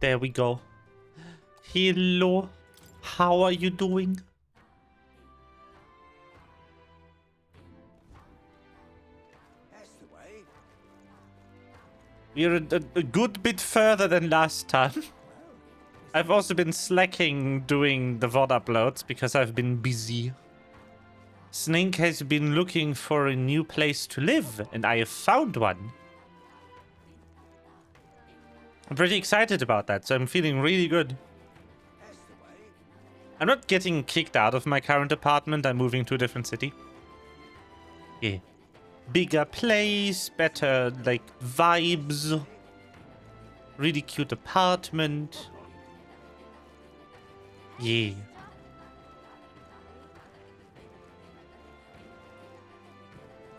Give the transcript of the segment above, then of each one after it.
There we go. Hello. How are you doing? We're a good bit further than last time. I've also been slacking doing the VOD uploads because I've been busy. Snake has been looking for a new place to live, and I have found one. I'm pretty excited about that, so I'm feeling really good. I'm not getting kicked out of my current apartment. I'm moving to a different city. Yeah. Bigger place, better, like, vibes. Really cute apartment. Yeah.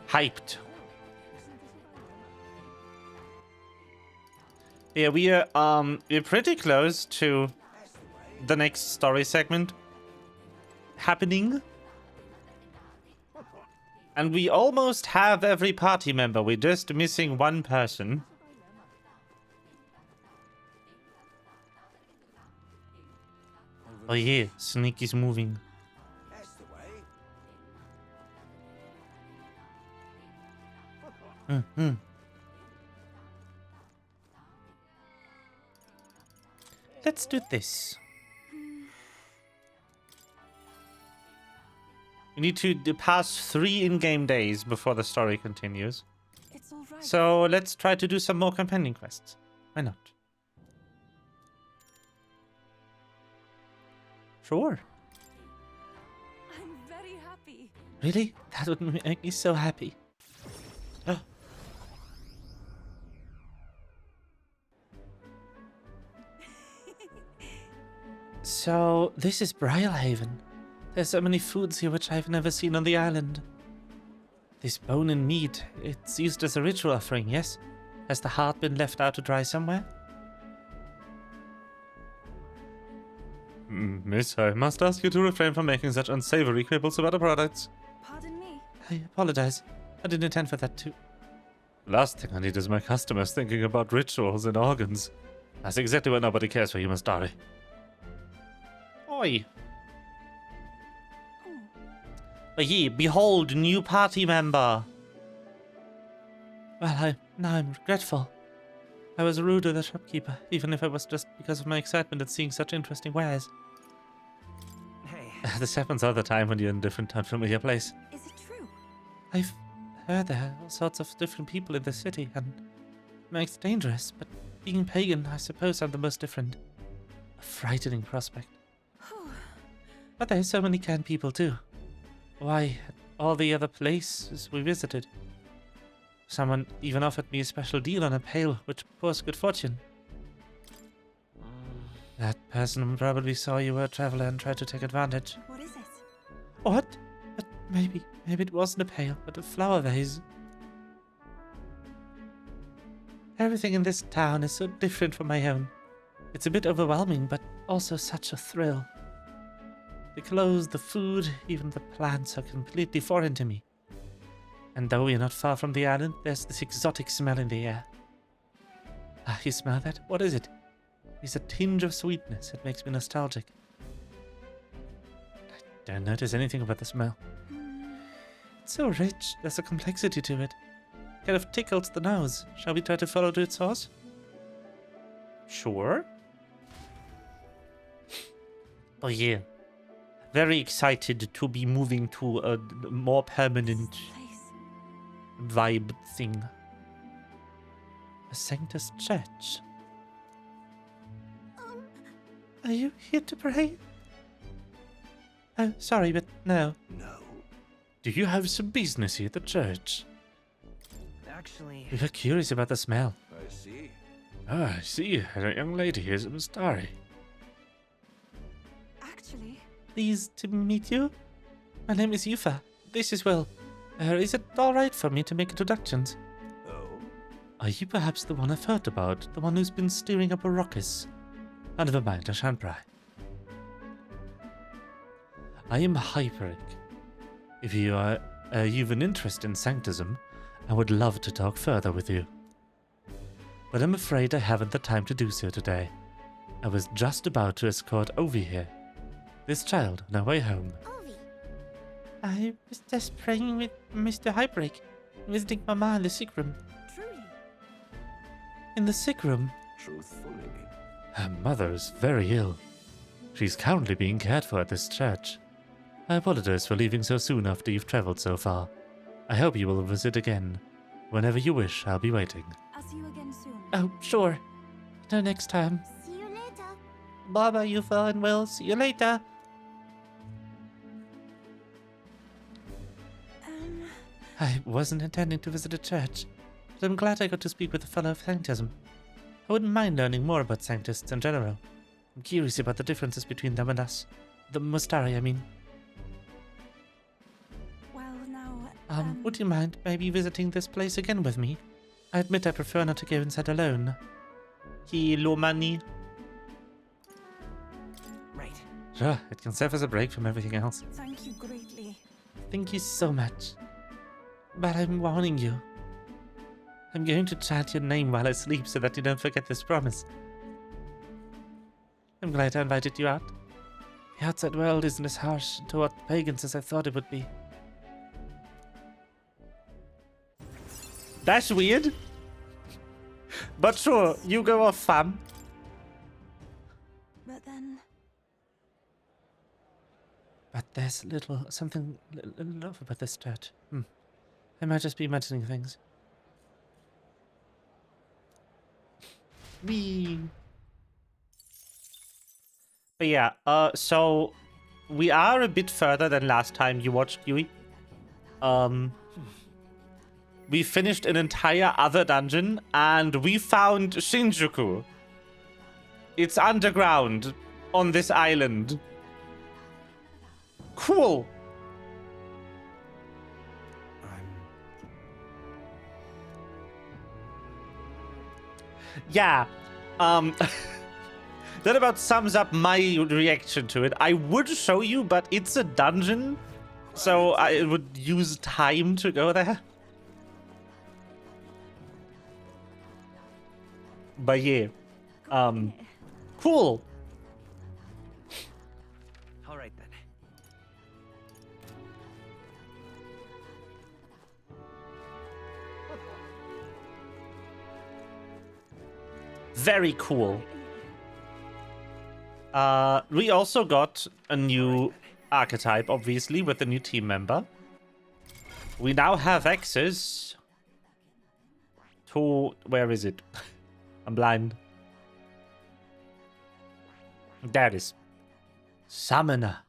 Hyped. Yeah, we're pretty close to the next story segment happening. And we almost have every party member. We're just missing one person. Oh yeah, Snake is moving. Let's do this. You need to pass 3 in-game days before the story continues. It's all right. So let's try to do some more companion quests. Why not? Sure. I'm very happy. Really? That would make me so happy. So, this is Briarhaven. There's so many foods here which I've never seen on the island. This bone and meat, it's used as a ritual offering, yes? Has the heart been left out to dry somewhere? Miss, I must ask you to refrain from making such unsavory quibbles about the products. Pardon me. I apologize. I didn't intend for that to... Last thing I need is my customers thinking about rituals and organs. That's exactly what nobody cares for, you must die. Oi. But ye, behold, new party member. Well, now I'm regretful. I was rude to the shopkeeper, even if it was just because of my excitement at seeing such interesting wares. Hey. This happens all the time when you're in a different, unfamiliar place. Is it true? I've heard there are all sorts of different people in the city, and it makes it dangerous, but being pagan, I suppose I'm the most different. A frightening prospect. But there's so many kind people too. Why, at all the other places we visited, someone even offered me a special deal on a pail, which pours good fortune. That person probably saw you were a traveler and tried to take advantage. What is it? What? But maybe it wasn't a pail, but a flower vase. Everything in this town is so different from my own. It's a bit overwhelming, but also such a thrill. The clothes, the food, even the plants are completely foreign to me. And though we are not far from the island, there's this exotic smell in the air. Ah, you smell that? What is it? There's a tinge of sweetness. It makes me nostalgic. I don't notice anything about the smell. It's so rich. There's a complexity to it. Kind of tickles the nose. Shall we try to follow to its source? Sure. Oh yeah. Very excited to be moving to a more permanent vibe thing. A Sanctus Church. Are you here to pray? Oh, sorry, but no. No. Do you have some business here at the church? Actually, We were curious about the smell. I see. Ah, I see. A young lady here is a Mustari. Actually, Pleased to meet you. My name is Yufa. This is Will. Is it alright for me to make introductions? Oh? Are you perhaps the one I've heard about? The one who's been steering up a ruckus? Oh, never mind, I shan't pry. I am Hyperic. If you've an interest in sanctism, I would love to talk further with you. But I'm afraid I haven't the time to do so today. I was just about to escort Ovi here. This child on our way home. Ovi. I was just praying with Mr. Highbreak, visiting Mama in the sick room. Truly. In the sick room? Truthfully. Her mother is very ill. She's currently being cared for at this church. I apologize for leaving so soon after you've traveled so far. I hope you will visit again. Whenever you wish, I'll be waiting. I'll see you again soon. Oh, sure. Until next time. See you later. Bye-bye, you fell and well. See you later. I wasn't intending to visit a church, but I'm glad I got to speak with a fellow of Sanctism. I wouldn't mind learning more about Sanctists in general. I'm curious about the differences between them and us. The Mustari, I mean. Well, now, Would you mind maybe visiting this place again with me? I admit I prefer not to go inside alone. Hello, money. Right. Sure, it can serve as a break from everything else. thank you greatly. Thank you so much. But I'm warning you. I'm going to chant your name while I sleep so that you don't forget this promise. I'm glad I invited you out. The outside world isn't as harsh toward pagans as I thought it would be. That's weird. But sure, you go off, fam. But then, But there's something off about this church. I might just be imagining things. Wee. But yeah, so we are a bit further than last time you watched Yui. We finished an entire other dungeon and we found Shinjuku. It's underground on this island. Cool. Yeah. That about sums up my reaction to it. I would show you, but it's a dungeon, so I would use time to go there. But yeah. Cool. All right then. Very cool. We also got a new archetype, obviously, with a new team member. We now have access to... Where is it? I'm blind. There it is. Summoner.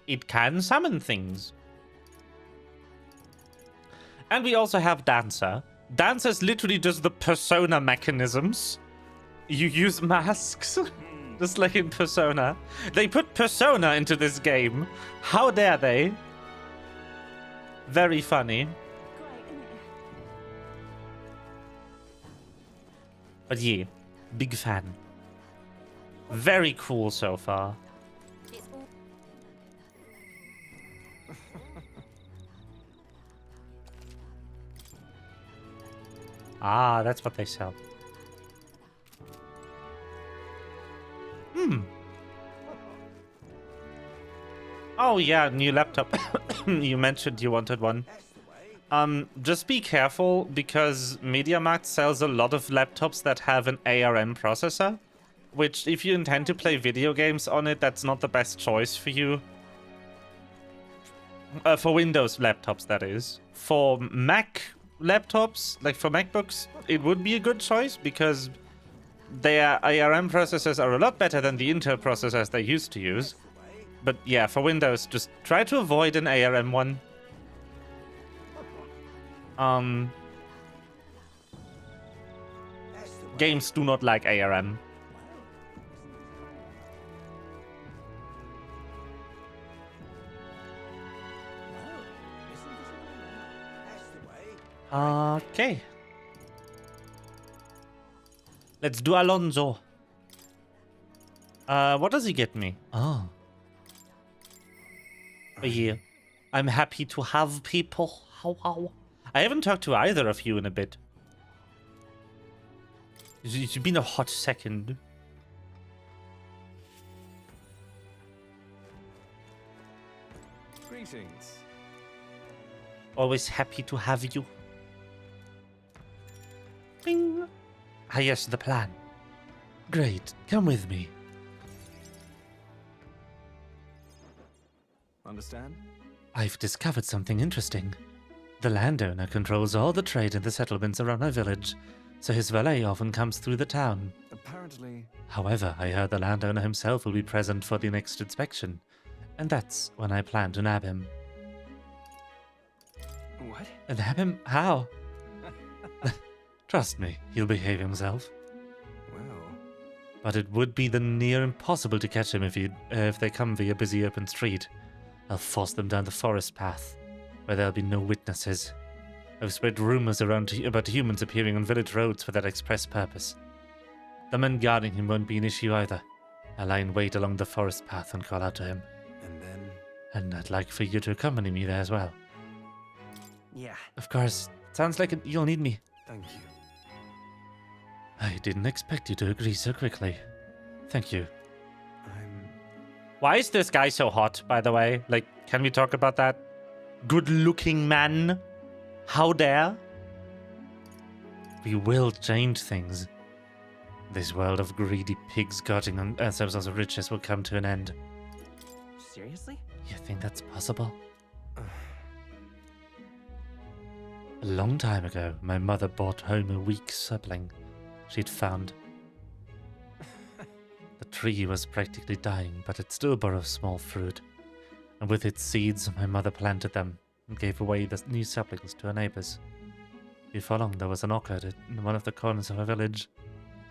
It can summon things. And we also have Dancer. Dancer is literally just the persona mechanisms. You use masks, just like in Persona. They put Persona into this game. How dare they? Very funny. great, isn't it? But yeah, big fan. Very cool so far. It's all Ah, that's what they sell. Oh yeah, new laptop. You mentioned you wanted one. Just be careful because MediaMarkt sells a lot of laptops that have an ARM processor, which if you intend to play video games on it, that's not the best choice for you. For Windows laptops, that is. For Mac laptops, like for MacBooks, it would be a good choice because their ARM processors are a lot better than the Intel processors they used to use. But yeah, for Windows, just try to avoid an ARM one. Games do not like ARM. Okay. Let's do Alonso. What does he get me? Oh. But yeah, I'm happy to have people. How? I haven't talked to either of you in a bit. It's been a hot second. Greetings. Always happy to have you. Bing. Ah, yes, the plan. Great, come with me. Understand? I've discovered something interesting. The landowner controls all the trade in the settlements around our village, so his valet often comes through the town. Apparently, However, I heard the landowner himself will be present for the next inspection, and that's when I plan to nab him. what? Nab him? How? Trust me, he'll behave himself. Well, But it would be the near impossible to catch him if they come via busy open street. I'll force them down the forest path, where there'll be no witnesses. I've spread rumors around about humans appearing on village roads for that express purpose. The men guarding him won't be an issue either. I'll lie in wait along the forest path and call out to him. and then... And I'd like for you to accompany me there as well. Yeah. Of course, sounds like you'll need me. Thank you. I didn't expect you to agree so quickly. Thank you. I'm... Why is this guy so hot, by the way? Like, can we talk about that? Good-looking man? How dare? We will change things. This world of greedy pigs guarding themselves as riches will come to an end. Seriously? You think that's possible? A long time ago, my mother brought home a weak sapling she'd found. The tree was practically dying, but it still bore small fruit. And with its seeds, my mother planted them and gave away the new saplings to her neighbors. Before long, there was an orchard in one of the corners of our village.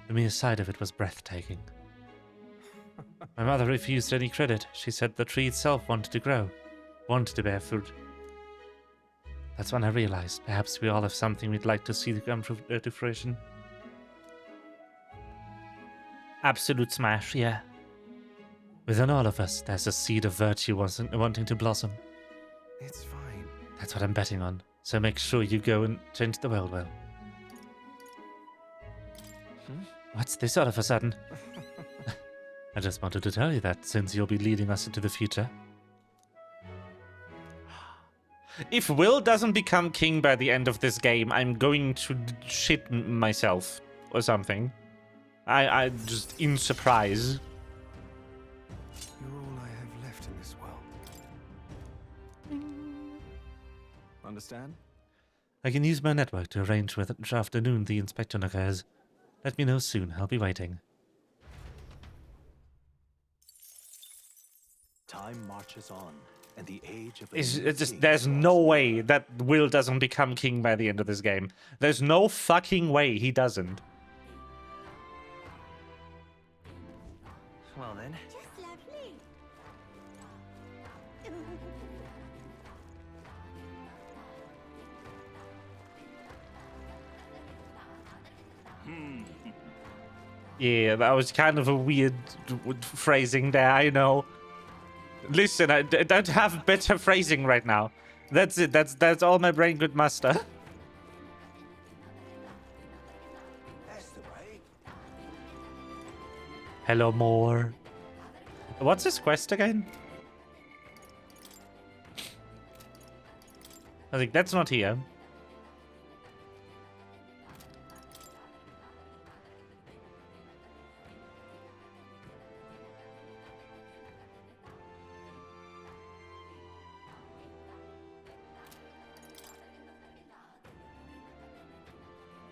The mere sight of it was breathtaking. My mother refused any credit. She said the tree itself wanted to grow, wanted to bear fruit. That's when I realized perhaps we all have something we'd like to see come to fruition. Absolute smash, yeah. Within all of us, there's a seed of virtue wanting to blossom. It's fine. That's what I'm betting on. So make sure you go and change the world well. What's this all of a sudden? I just wanted to tell you that since you'll be leading us into the future. If Will doesn't become king by the end of this game, I'm going to shit myself or something. I just in surprise. You're all I have left in this world. Understand? I can use my network to arrange which afternoon the inspection occurs. Let me know soon. I'll be waiting. Time marches on, and the age of It's just, there's no way that Will doesn't become king by the end of this game. There's no fucking way he doesn't. Well then. Just lovely. Yeah, that was kind of a weird phrasing there, I know. Listen, I don't have better phrasing right now. That's it. That's all my brain could muster. That's the way. Hello, more. What's his quest again? I think that's not here.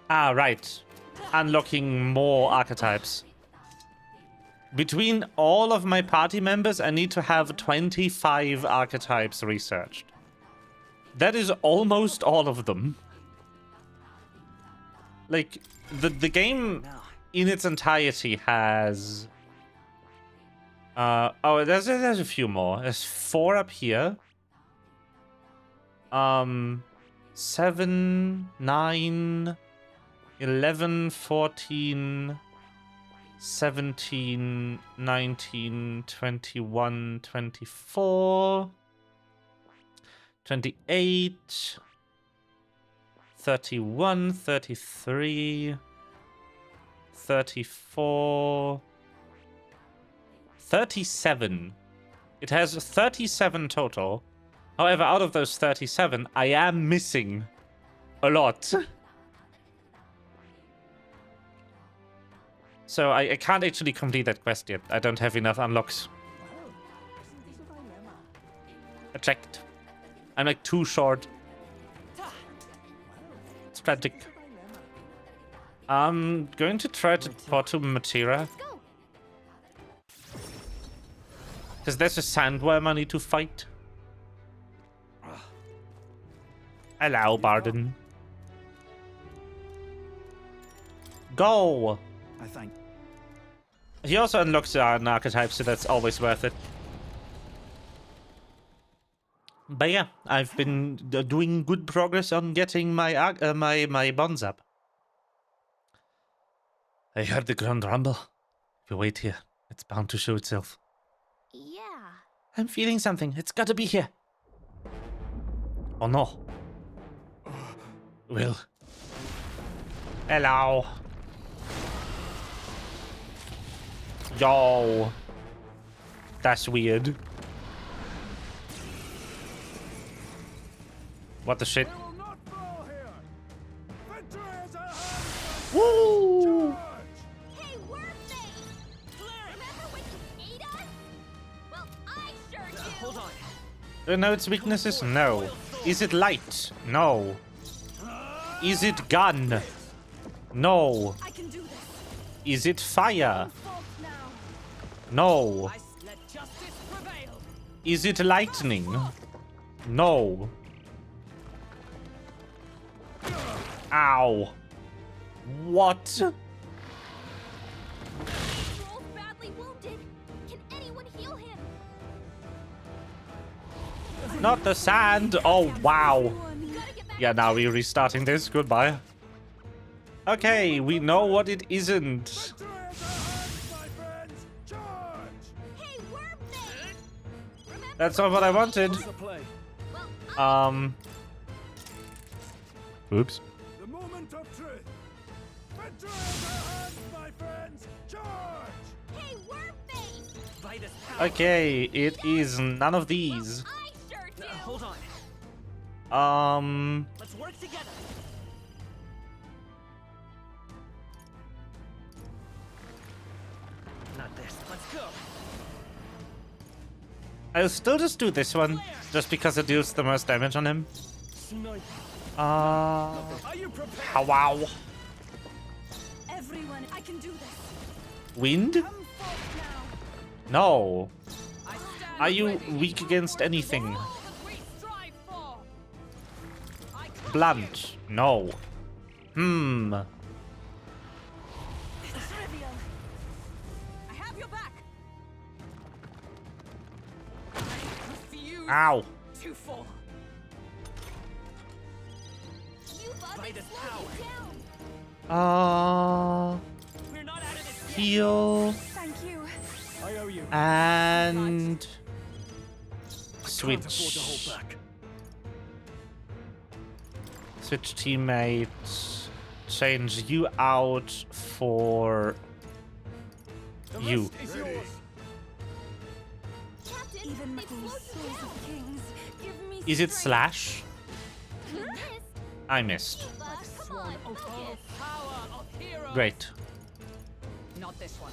Ah, right. Unlocking more archetypes. Between all of my party members, I need to have 25 archetypes researched. That is almost all of them. Like, the game in its entirety has... oh, there's a few more. There's 4 up here. 7, 9... 11, 14, 17, 19, 21, 24. 28, 31, 33, 34, 37. It has 37 total. However, out of those 37, I am missing a lot. So I can't actually complete that quest yet. I don't have enough unlocks. I checked. I'm like too short. It's tragic. I'm going to try to port to Matera. Because there's a sandworm I need to fight. Hello, Barden. Go! I thank. He also unlocks an archetype, so that's always worth it. But yeah, I've been doing good progress on getting my my bonds up. I heard the ground rumble. If you wait here, it's bound to show itself. Yeah. I'm feeling something. It's got to be here. Oh no. Will. Hello. Yo. That's weird. What the shit? Woo! Hey, Wormface! Remember when you ate us? Well, I sure do. Hold on. Know its weaknesses? No. Is it light? No. Is it gun? No. I can do this. Is it fire? Fault now. No. Let justice prevail. Is it lightning? No. Ow. What? Roll's badly wounded. Can anyone heal him? Not the sand. Oh, wow. One. Gotta get back. Yeah, now we're restarting this. Goodbye. Okay, we know what it isn't. Hey, Wormface! Remember That's not what I wanted. The play. Well, Oops. The moment of truth. Venture into hands, my friends. Charge! hey, Wormface! Vitus power. Okay, it is none of these. I sure do. Hold on. Let's work together. Not this. Let's go. I'll still just do this one, just because it deals the most damage on him. Snipe. Are Are you prepared? wow. Everyone, I can do this. Wind? Come forth now. No. I stand Are you ready. weak against anything? All that we strive for. I come Blunt? No. Hmm. Trivial. I have your back. I refuse Ow. to fall. You buzzing Vitus slow power. me down. We're not out of this yet. Heal Thank you. I owe you. and Can't afford to switch. hold back. Switch teammates. Change you out for The you. rest is yours. Captain, Even they those slowed you souls down. of kings give me Is it strength. slash? You missed. I missed. Eva, come on, Of focus. power of heroes. Great. Not this one.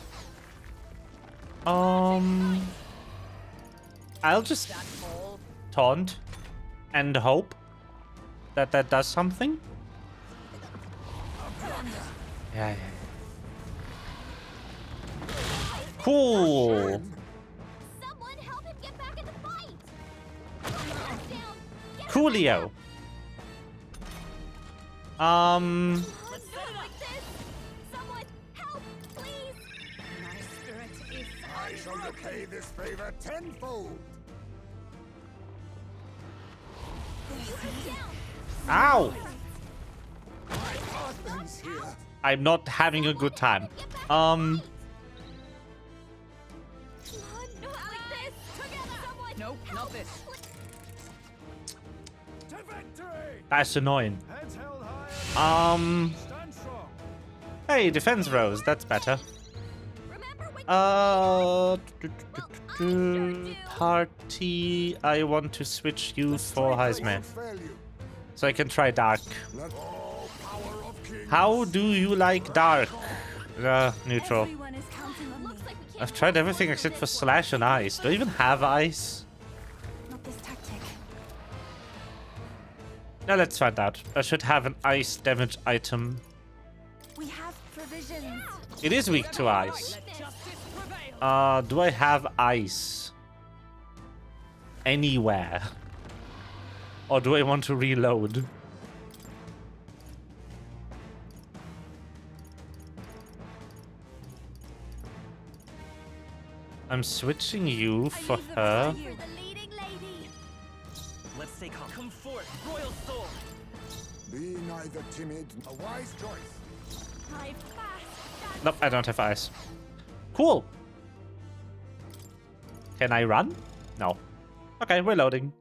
I'll just That fall. taunt and hope that that does something. Yeah. Cool. Someone help him get back in the fight. Down. Get Coolio. on, do it like this. Someone help, please. My spirit is I shall repay this favor tenfold. down. Ow. My husband's here. I'm not having a good time. Get back Come on, not like this. Together. Someone Nope, not help, this. please. To victory! That's annoying. Heads held high. Stand strong. Hey, defense rose. That's better. Remember when Party. I want to switch you for Heisman. So I can try dark. How do you like dark? Neutral. Everyone is counting on me. looks like we can't I've tried everything except for slash and ice. Do I even have ice? Not this tactic. Now let's find out. I should have an ice damage item. We have provisions. It is weak to ice. Let justice prevail. Do I have ice? Anywhere? Or do I want to reload? I'm switching you for leave the her. rest to you. the leading lady. Let's stay calm. Come forth, royal soul. Be neither timid, a wise choice. High fast. Nope, I don't have ice. Cool. Can I run? No. Okay, we're loading.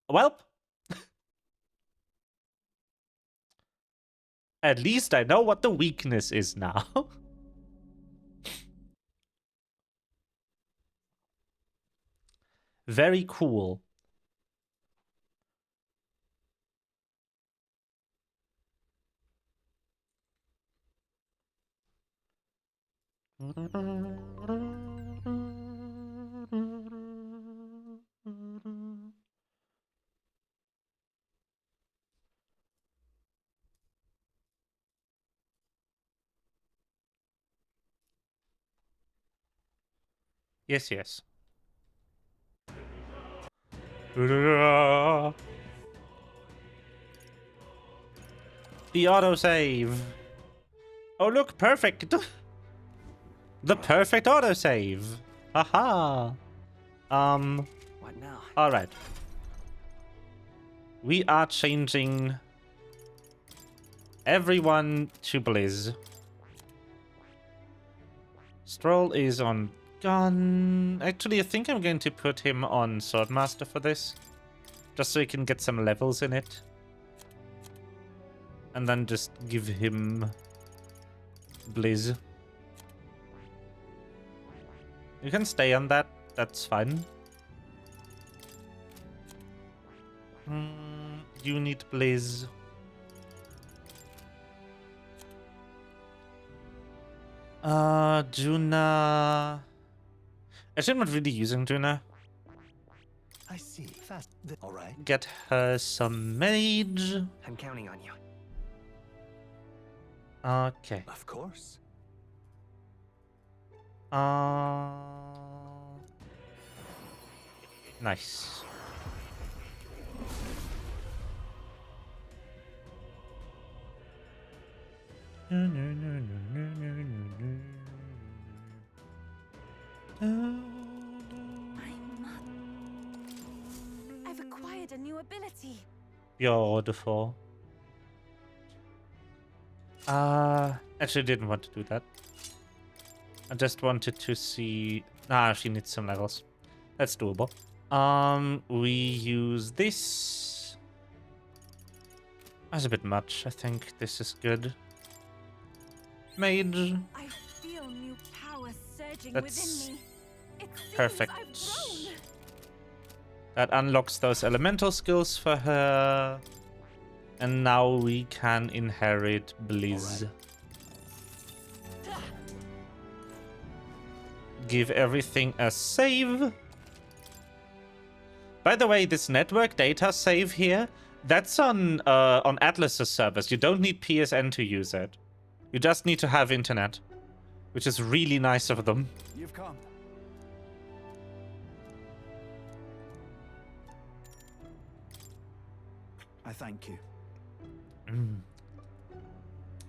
Welp. At least I know what the weakness is now. Very cool. Yes, yes. The autosave. Oh, look, perfect. The perfect autosave. Haha. What now? All right. We are changing everyone to Blizz. Stroll is on gun. Actually, I think I'm going to put him on Swordmaster for this. Just so he can get some levels in it. And then just give him Blizz. You can stay on that. That's fine. You need Blizz. Juna. Actually, I'm not really using Juna. I see. Fast. All right. Get her some mage. I'm counting on you. Okay. Of course. Nice. I've acquired a new ability. Beautiful. Actually didn't want to do that. I just wanted to see... Nah, she needs some levels. That's doable. We use this. That's a bit much, I think. This is good. Mage. I feel new power surging That's within me. It seems perfect. I've grown. That unlocks those elemental skills for her. And now we can inherit Blizz. Give everything a save. By the way, this network data save here, that's on Atlas's servers. You don't need PSN to use it. You just need to have internet, which is really nice of them. You've come. I thank you.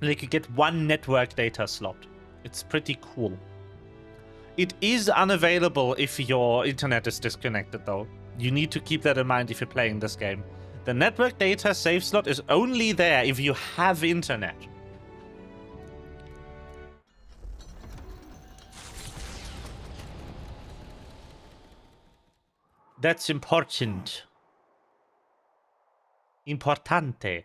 Like, you get one network data slot. It's pretty cool. It is unavailable if your internet is disconnected, though. You need to keep that in mind if you're playing this game. The network data save slot is only there if you have internet. That's important. Importante.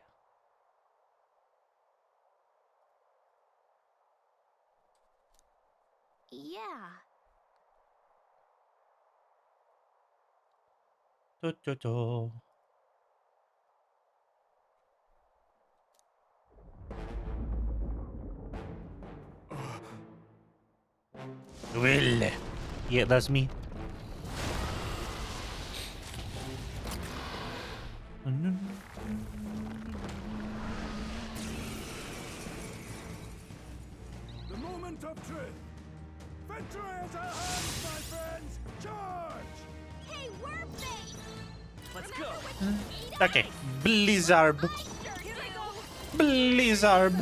Yeah. Do, do, do. Well, yeah, that's me. The moment of truth. Victory at our hands, my friends. Charge! Hey, Wormface! Let's go. Okay, Blizzard. I sure do! Blizzard. Yeah!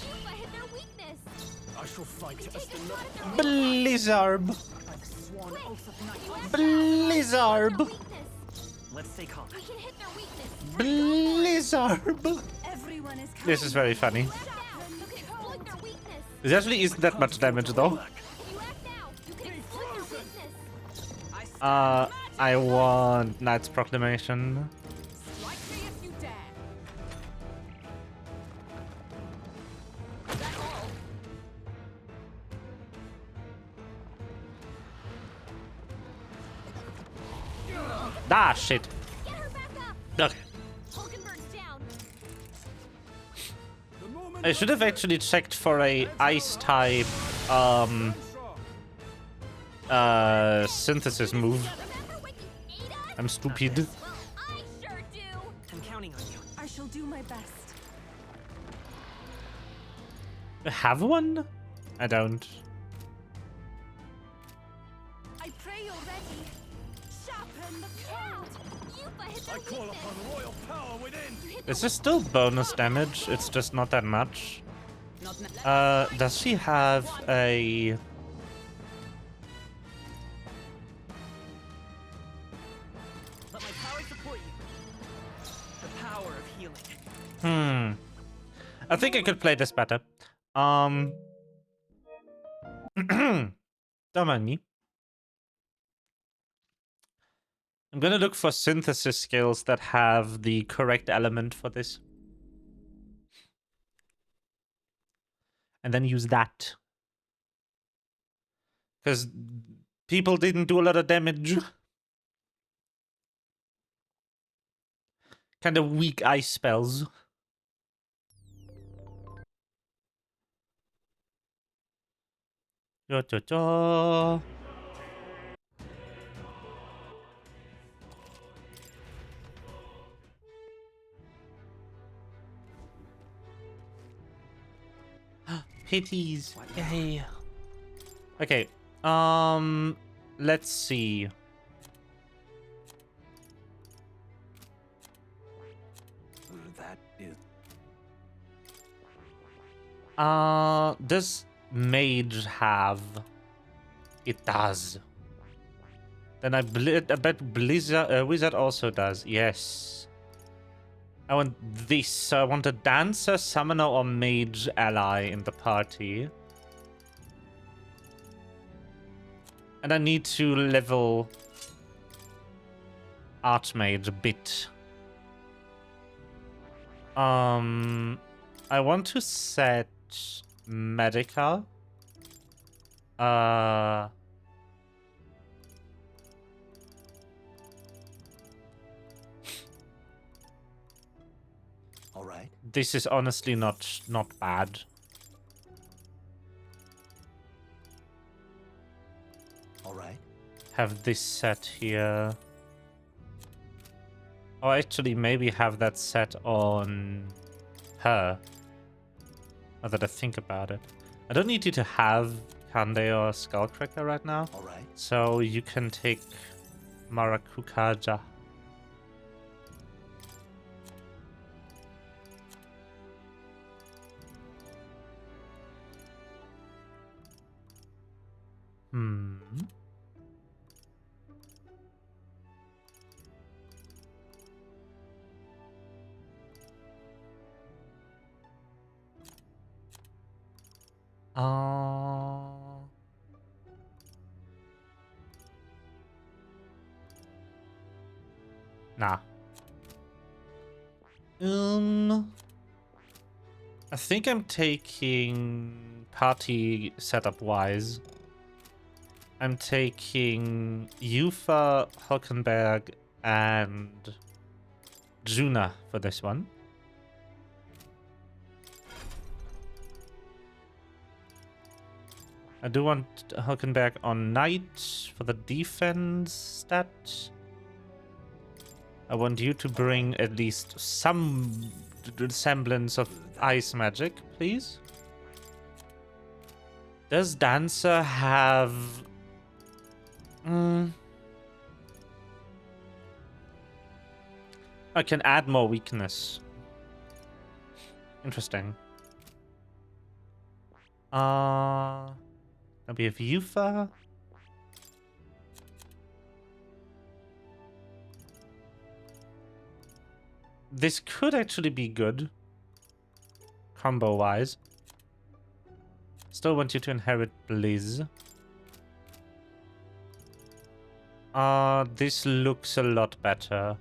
Yuba hit their weakness! I shall fight Take as a the shot at no- the Blizzard. sworn Quick! oath of night. You act Blizzard. out. Weakness. Let's stay calm. We can hit their weakness. Blizzard. Everyone is coming. This is very funny. You act now. You can exploit their weakness. This actually isn't that much damage though. If you act now, you can exploit their weakness. I want Knight's Proclamation. Strike me if you dare. Ah, shit. Get her back up. Okay. Hulkenberg's down. The moment I should have actually checked for a ice type synthesis move. Remember when you ate us? I'm stupid. Well, I sure do. I'm counting on you. I shall do my best. Have one? I don't. I pray you're ready. Sharpen the point. Yuba hit their I call weakness. upon royal power within. You hit This their is still bonus damage, it's just not that much. Not now. Does she have a... Let my power support you. The power of healing. I think I could play this better. Don't mind me. I'm gonna look for synthesis skills that have the correct element for this. And then use that. Because people didn't do a lot of damage. Kind of weak ice spells. Da, da, da. Pities. Yay. Okay. Let's see. That is. Does mage have? It does. Then I bet Blizzard, Wizard also does. Yes. I want this. So I want a dancer, summoner, or mage ally in the party. And I need to level Archmage a bit. I want to set Medica. All right. This is honestly not bad. All right. Have this set here. Or actually maybe have that set on her. Now that I think about it. I don't need you to have Kande or Skullcracker right now. All right. So you can take Marakukaja. Nah. I think I'm taking party setup wise. I'm taking Yufa, Hockenberg, and Juna for this one. I do want Hockenberg on Knight for the defense stat. I want you to bring at least some semblance of ice magic, please. Does Dancer have... I can add more weakness. Interesting. Then we have Yufa. This could actually be good, combo-wise. Still want you to inherit Blizz. This looks a lot better.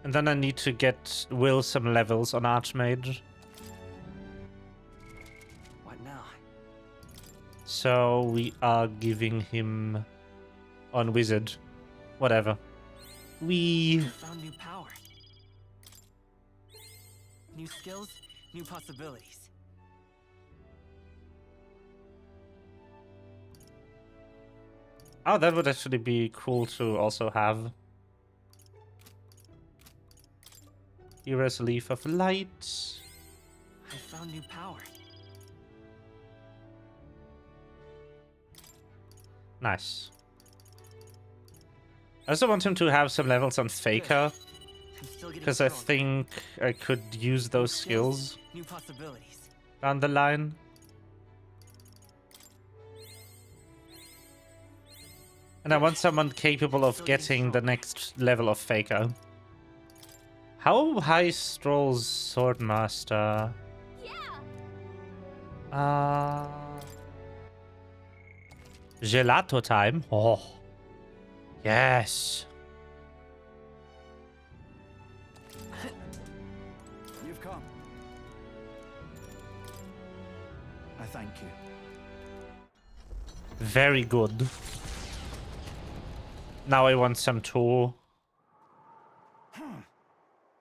And then I need to get Will some levels on Archmage. What now? So we are giving him on Wizard. Whatever. I found new power. New skills, new possibilities. Oh, that would actually be cool to also have. Hero's Leaf of Light. I found new power. Nice. I also want him to have some levels on Faker, I'm still getting because I stronger. think I could use those skills New possibilities. down the line. And I want someone capable of getting the next level of Faker. How high strolls Swordmaster? Yeah. Gelato time? Oh. Yes. You've come. I thank you. Very good. Now I want some too.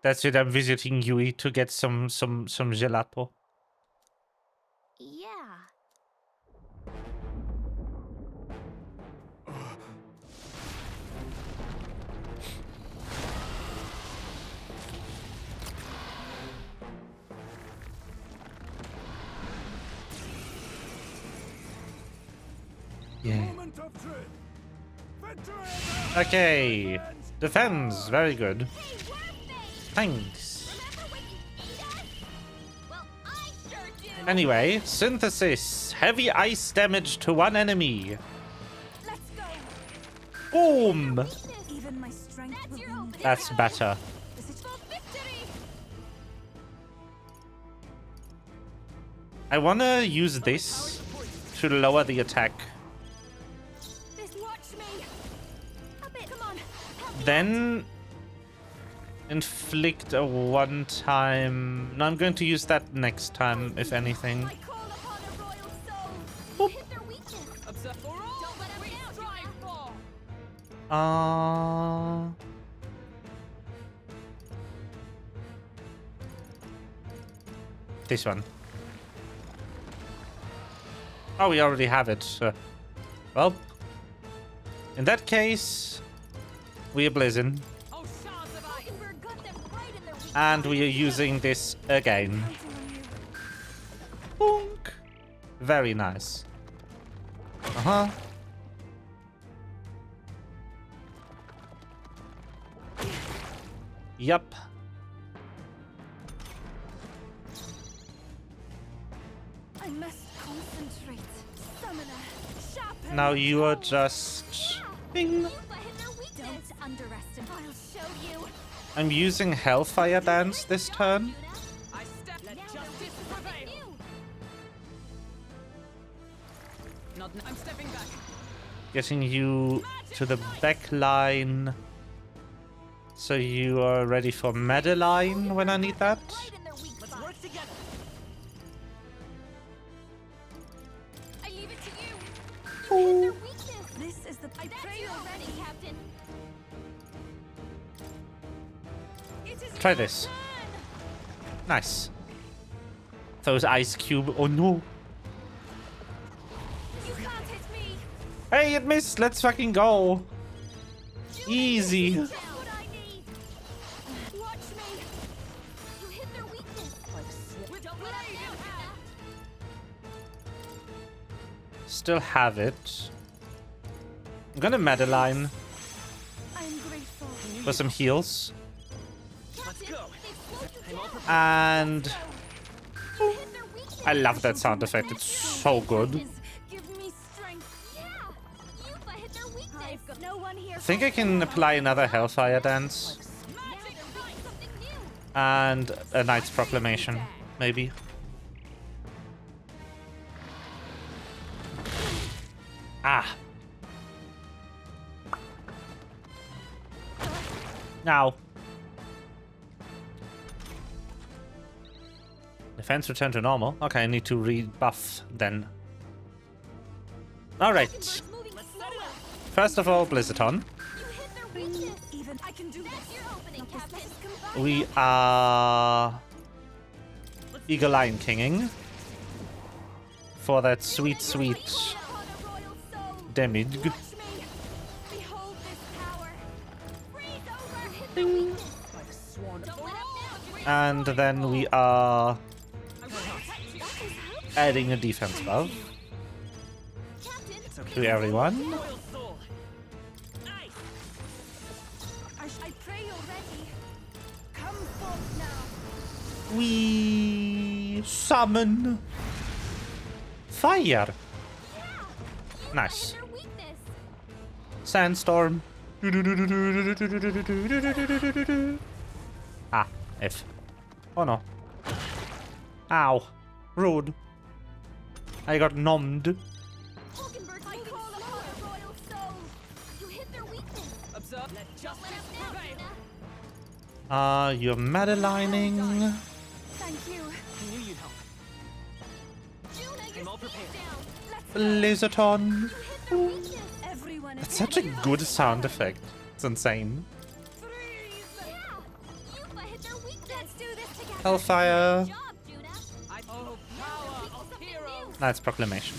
That's it, I'm visiting Yui to get some gelato. Yeah. Yeah. Moment of truth. Victory is ours, Okay. friends. Defense, very good. Hey, Warface! Thanks. Remember when you ate us? Well, I sure do. Anyway, synthesis. Heavy ice damage to one enemy. Let's go. Boom. Even my strength That's will your be own needed. That's better. This is For victory! I wanna use this to lower the attack. this. Watch me. A bit. Come on. Help me. Then inflict a one-time... No, I'm going to use that next time, if anything. I call upon a royal soul. Boop. Hit their weakness. Observe for all. Don't let them We down, strive Juna. for. This one. Oh, we already have it. Well, in that case, we are blizzing, Oh, shards of ice. Hockenberg got them right in their weakness. and we are using this again. Boonk. Very nice. Uh-huh. Yup. I must concentrate. Summoner. Sharpen. Now you are just... Bing. You hit their weakness. Don't underestimate. I'll show you. I'm using Hellfire Dance this turn. I step. Let Now justice there's something prevail. new. I'm stepping back. Getting you to the back line. So you are ready for Madeline when I need that. Right in their weak Let's spot. work together. I leave it to you. You hit their weakness. This is the. I That's pray you you're already, ready. Captain. It is Try your this. turn. Nice. Those ice cube. Oh no. You can't hit me. Hey, it missed. Let's fucking go. Easy. Just what I need. Watch me. You hit their weakness. Don't let up now, Hannah. Still have it. I'm gonna Madeline I'm grateful. for some heals. Let's go. They've slowed you I'm all down. prepared. And You hit their weakness. I love that sound effect. It's so good. Give me strength. Yeah. Yuba hit their weakness. I've got no one here. I think I can apply another Hellfire Dance. Now they're doing something new. And a Knight's Proclamation, maybe. Ah. Now. Defense return to normal. Okay, I need to rebuff then. Alright. Birds moving slower. First of all, Blizzardon. You hit their weakness. Even I can do That's this. your opening, Captain. We are Eagle Lion Kinging for that sweet, sweet Upon a royal soul. damage. Watch me. Behold this power. Freeze over. Hit their weakness. I've sworn. Don't let up now. And then we are I will protect you. That is help. adding a defense buff Captain. It's okay. to everyone. Royal soul. Nice. I pray you're ready. Come forth now. We summon fire. Yeah. Nice. Hit their weakness. Sandstorm. Ah, F. Oh no. Ow. Rude. I got numbed. Hulkenberg, I call upon a royal soul. You hit their weakness. Observe. Let Don't justice let up now, prevail. Tina. You're Madelining. Thank you. I knew you'd help. Juna, I'm you're all prepared. down. Let's Blizzardon. You hit their weakness. Everyone is That's such a good sound effect. It's insane. Yeah. Yuba hit their weakness. Let's do this together. Hellfire. Good job, Juna. Oh, power of Something heroes. new. Knight's Proclamation.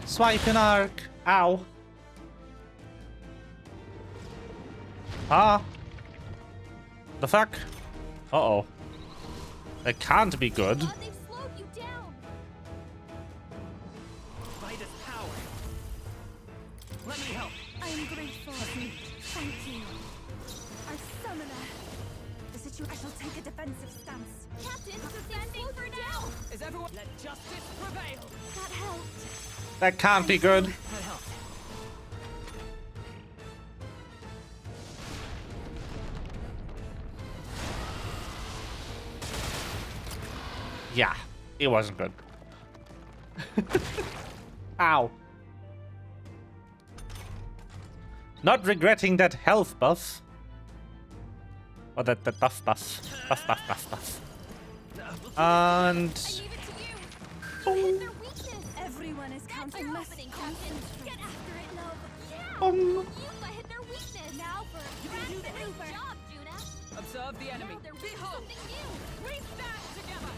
Swipe and arc. Ow. Ah. The fuck? Uh-oh. That can't be good. God, they've slowed you down. By this power. Let me help. I am grateful. Thank you. Our summoner. The situation. I shall take a defensive stance. Captain, defending for now. Is everyone? Let justice prevail. That helped. That can't be good. That helps. Yeah, it wasn't good. Ow. Not regretting that health buff. Or that buff. Buff. And I leave it to you. You hit their weakness. Everyone is That's counting. your Must opening, Captain. Get after it, love. Yeah. Um. Yuba hit their weakness. Now for a grand maneuver. Good job, Juna. Observe the enemy. Now they're Behold. something new. We stand together.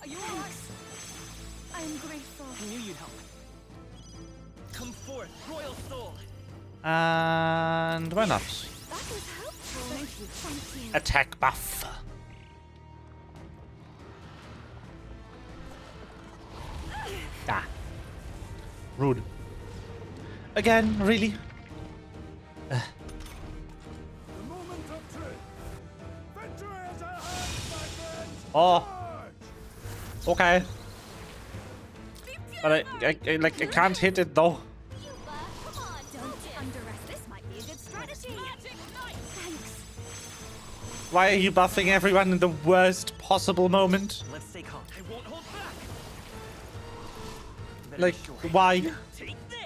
Are you alright? I am grateful. I knew you'd help. Come forth, royal soul. And why not? That was helpful. Thank you. Thank you. Attack buff. Ah. Rude. Again, really? The moment of truth. Victory is at hand, my friends. Oh, Charge! okay. But I can't hit it though. Yuba, come on. Don't underestimate. This might be a good strategy. Thanks. Why are you buffing everyone in the worst possible moment? Let's stay calm. I won't hold back. Like, why? Take this!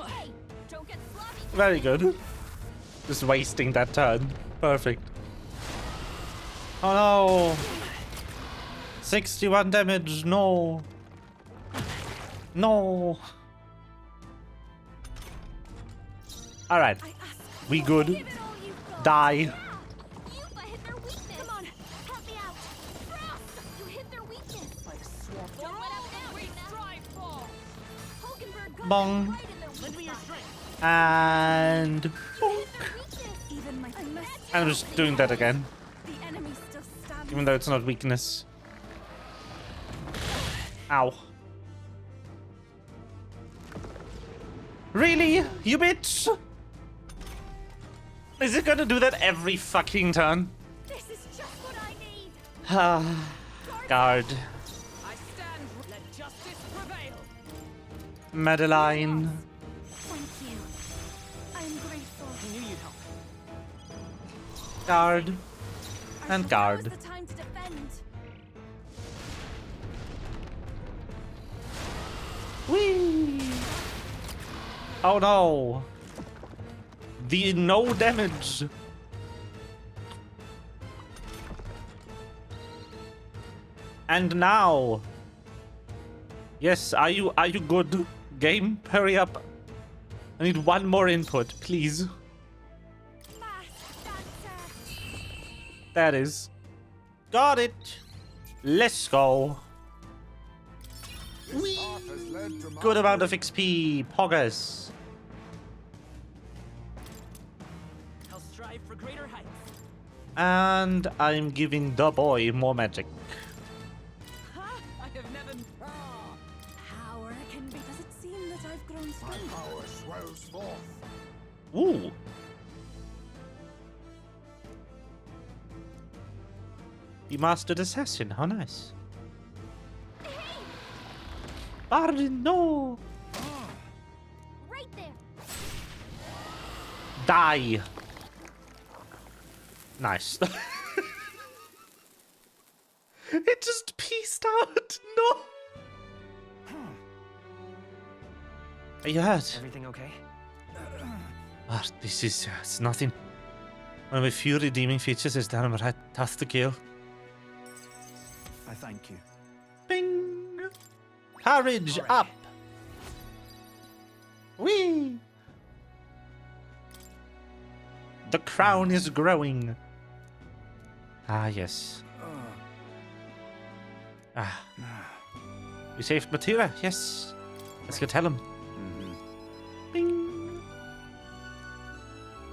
Hey, don't get sloppy. Very good. Just wasting that turn. Perfect. Oh no! 61 damage, no! No! Alright, I ask. we good. Give it all you've got. Die. Yeah. Yuba hit their weakness. Come on, help me out. Frost, you hit their weakness. Like a swamp. Don't For let all up now, that we Rita. strive for. Hogenberg got Bong. them right in their weak Lend me your spot. strength. And... You hit their weakness. Even my I must. I'm just doing that again. The enemy still stands. Even though it's not weakness. Ow. Really? You bitch? Is it gonna do that every fucking turn? This is just what I need. Ah, guard. I stand. Let justice prevail. Madeline. Thank you. I am grateful. I knew you'd help. Guard. I And shall guard. now's the time to defend. Whee! Oh no! The no damage. And now. Yes, are you good? Game, hurry up. I need one more input, please. Fast dancer. That is. Got it. Let's go. This path has led to my Good amount of XP, poggers. I'll strive for greater heights. And I'm giving the boy more magic. Ha! I have never. Ah. Power can be. Does it seem that I've grown My stronger? power swells forth. Ooh. He mastered assassin, how nice. Pardon, no! Right there. Die! Nice. It just pieced out! No! Are you hurt? Everything okay? Ah, this is it's nothing. One of my few redeeming features is downright tough to kill. I thank you. Bing! Courage Alright. up! Whee! The crown is growing. Ah, yes. Ah. We saved Matira, yes. Let's go tell him. Bing!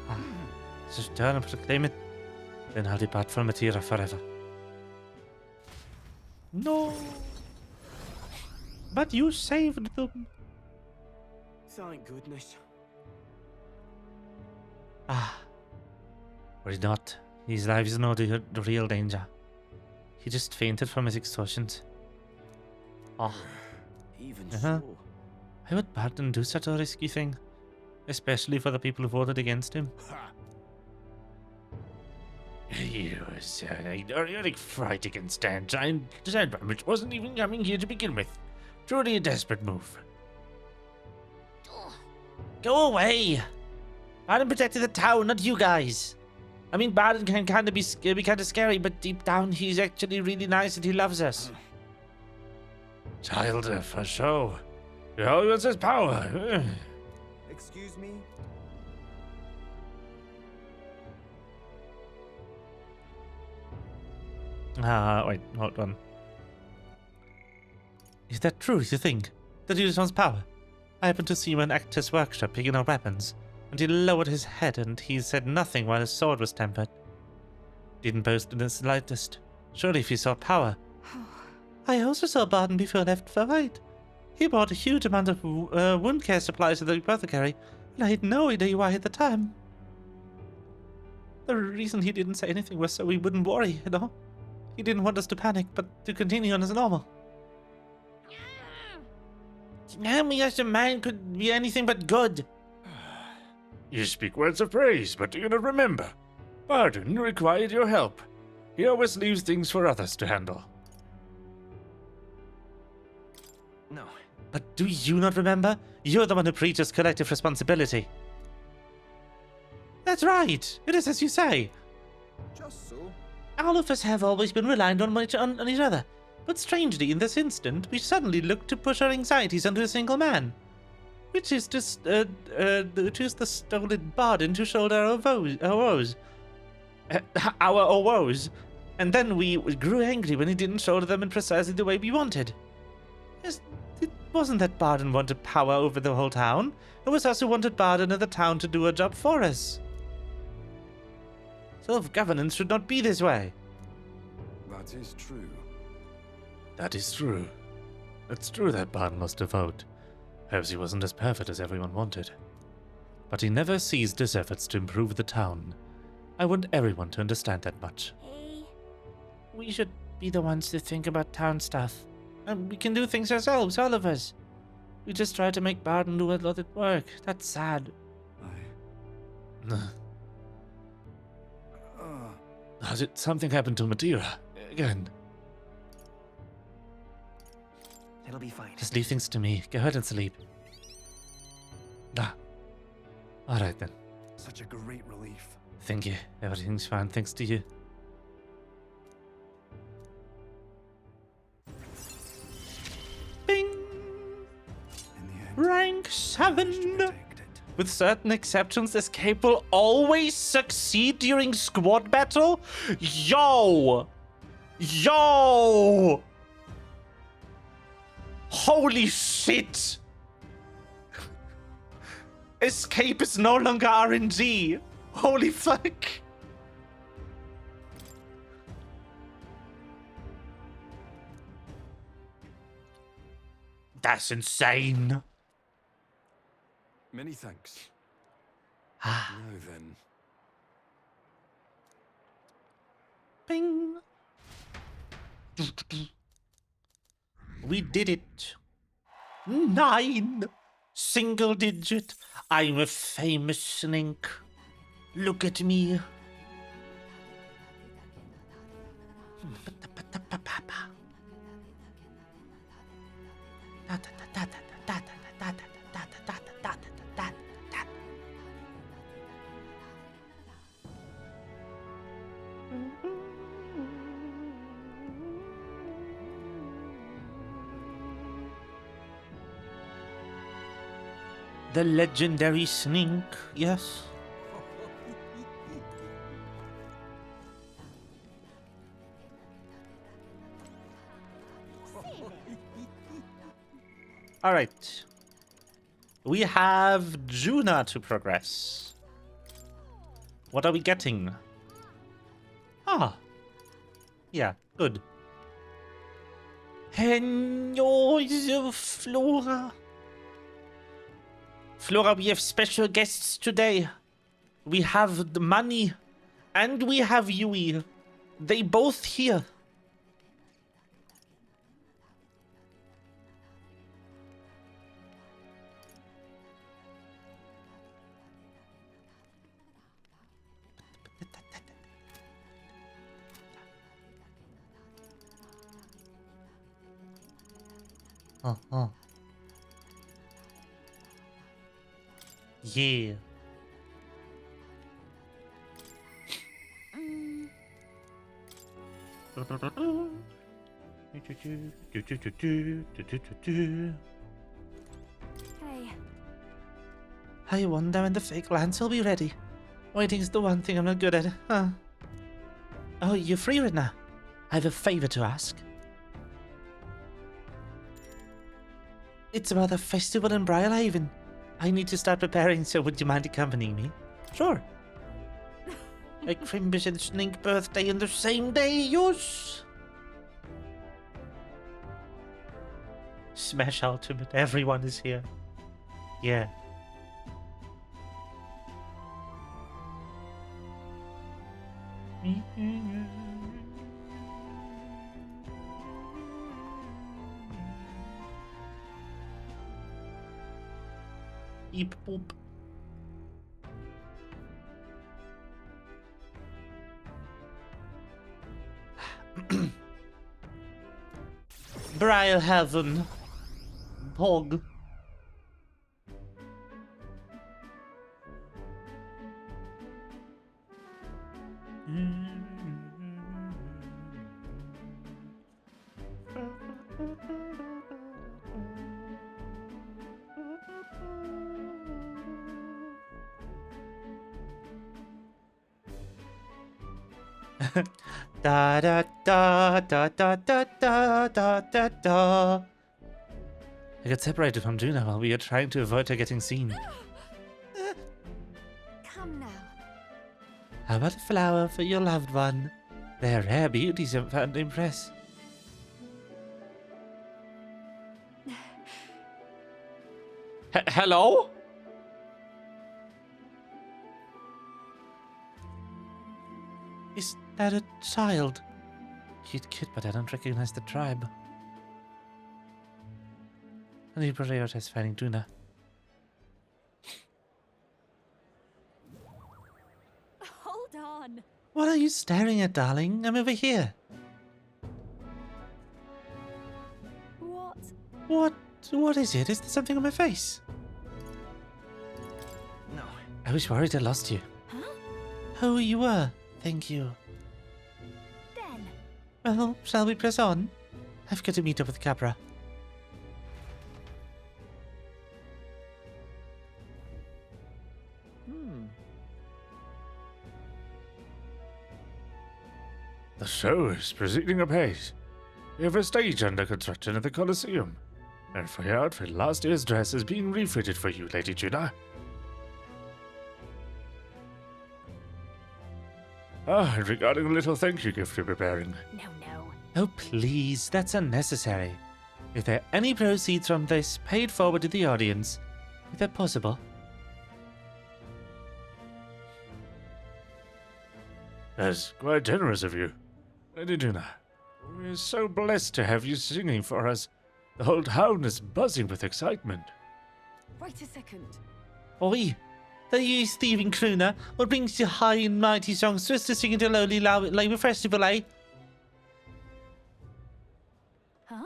Ah. Just turn and proclaim it. Then I'll depart from Matira forever. No! But you saved them. Thank goodness. Ah. Worry not. His life is not the real danger. He just fainted from his exhaustions. Oh. Even Uh-huh. so. Why would Barton do such a risky thing? Especially for the people who voted against him. You like fighting and stand. Sandwich wasn't even coming here to begin with. Truly a desperate move. Go away! Barton protected the town, not you guys. I mean, Barton can kind of be kind of scary, but deep down he's actually really nice and he loves us. Child, for sure. He always wants his power. Excuse me? Wait, hold on. Is that true, you think? That he just wants power? I happened to see him in Actor's workshop picking up weapons, and he lowered his head and he said nothing while his sword was tempered. Didn't boast in the slightest. Surely if he saw power. I also saw Barton before I left for fight. He bought a huge amount of wound care supplies at the apothecary, and I had no idea why at the time. The reason he didn't say anything was so we wouldn't worry, you know? He didn't want us to panic, but to continue on as normal. Now me as a man could be anything but good. You speak words of praise, but do you not remember? Barton required your help. He always leaves things for others to handle. No, But do you not remember? You're the one who preaches collective responsibility. That's right. It is as you say. Just so. All of us have always been reliant on each other. But strangely, in this instant, we suddenly look to push our anxieties onto a single man. Which is the stolen burden to shoulder our woes. Our woes. And then we grew angry when he didn't shoulder them in precisely the way we wanted. Yes, it wasn't that Barden wanted power over the whole town. It was us who wanted Barden and the town to do a job for us. Self-governance should not be this way. That is true. That is true. It's true that Barden lost a vote. Perhaps he wasn't as perfect as everyone wanted. But he never ceased his efforts to improve the town. I want everyone to understand that much. Hey. We should be the ones to think about town stuff. And we can do things ourselves, all of us. We just try to make Barden do a lot of work. That's sad. Has it something happened to Madeira? Again. It'll be fine. Just leave things to me. Go ahead and sleep. Alright then. Such a great relief. Thank you. Everything's fine thanks to you. Bing! In the end, Rank I 7! managed to protect it. With certain exceptions, escape will always succeed during squad battle? Yo! Yo! Holy shit! Escape is no longer RNG. Holy fuck. That's insane. Many thanks. Ah. Now then, Bing. We did it. 9. Single digit. I'm a famous snake. Look at me. The legendary snake, yes. All right. We have Juna to progress. What are we getting? Ah. Yeah, good. Hello, Flora. Flora, we have special guests today. We have the money, and we have Yui. They both here. Uh-huh. Yeah. Hey, I wonder when the fake lance will be ready. Waiting's the one thing I'm not good at, huh? Oh, you're free right now. I have a favor to ask. It's about a festival in Briarhaven. I need to start preparing, so would you mind accompanying me? Sure. A Crimson Snake birthday on the same day, yours. Smash Ultimate, everyone is here. Yeah. Beep boop. Briarhaven. Pog. Da da da da da da da da da da. I got separated from Juna while we were trying to avoid her getting seen. Come now. How about a flower for your loved one? They're rare beauties and fun to impress. Hello? Is that a child? Cute kid, but I don't recognize the tribe. I need to prioritize finding Juna. Hold on. What are you staring at, darling? I'm over here. What? What is it? Is there something on my face? No. I was worried I lost you. Huh? Oh, you were. Thank you. Ben. Well, shall we press on? I've got to meet up with Capra. The show is proceeding apace. We have a stage under construction at the Colosseum. And for your outfit, last year's dress is being refitted for you, Lady Juna. Ah, and regarding a little thank you gift we're preparing. No. Oh, please, that's unnecessary. If there are any proceeds from this paid forward to the audience, is that possible? That's quite generous of you. Lady Juna, we're so blessed to have you singing for us. The whole town is buzzing with excitement. Wait a second. Oi, are you thieving crooner? What brings you high and mighty songstress to sing at a lowly labour festival, eh? Huh?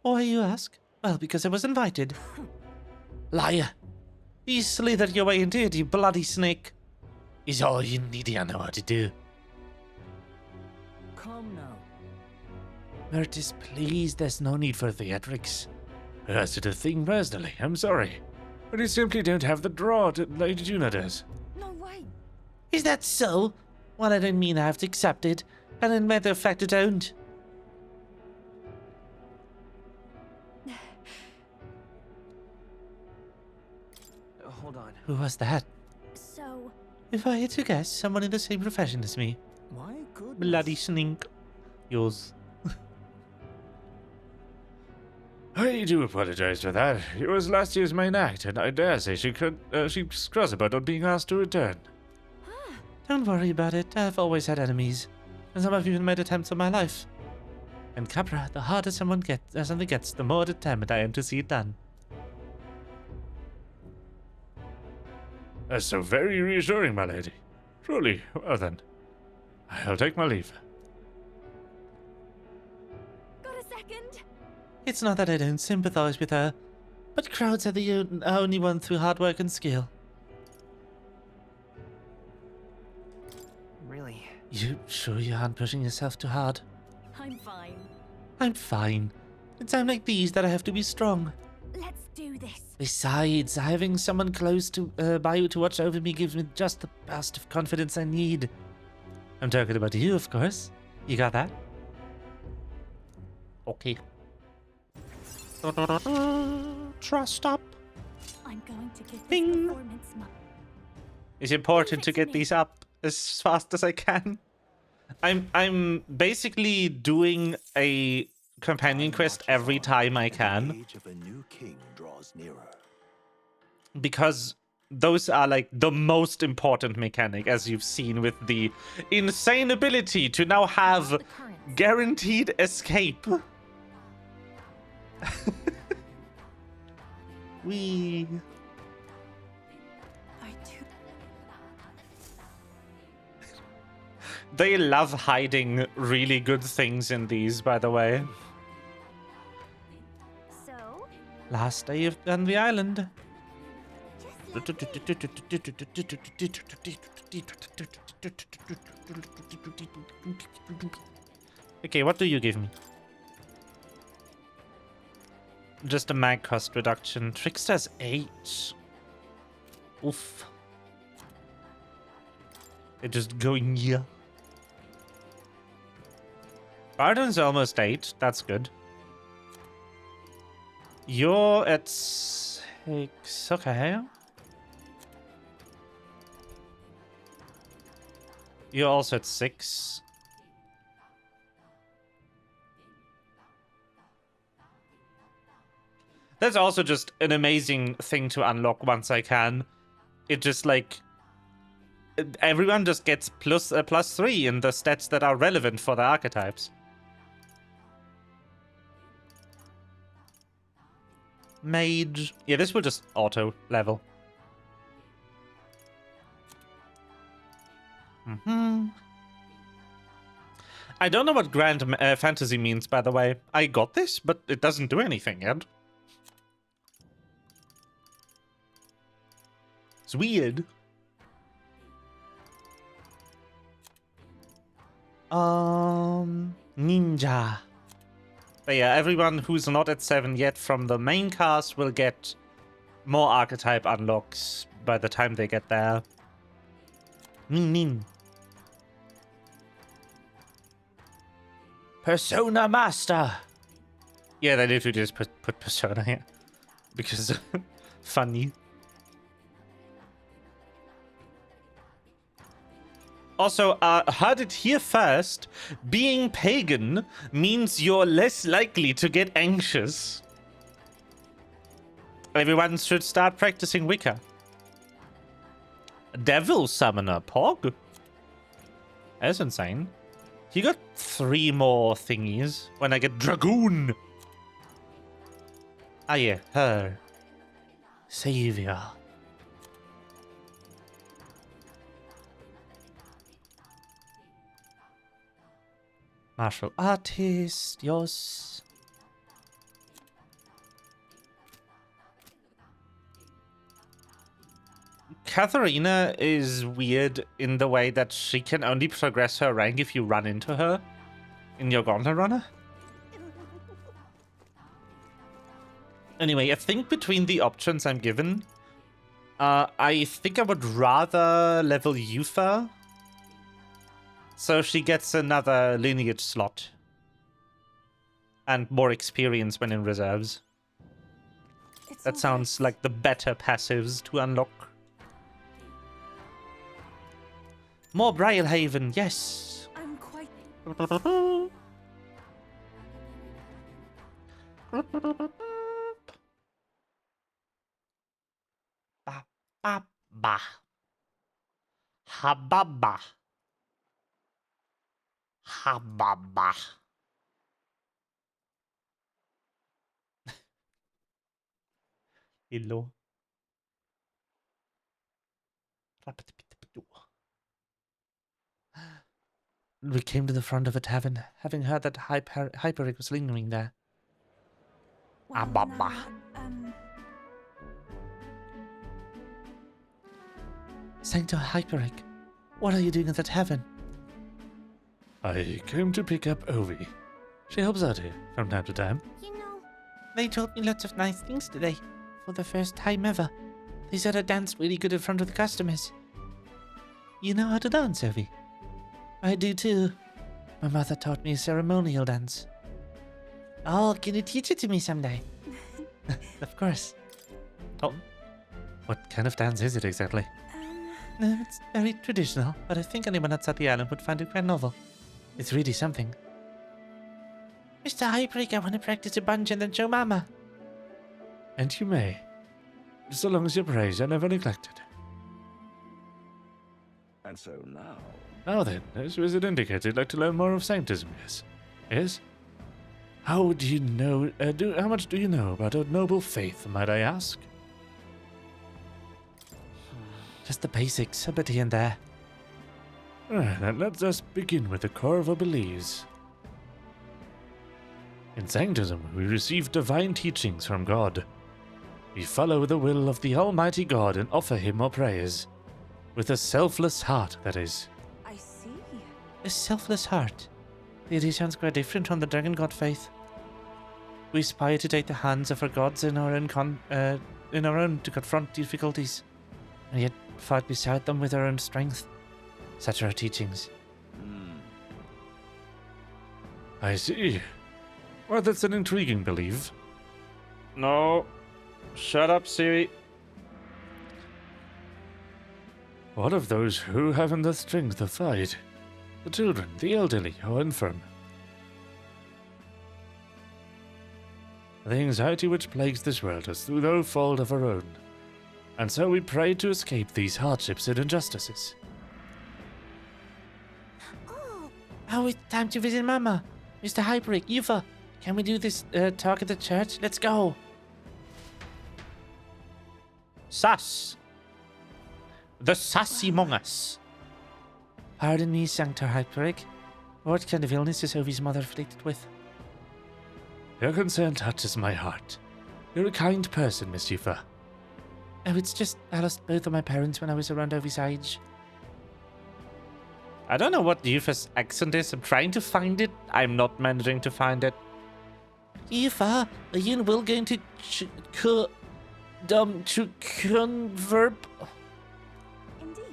Why, you ask? Well, because I was invited. Liar. You slithered your way into it, you bloody snake. Is all you need to know how to do. Come now. Myrtis, please, there's no need for theatrics. I did a thing personally, I'm sorry. But you simply don't have the draw that Lady Juna does. No way. Is that so? Well, I don't mean I have to accept it, and in matter of fact I don't. Hold on. Who was that? So, If I had to guess, someone in the same profession as me. My goodness. Bloody snink. Yours. I do apologize for that. It was last year's main act, and I dare say she's cross about not being asked to return. Don't worry about it. I've always had enemies, and some have even made attempts on my life. And Capra, the harder something gets, the more determined I am to see it done. That's so very reassuring, my lady. Truly, well then. I'll take my leave. got a second? It's not that I don't sympathize with her, but crowds are the only one through hard work and skill. Really? You sure you aren't pushing yourself too hard? I'm fine. I'm fine. It's times like these that I have to be strong. Let's do this. Besides, having someone close to by you to watch over me gives me just the burst of confidence I need. I'm talking about you, of course. You got that? Okay. Trust up. I'm going to give this Ding. performance my... It's important Leave to it to get me. these up as fast as I can. I'm basically doing a companion quest every time I can, Age of a new king draws nearer. because those are like the most important mechanic, as you've seen with the insane ability to now have The currents. guaranteed escape. We I do. They love hiding really good things in these, by the way. So, Last day on the island. Okay, what do you give me? Just a mag cost reduction. Trickster's 8. Oof. They're just going here. Barton's almost 8. That's good. You're at 6. Okay. You're also at 6. That's also just an amazing thing to unlock once I can. It just like... Everyone just gets +3 in the stats that are relevant for the archetypes. Mage. Yeah, this will just auto level. I don't know what grand fantasy means, by the way. I got this, but it doesn't do anything yet. It's weird. Ninja. But yeah, everyone who's not at 7 yet from the main cast will get more archetype unlocks by the time they get there. Nin. Persona Master. Yeah, they literally just put Persona here. Because funny. Also, heard it here first, being pagan means you're less likely to get anxious. Everyone should start practicing Wicca. Devil Summoner, Pog. That's insane. You got 3 more thingies when I get Dragoon. Ah yeah, her. Savior. Martial artist, yes. Katharina is weird in the way that she can only progress her rank if you run into her in your Gauntlet Runner. Anyway, I think between the options I'm given, I think I would rather level Yufa. So she gets another lineage slot. And more experience when in reserves. That sounds like the better passives to unlock. More Brailhaven, yes! I'm quite... Ba ba ba. Ha ba ba. Ha ba ba. Hello. We came to the front of a tavern, having heard that Hyperic was lingering there. Well, Baba. now, Sancto Hyperic, what are you doing at the tavern? I came to pick up Ovi. She helps out here from time to time. You know, They told me lots of nice things today. For the first time ever. They said I danced really good in front of the customers. You know how to dance, Ovi? I do too. My mother taught me a ceremonial dance. Oh, can you teach it to me someday? Of course. Oh, what kind of dance is it exactly? It's very traditional, but I think anyone outside the island would find it quite novel. It's really something. Mr. Hyperic, I want to practice a bunch and then show Mama. And you may. So long as your praise are never neglected. And so now... Now then, as Wizard indicated, you'd like to learn more of Sanctism, yes? Yes? How do you know, how much do you know about a noble faith, might I ask? Just the basics, a bit here and there. Right, then let us begin with the core of our beliefs. In Sanctism, we receive divine teachings from God. We follow the will of the Almighty God and offer him our prayers. With a selfless heart, that is. I see. A selfless heart. The idea sounds quite different from the dragon god faith. We aspire to take the hands of our gods in our own to confront difficulties, and yet fight beside them with our own strength. Such are our teachings. I see. Well, that's an intriguing belief. No. Shut up, Siri. What of those who haven't the strength to fight? The children, the elderly, or infirm? The anxiety which plagues this world is through no fault of our own, and so we pray to escape these hardships and injustices. Oh, it's time to visit Mama. Mr. Hyperic, Yufa, can we do this talk at the church? Let's go. Sus. The sus among us. Pardon me, Sanctor Hyperic. What kind of illness is Ovi's mother afflicted with? Your concern touches my heart. You're a kind person, Miss Yufa. Oh, it's just I lost both of my parents when I was around Ovi's age. I don't know what Yufa's accent is. I'm trying to find it. I'm not managing to find it. Yufa, are you will going to convert? Indeed.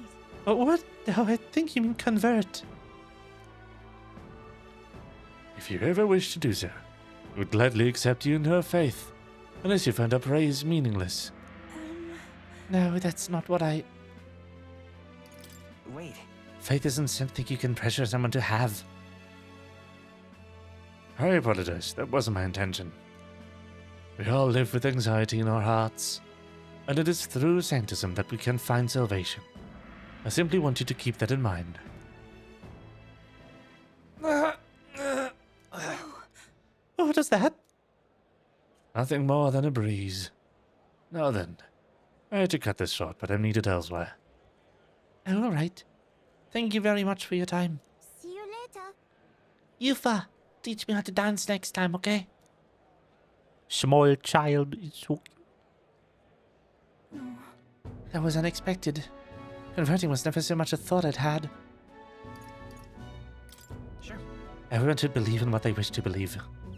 What? Oh, I think you mean convert. If you ever wish to do so, we would gladly accept you in her faith, unless you find our praise meaningless. No, that's not what I... Wait. Faith isn't something you can pressure someone to have. I apologize, that wasn't my intention. We all live with anxiety in our hearts, and it is through sanctism that we can find salvation. I simply want you to keep that in mind. What is that? Nothing more than a breeze. Now then, I had to cut this short, but I'm needed elsewhere. Oh, all right. Thank you very much for your time. See you later. Yufa, teach me how to dance next time, okay? Small child is so... That was unexpected. Converting was never so much a thought I'd had. Sure. Everyone should believe in what they wish to believe.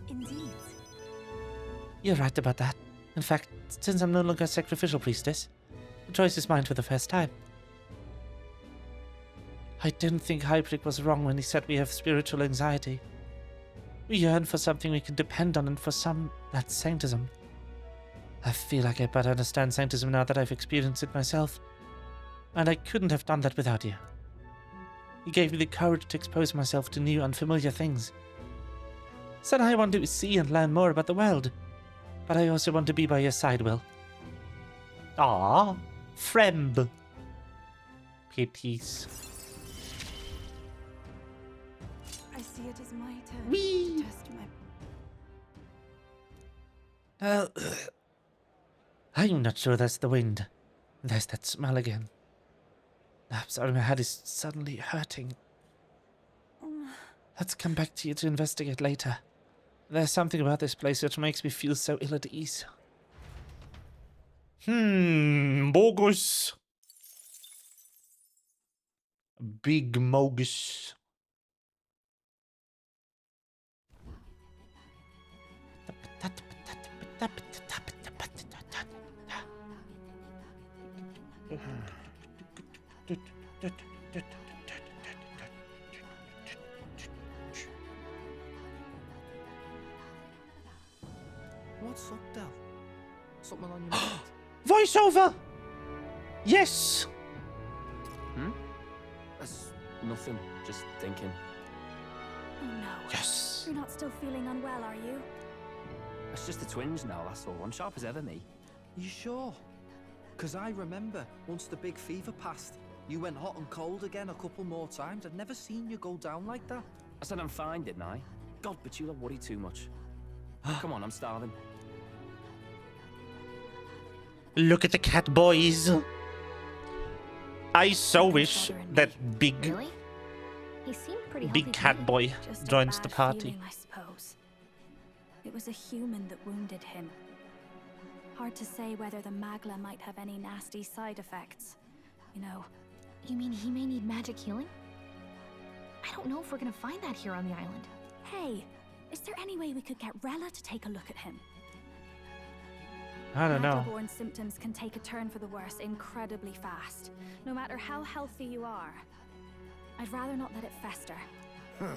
Indeed. You're right about that. In fact, since I'm no longer a sacrificial priestess, the choice is mine for the first time. I don't think Hyperic was wrong when he said we have spiritual anxiety. We yearn for something we can depend on, and for some, that's sanctism. I feel like I better understand sanctism now that I've experienced it myself. And I couldn't have done that without you. You gave me the courage to expose myself to new, unfamiliar things. So now I want to see and learn more about the world. But I also want to be by your side, Will. Ah, friend. Pities. I see it is my turn Whee! to test my... I'm not sure that's the wind. There's that smell again. I'm sorry, my head is suddenly hurting. Let's come back to you to investigate later. There's something about this place which makes me feel so ill at ease. Bogus. Big Mogus. What's up, Del? Something on your mind? Voiceover! Yes! That's nothing. Just thinking. Oh no. Yes! You're not still feeling unwell, are you? It's just a twinge now, that's all. I'm sharp as ever, me. You sure? Because I remember once the big fever passed, you went hot and cold again a couple more times. I'd never seen you go down like that. I said I'm fine, didn't I? God, but you don't worry too much. Come on, I'm starving. Look at the cat boys. I so wish that big Really? He seemed pretty healthy big to cat me. boy Just a joins the bad party. feeling, I suppose. It was a human that wounded him. Hard to say whether the Magla might have any nasty side effects. You know. You mean he may need magic healing? I don't know if we're gonna find that here on the island. Hey, is there any way we could get Rella to take a look at him? I don't know. Magla-born symptoms can take a turn for the worse incredibly fast, no matter how healthy you are. I'd rather not let it fester. Huh.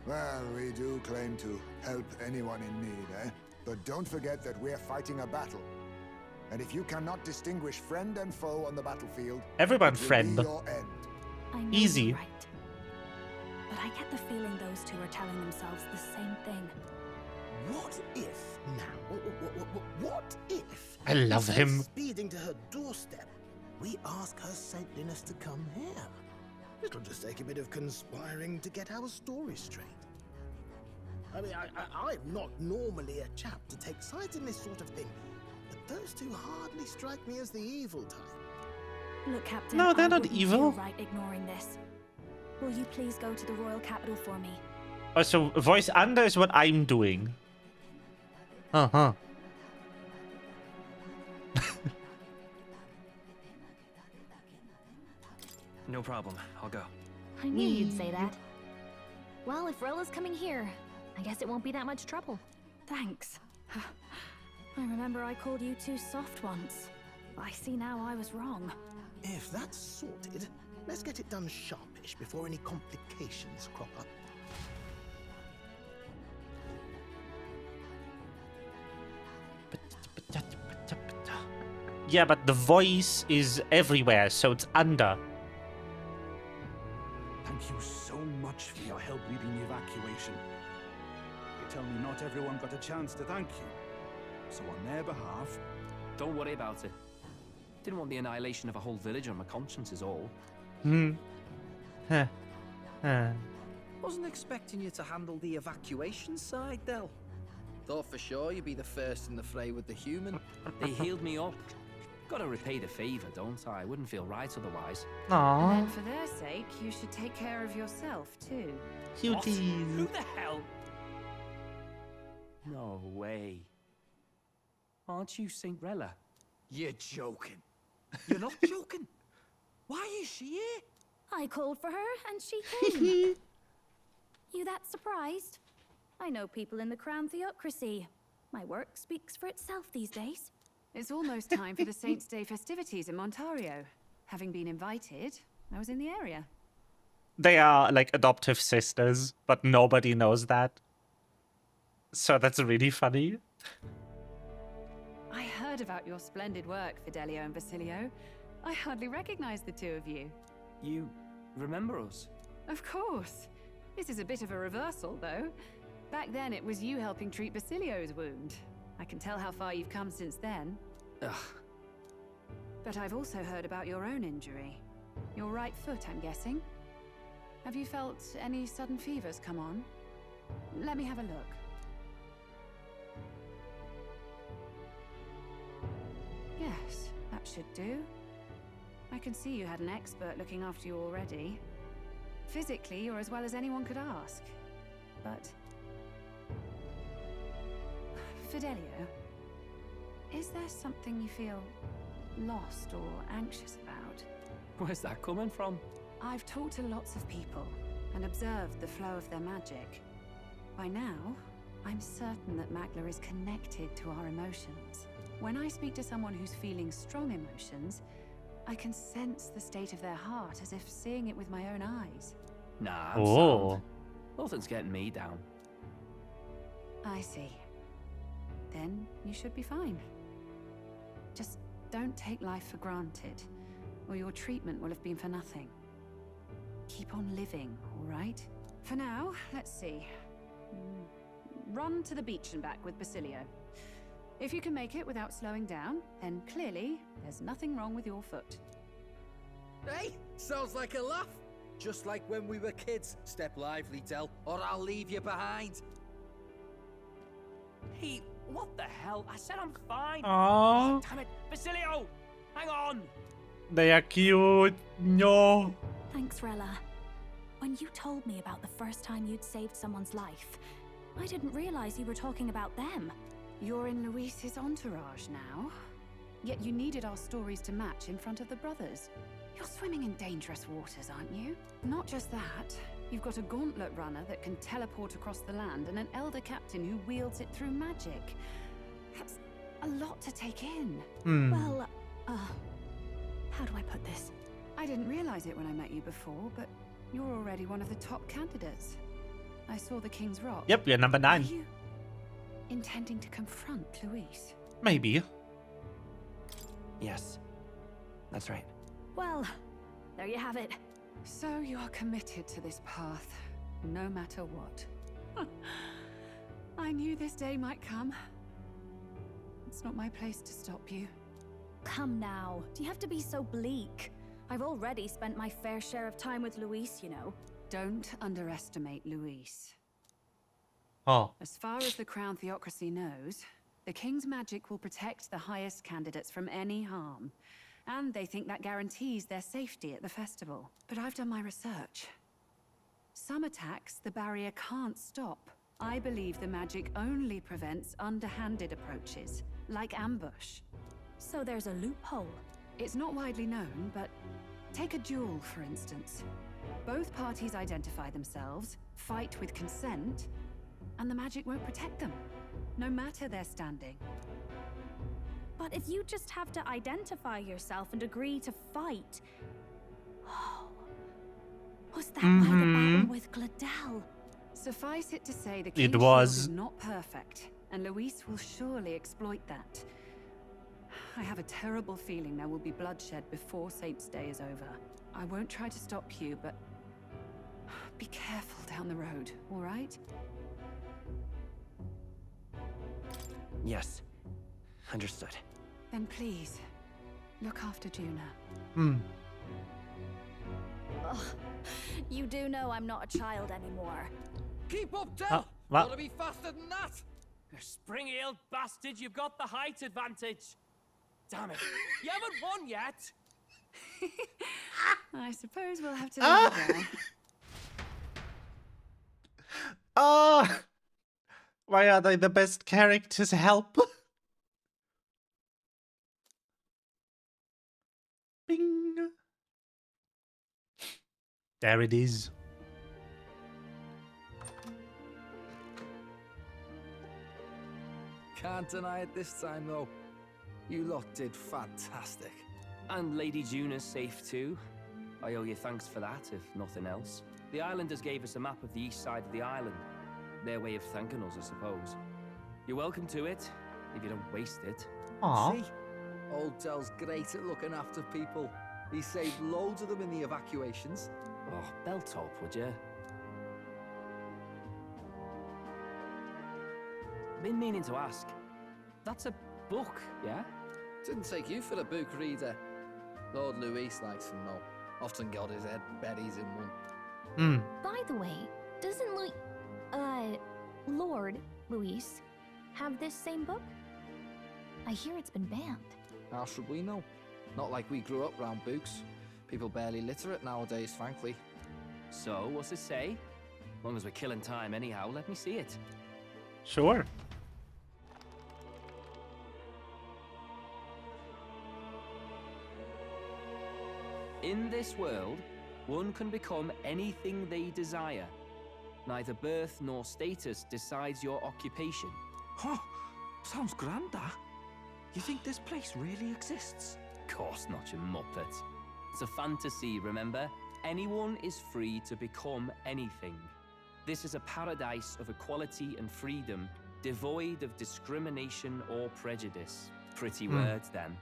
Well, we do claim to help anyone in need, eh? But don't forget that we're fighting a battle. And if you cannot distinguish friend and foe on the battlefield, Everyone it will friend. be your end. I know Easy. you're right. But I get the feeling those two are telling themselves the same thing. What if now? What if? I love instead of him. Speeding to her doorstep, we ask her saintliness to come here. It'll just take a bit of conspiring to get our story straight. I mean, I'm not normally a chap to take sides in this sort of thing, but those two hardly strike me as the evil type. Look, Captain. No, they're I not wouldn't evil. feel right ignoring this. Will you please go to the royal capital for me? Oh, so voice under is what I'm doing. Uh-huh. No problem. I'll go. I knew you'd say that. Well, if Rella's coming here, I guess it won't be that much trouble. Thanks. I remember I called you too soft once. I see now I was wrong. If that's sorted, let's get it done sharpish before any complications crop up. Yeah, but the voice is everywhere, so it's under. Thank you so much for your help leading the evacuation. They tell me not everyone got a chance to thank you. So on their behalf... Don't worry about it. Didn't want the annihilation of a whole village on my conscience is all. Huh. Wasn't expecting you to handle the evacuation side, Del. Thought for sure you'd be the first in the fray with the human. They healed me up. Gotta repay the favor, don't I? Wouldn't feel right otherwise. Aww. And for their sake, you should take care of yourself too. What? Who Cuties. the hell? No way. Aren't you Saint Rella? You're joking. You're not joking. Why is she here? I called for her and she came. You that surprised? I know people in the Crown Theocracy. My work speaks for itself these days. It's almost time for the Saints' Day festivities in Montario. Having been invited, I was in the area. They are like adoptive sisters, but nobody knows that. So that's really funny. I heard about your splendid work, Fidelio and Basilio. I hardly recognized the two of you. You remember us? Of course. This is a bit of a reversal, though. Back then, it was you helping treat Basilio's wound. I can tell how far you've come since then. Ugh. But I've also heard about your own injury. Your right foot, I'm guessing. Have you felt any sudden fevers come on? Let me have a look. Yes, that should do. I can see you had an expert looking after you already. Physically, you're as well as anyone could ask. But... Fidelio, is there something you feel lost or anxious about? Where's that coming from? I've talked to lots of people and observed the flow of their magic. By now, I'm certain that Magla is connected to our emotions. When I speak to someone who's feeling strong emotions, I can sense the state of their heart as if seeing it with my own eyes. Nah, I'm Oh. sound. Nothing's getting me down. I see. Then you should be fine. Just don't take life for granted, or your treatment will have been for nothing. Keep on living, all right? For now, let's see. Run to the beach and back with Basilio. If you can make it without slowing down, then clearly there's nothing wrong with your foot. Hey, sounds like a laugh. Just like when we were kids. Step lively, Del, or I'll leave you behind. Hey, what the hell? I said I'm fine. Aww. Damn it, Basilio! Hang on! They are cute. No. Thanks, Rella. When you told me about the first time you'd saved someone's life, I didn't realize you were talking about them. You're in Luis's entourage now. Yet you needed our stories to match in front of the brothers. You're swimming in dangerous waters, aren't you? Not just that, you've got a gauntlet runner that can teleport across the land and an elder captain who wields it through magic. That's a lot to take in. Well, how do I put this? I didn't realize it when I met you before, but you're already one of the top candidates. I saw the King's Rock. Yep, you're number 9. Are you intending to confront Luis? Maybe. Yes, that's right. Well, there you have it. So you are committed to this path, no matter what. I knew this day might come. It's not my place to stop you. Come now, do you have to be so bleak? I've already spent my fair share of time with Luis, you know. Don't underestimate Luis. Oh. As far as the Crown Theocracy knows, the King's magic will protect the highest candidates from any harm. And they think that guarantees their safety at the festival. But I've done my research. Some attacks the barrier can't stop. I believe the magic only prevents underhanded approaches, like ambush. So there's a loophole. It's not widely known, but take a duel, for instance. Both parties identify themselves, fight with consent, and the magic won't protect them, no matter their standing. But if you just have to identify yourself and agree to fight... Oh, was that why the battle with Gladel? Suffice it to say, the King's It was. Shield is not perfect, and Luis will surely exploit that. I have a terrible feeling there will be bloodshed before Saint's Day is over. I won't try to stop you, but be careful down the road, all right? Yes, understood. Then please, look after Juna. Ugh, you do know I'm not a child anymore. Keep up, Del! what? Gotta be faster than that! You spring-heeled bastard, you've got the height advantage. Damn it, you haven't won yet. I suppose we'll have to leave it there. Oh, why are they the best characters? Help. Bing. There it is. Can't deny it this time, though. You lot did fantastic. And Lady Juna's safe too. I owe you thanks for that, if nothing else. The islanders gave us a map of the east side of the island. Their way of thanking us, I suppose. You're welcome to it, if you don't waste it. Aw. See? Old Del's great at looking after people. He saved loads of them in the evacuations. Oh, belt up, would you? Been meaning to ask. That's a book, yeah? Didn't take you for a book reader. Lord Luis likes them though. Often got his head buried in one. By the way, doesn't Lord Luis have this same book? I hear it's been banned. How should we know? Not like we grew up round books. People barely literate nowadays, frankly. So, what's it say? As long as we're killing time anyhow, let me see it. Sure. In this world, one can become anything they desire. Neither birth nor status decides your occupation. Huh? Sounds grand, that. You think this place really exists? Of course not, you muppet. It's a fantasy, remember? Anyone is free to become anything. This is a paradise of equality and freedom, devoid of discrimination or prejudice. Pretty words, then.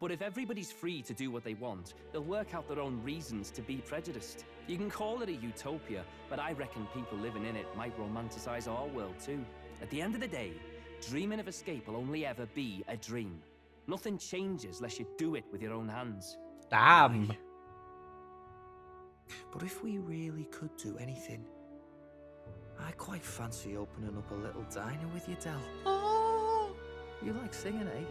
But if everybody's free to do what they want, they'll work out their own reasons to be prejudiced. You can call it a utopia, but I reckon people living in it might romanticize our world too. At the end of the day, dreaming of escape will only ever be a dream. Nothing changes unless you do it with your own hands. Damn. But if we really could do anything, I quite fancy opening up a little diner with you, Del. Oh. You like singing, eh?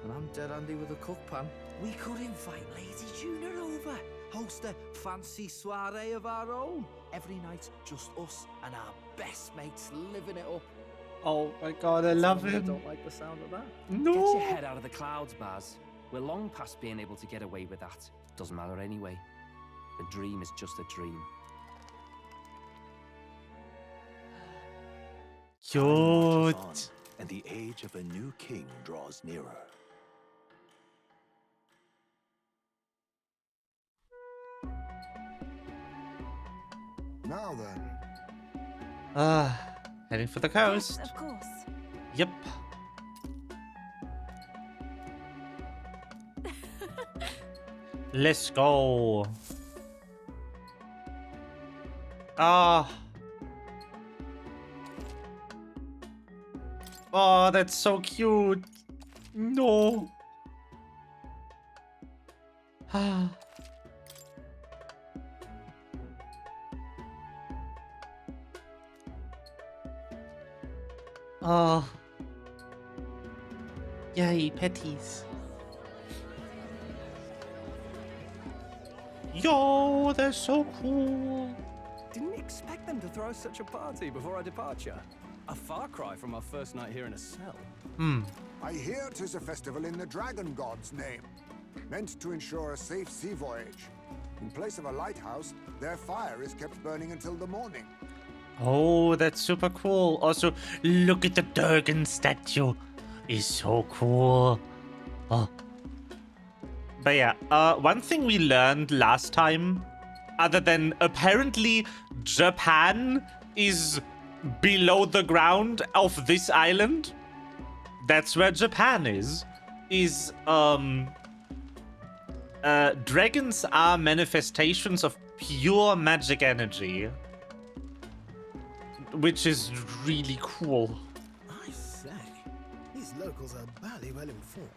And I'm dead handy with a cook pan. We could invite Lady Juna over. Host a fancy soiree of our own. Every night, just us and our best mates living it up. Oh my god, I love I him. don't like the sound of that. No. Get your head out of the clouds, Baz. We're long past being able to get away with that. Doesn't matter anyway. A dream is just a dream. Time marches Cute. on, and the age of a new king draws nearer. Now then. Heading for the coast. Yes, of course. Yep. Let's go. Ah. Oh, that's so cute. No. Ah. Oh. Yay, petties. Yo, they're so cool. Didn't expect them to throw such a party before our departure. A far cry from our first night here in a cell. I hear 'tis a festival in the dragon god's name, meant to ensure a safe sea voyage. In place of a lighthouse, their fire is kept burning until the morning. Oh, that's super cool. Also, look at the Durgan statue. It's so cool. Oh. But yeah, one thing we learned last time, other than apparently Japan is below the ground of this island. That's where Japan is dragons are manifestations of pure magic energy, which is really cool. I say, these locals are barely well informed.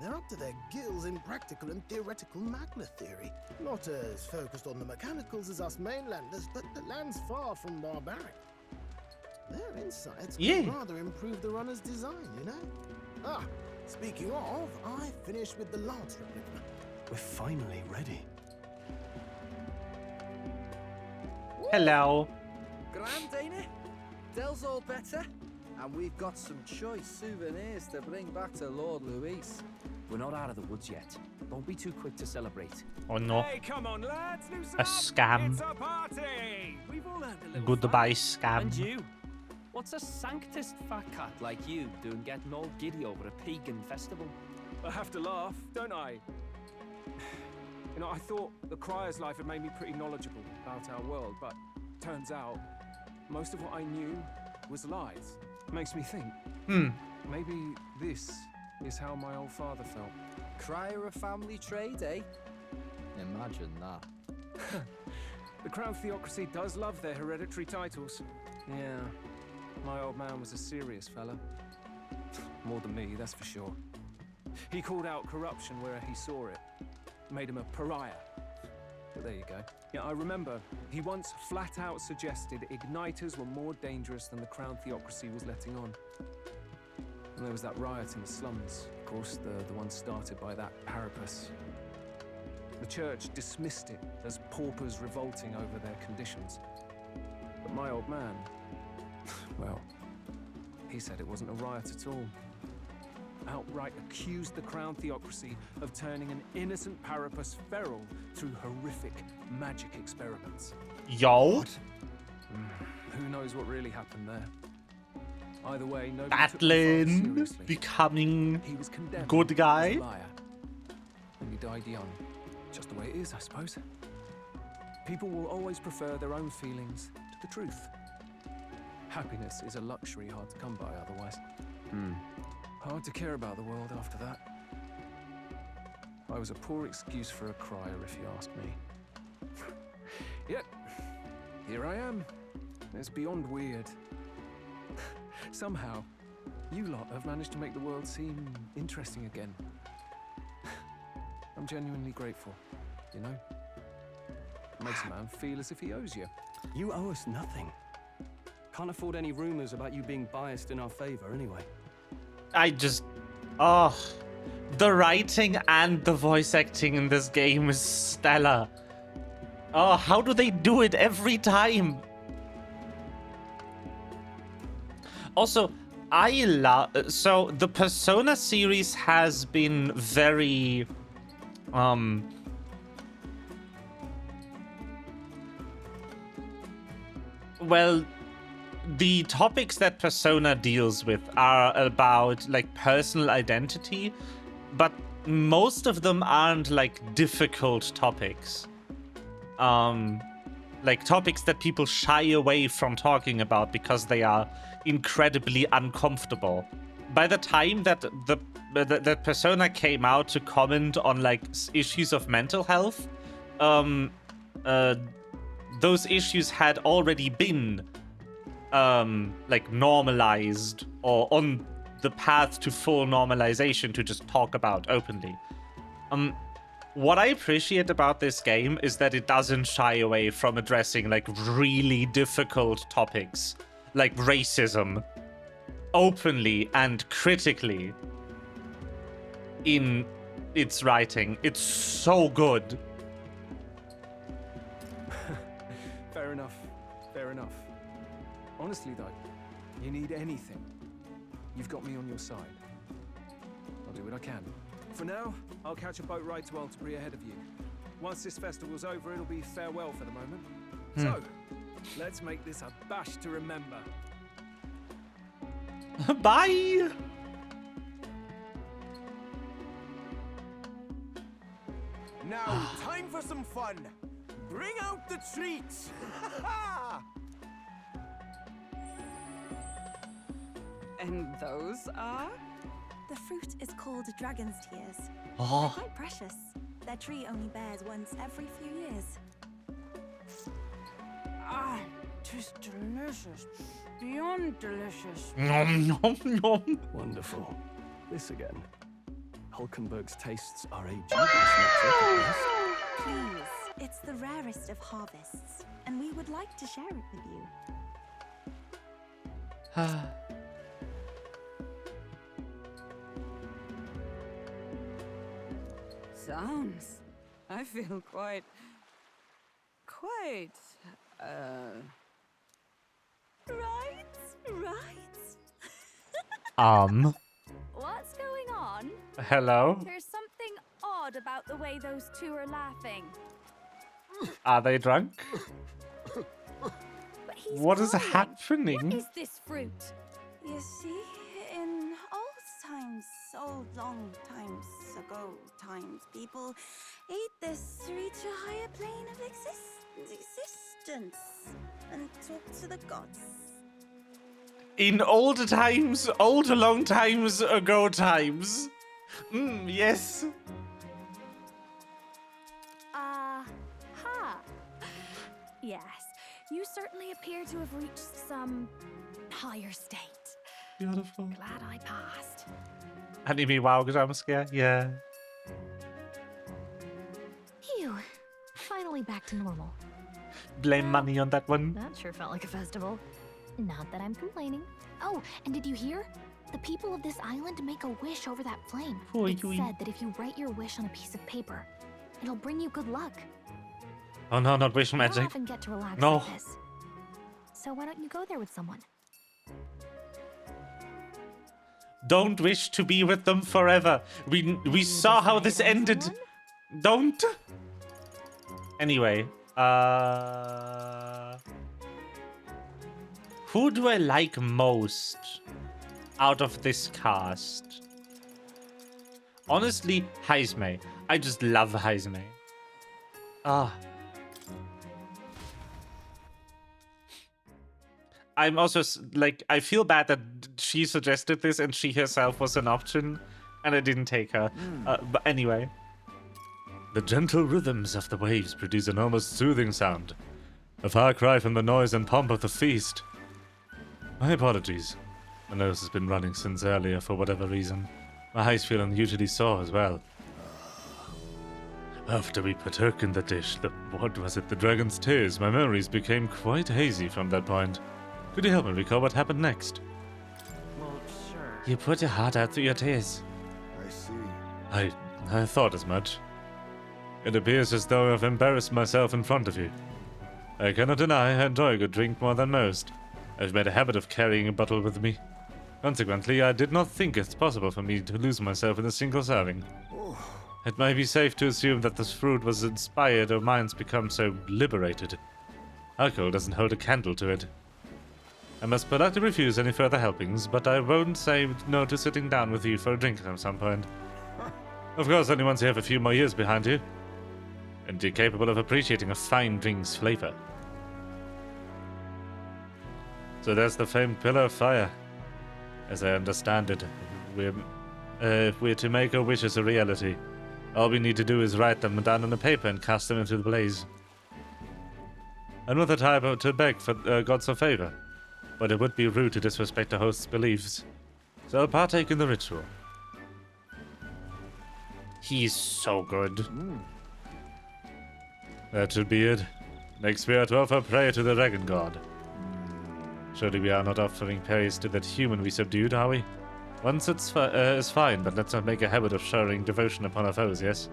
They're up to their gills in practical and theoretical magna theory. Not as focused on the mechanicals as us mainlanders, but the land's far from barbaric. Their insights could rather improve the runner's design, you know? Ah, speaking of, I finished with the lance replica. We're finally ready. Hello. Grand, ain't it? Dell's all better. And we've got some choice souvenirs to bring back to Lord Luis. We're not out of the woods yet. Don't be too quick to celebrate. Oh no. Hey, come on, lads, loosen A up. scam. It's a party. We've all had a little Goodbye, fun. And scam. you? What's a sanctist fat cat like you doing getting all giddy over a pagan festival? I have to laugh, don't I? You know, I thought the Crier's life had made me pretty knowledgeable about our world, but turns out most of what I knew was lies. Makes me think. Maybe this is how my old father felt. Crier a family trade, eh? Imagine that. The Crown Theocracy does love their hereditary titles. Yeah, my old man was a serious fella. More than me, that's for sure. He called out corruption where he saw it. Made him a pariah. But there you go. Yeah, I remember he once flat out suggested igniters were more dangerous than the Crown Theocracy was letting on. And there was that riot in the slums, of course, the one started by that Parapus. The church dismissed it as paupers revolting over their conditions. But my old man, well, he said it wasn't a riot at all. Outright accused the Crown Theocracy of turning an innocent Parapus feral through horrific magic experiments. Yo. Who knows what really happened there? Either way, nobody took the Battling, farce seriously. becoming He was condemned good as guy. a liar, and he died young. Just the way it is, I suppose. People will always prefer their own feelings to the truth. Happiness is a luxury hard to come by otherwise. Hard to care about the world after that. I was a poor excuse for a crier, if you ask me. Yet, here I am. It's beyond weird. Somehow, you lot have managed to make the world seem interesting again. I'm genuinely grateful, you know? It makes a man feel as if he owes you. You owe us nothing. Can't afford any rumors about you being biased in our favor anyway. The writing and the voice acting in this game is stellar. Oh, how do they do it every time? Also, I love... So, the Persona series has been very... Well, the topics that Persona deals with are about, like, personal identity, but most of them aren't, like, difficult topics. Like, topics that people shy away from talking about because they are incredibly uncomfortable. By the time that that Persona came out to comment on, like, issues of mental health, those issues had already been like normalized or on the path to full normalization to just talk about openly. What I appreciate about this game is that it doesn't shy away from addressing like really difficult topics like racism openly and critically in its writing. It's so good. Fair enough. Fair enough. Honestly, though, you need anything, you've got me on your side. I'll do what I can. For now, I'll catch a boat ride to Altabri ahead of you. Once this festival's over, it'll be farewell for the moment. So, let's make this a bash to remember. Bye! Now, time for some fun. Bring out the treats. And those are? The fruit is called dragon's tears. Oh. They're quite precious. Their tree only bears once every few years. Ah, just delicious. Beyond delicious. Nom nom nom. Wonderful. This again. Hulkenberg's tastes are a dubious metric at best. Please, it's the rarest of harvests, and we would like to share it with you. Sounds. I feel quite. Right? What's going on? Hello? There's something odd about the way those two are laughing. Are they drunk? But he's What is crying. happening? What is this fruit? You see, in old long times ago, people ate this to reach a higher plane of existence and talk to the gods. In old times, old long times ago times. Yes. Yes, you certainly appear to have reached some higher state. Beautiful. Glad I passed. Anime wow jump scare, yeah. Phew. Finally back to normal. Blame money on that one. That sure felt like a festival. Not that I'm complaining. Oh, and did you hear? The people of this island make a wish over that flame. It's said that if you write your wish on a piece of paper, it'll bring you good luck. Oh no, not wish I magic. don't often get to relax No. like this. So why don't you go there with someone? Don't wish to be with them forever. We saw how this ended. Don't. Anyway, who do I like most out of this cast? Honestly, Heismei. I just love Heismei. I'm also, like, I feel bad that she suggested this and she herself was an option, and I didn't take her. But anyway. The gentle rhythms of the waves produce an almost soothing sound. A far cry from the noise and pomp of the feast. My apologies. My nose has been running since earlier for whatever reason. My eyes feel unusually sore as well. After we partook in the dish, the dragon's tears, my memories became quite hazy from that point. Could you help me recall what happened next? Well, sure. You put your heart out through your tears. I see. I thought as much. It appears as though I've embarrassed myself in front of you. I cannot deny I enjoy a good drink more than most. I've made a habit of carrying a bottle with me. Consequently, I did not think it's possible for me to lose myself in a single serving. It may be safe to assume that this fruit was inspired or minds become so liberated. Alcohol doesn't hold a candle to it. I must politely refuse any further helpings, but I won't say no to sitting down with you for a drink at some point. Of course, only once you have a few more years behind you, and you're capable of appreciating a fine drink's flavor. So there's the famed Pillar of Fire. As I understand it, if we're to make our wishes a reality, all we need to do is write them down on a paper and cast them into the blaze. I'm not the type to beg for gods of favor, but it would be rude to disrespect a host's beliefs, so I'll partake in the ritual. He's so good. That should be it. Next we are to offer prayer to the dragon god. Surely we are not offering praise to that human we subdued, are we? Once it's is fine, but let's not make a habit of showering devotion upon our foes, yes?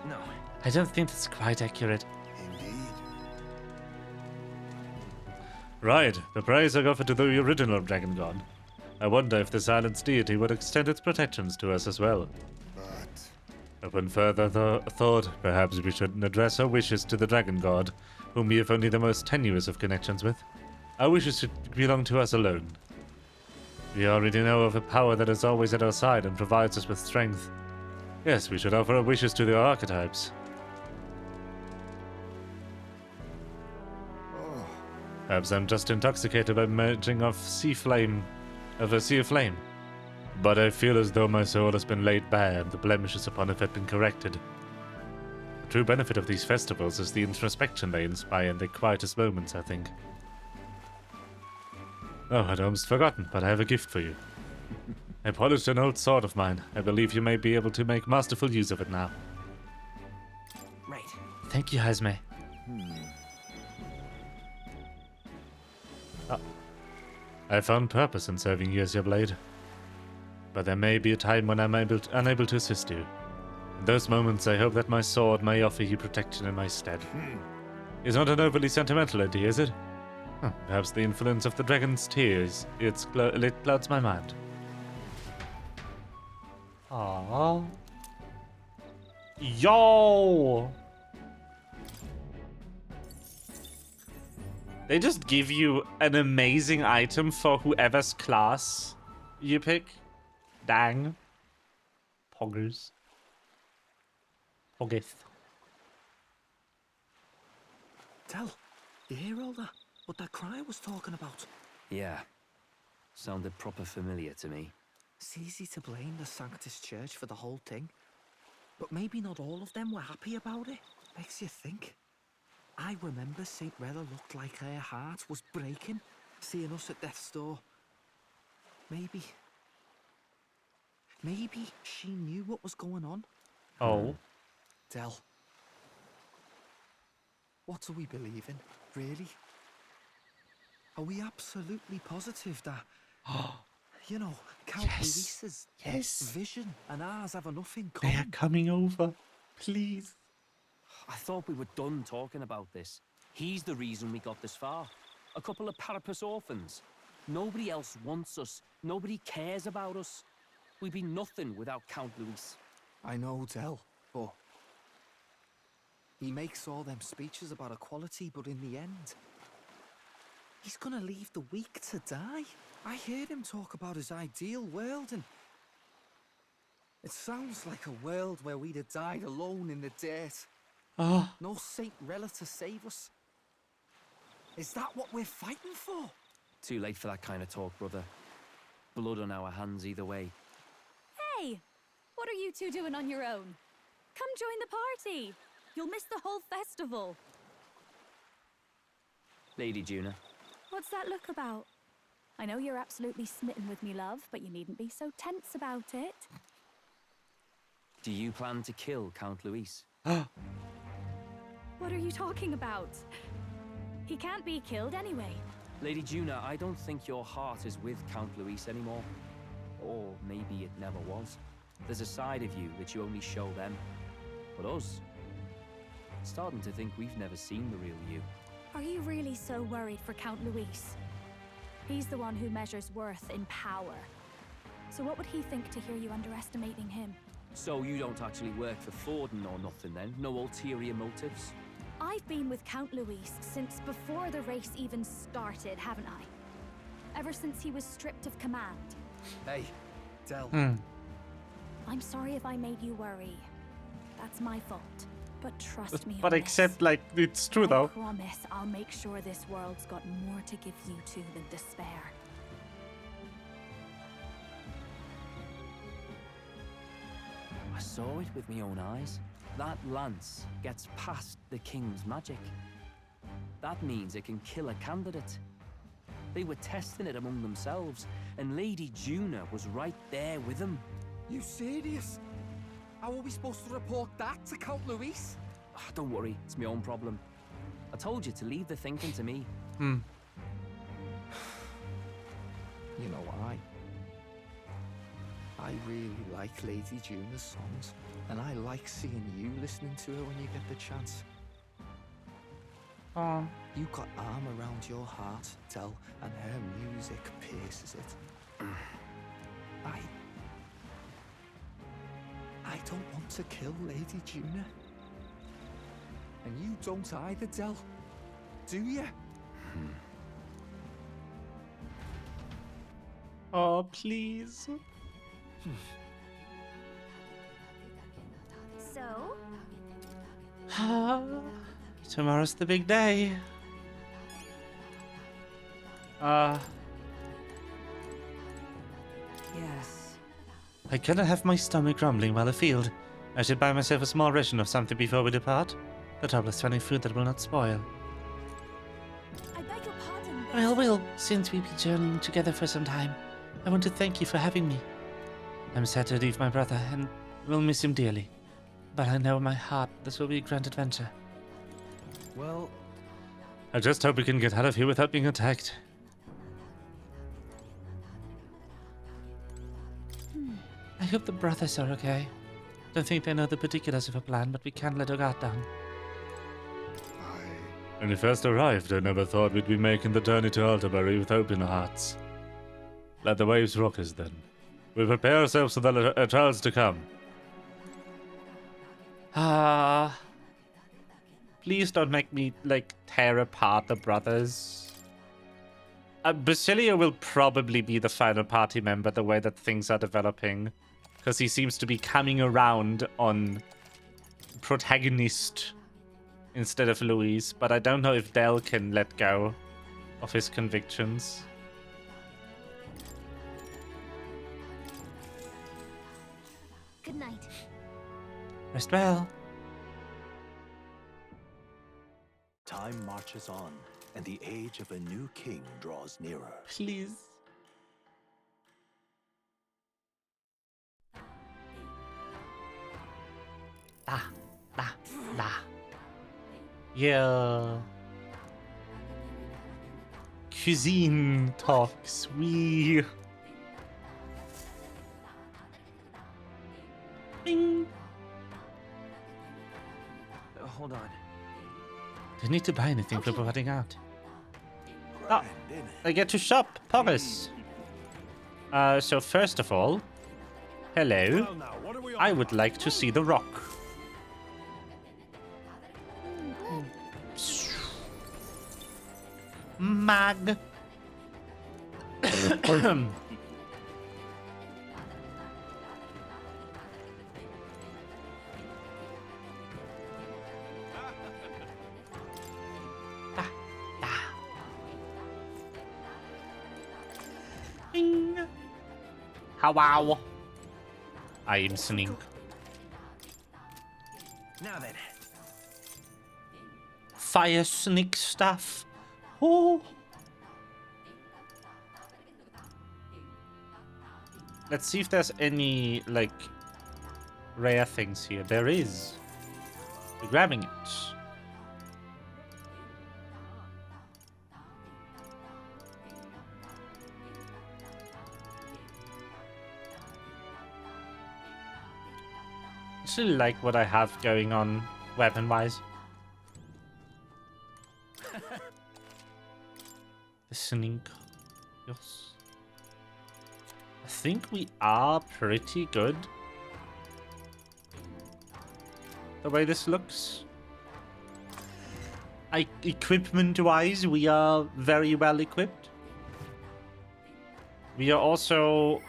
No. I don't think that's quite accurate. Indeed. Right, the praise I offer to the original dragon god. I wonder if this island's deity would extend its protections to us as well. But Upon further thought, perhaps we should address our wishes to the dragon god, whom we have only the most tenuous of connections with. Our wishes should belong to us alone. We already know of a power that is always at our side and provides us with strength. Yes, we should offer our wishes to the archetypes. Perhaps I'm just intoxicated by merging of a sea of flame. But I feel as though my soul has been laid bare and the blemishes upon it have been corrected. The true benefit of these festivals is the introspection they inspire in the quietest moments, I think. Oh, I'd almost forgotten, but I have a gift for you. I polished an old sword of mine. I believe you may be able to make masterful use of it now. Right. Thank you, Hazme. I found purpose in serving you as your blade. But there may be a time when I'm unable to assist you. In those moments, I hope that my sword may offer you protection in my stead. It's not an overly sentimental idea, is it? Perhaps the influence of the dragon's tears, it clouds my mind. Aww. Yo! They just give you an amazing item for whoever's class you pick. Dang. Poggers. Poggeth. Tell, you hear all that? What that cry was talking about? Yeah. Sounded proper familiar to me. It's easy to blame the Sanctus Church for the whole thing. But maybe not all of them were happy about it. Makes you think. I remember St. Rella looked like her heart was breaking, seeing us at death's door. Maybe she knew what was going on. Oh. Del. What do we believe in, really? Are we absolutely positive that, you know, Count Luis's vision and ours have enough in common? They are coming over. Please. I thought we were done talking about this. He's the reason we got this far. A couple of Parapus orphans. Nobody else wants us. Nobody cares about us. We'd be nothing without Count Luis. I know, Del, but he makes all them speeches about equality, but in the end, he's gonna leave the weak to die. I heard him talk about his ideal world, and it sounds like a world where we'd have died alone in the dirt. No Saint Rella to save us. Is that what we're fighting for? Too late for that kind of talk, brother. Blood on our hands either way. Hey! What are you two doing on your own? Come join the party! You'll miss the whole festival. Lady Juna. What's that look about? I know you're absolutely smitten with me, love, but you needn't be so tense about it. Do you plan to kill Count Luis? What are you talking about? He can't be killed anyway. Lady Juna, I don't think your heart is with Count Luis anymore. Or maybe it never was. There's a side of you that you only show them. But us, Starting to think we've never seen the real you. Are you really so worried for Count Luis? He's the one who measures worth in power. So what would he think to hear you underestimating him? So you don't actually work for Forden or nothing then? No ulterior motives? I've been with Count Luis since before the race even started, haven't I? Ever since he was stripped of command. Hey, Del. I'm sorry if I made you worry. That's my fault. But trust me But on except, this. like, it's true though. I promise I'll make sure this world's got more to give you two than despair. I saw it with my own eyes. That lance gets past the king's magic. That means it can kill a candidate. They were testing it among themselves, and Lady Juna was right there with them. You serious? How are we supposed to report that to Count Luis? Don't worry, it's my own problem. I told you to leave the thinking to me. You know, I really like Lady Juna's songs, and I like seeing you listening to her when you get the chance. You got arm around your heart, Del, and her music pierces it. I don't want to kill Lady Juna. And you don't either, Del. Do you? Oh, please. So? Tomorrow's the big day. Yes. I cannot have my stomach rumbling while afield. I should buy myself a small ration of something before we depart. The trouble is finding food that will not spoil. I beg your pardon. Well, since we've been journeying together for some time, I want to thank you for having me. I'm sad to leave my brother, and will miss him dearly. But I know in my heart this will be a grand adventure. Well, I just hope we can get out of here without being attacked. I hope the brothers are okay. Don't think they know the particulars of our plan, but we can't let our guard down. When we first arrived, I never thought we'd be making the journey to Alderbury with open hearts. Let the waves rock us then. We'll prepare ourselves for the trials to come. Please don't make me, like, tear apart the brothers. Basilio will probably be the final party member the way that things are developing. Because he seems to be coming around on protagonist instead of Louise. But I don't know if Del can let go of his convictions. Good night. Rest well. Time marches on, and the age of a new king draws nearer. Please. Yeah. Cuisine talks. We. Bing. Hold on. Don't need to buy anything for providing out. Oh, I get to shop. Pogus. So first of all, hello. I would like to see the rock. Mag. Bing. How I am Snink. Now then. Fire snake stuff. Oh. Let's see if there's any, like, rare things here. There is. We're grabbing it. I actually like what I have going on weapon-wise. Listening. Yes. I think we are pretty good. The way this looks. Equipment-wise, we are very well equipped. We are also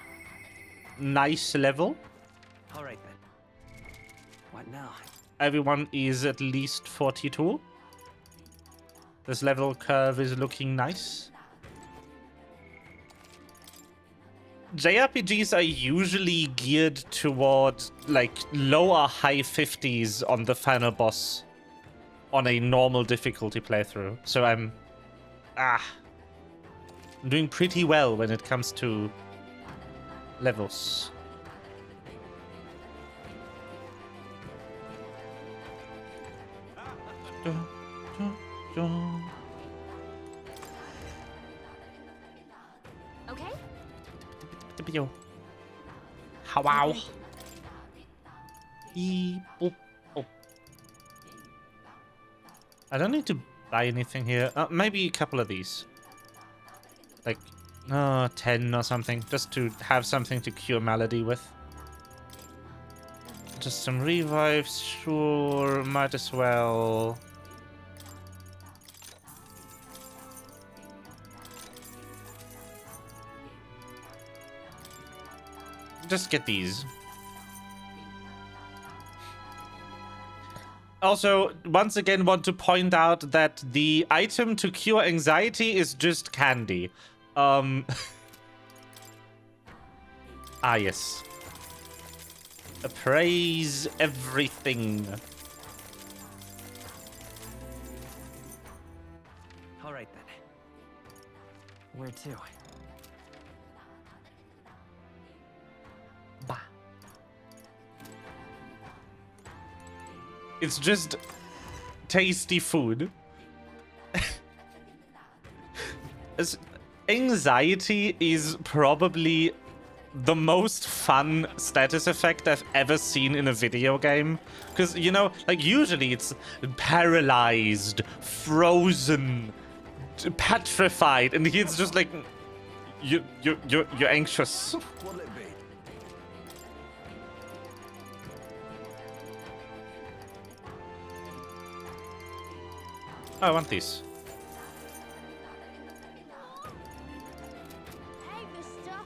nice level. All right then. What now? Everyone is at least 42. This level curve is looking nice. JRPGs are usually geared toward like lower high 50s on the final boss on a normal difficulty playthrough. So I'm doing pretty well when it comes to levels. Okay? Wow. I don't need to buy anything here. Maybe a couple of these. Like, 10 or something. Just to have something to cure malady with. Just some revives, sure. Might as well. Just get these. Also, once again, want to point out that the item to cure anxiety is just candy. Yes. Appraise everything. All right then. Where to? It's just tasty food. Anxiety is probably the most fun status effect I've ever seen in a video game. Because, you know, like usually it's paralyzed, frozen, petrified, and he's just like, you're anxious. What'll it be? Oh, I want these. Hey, mister.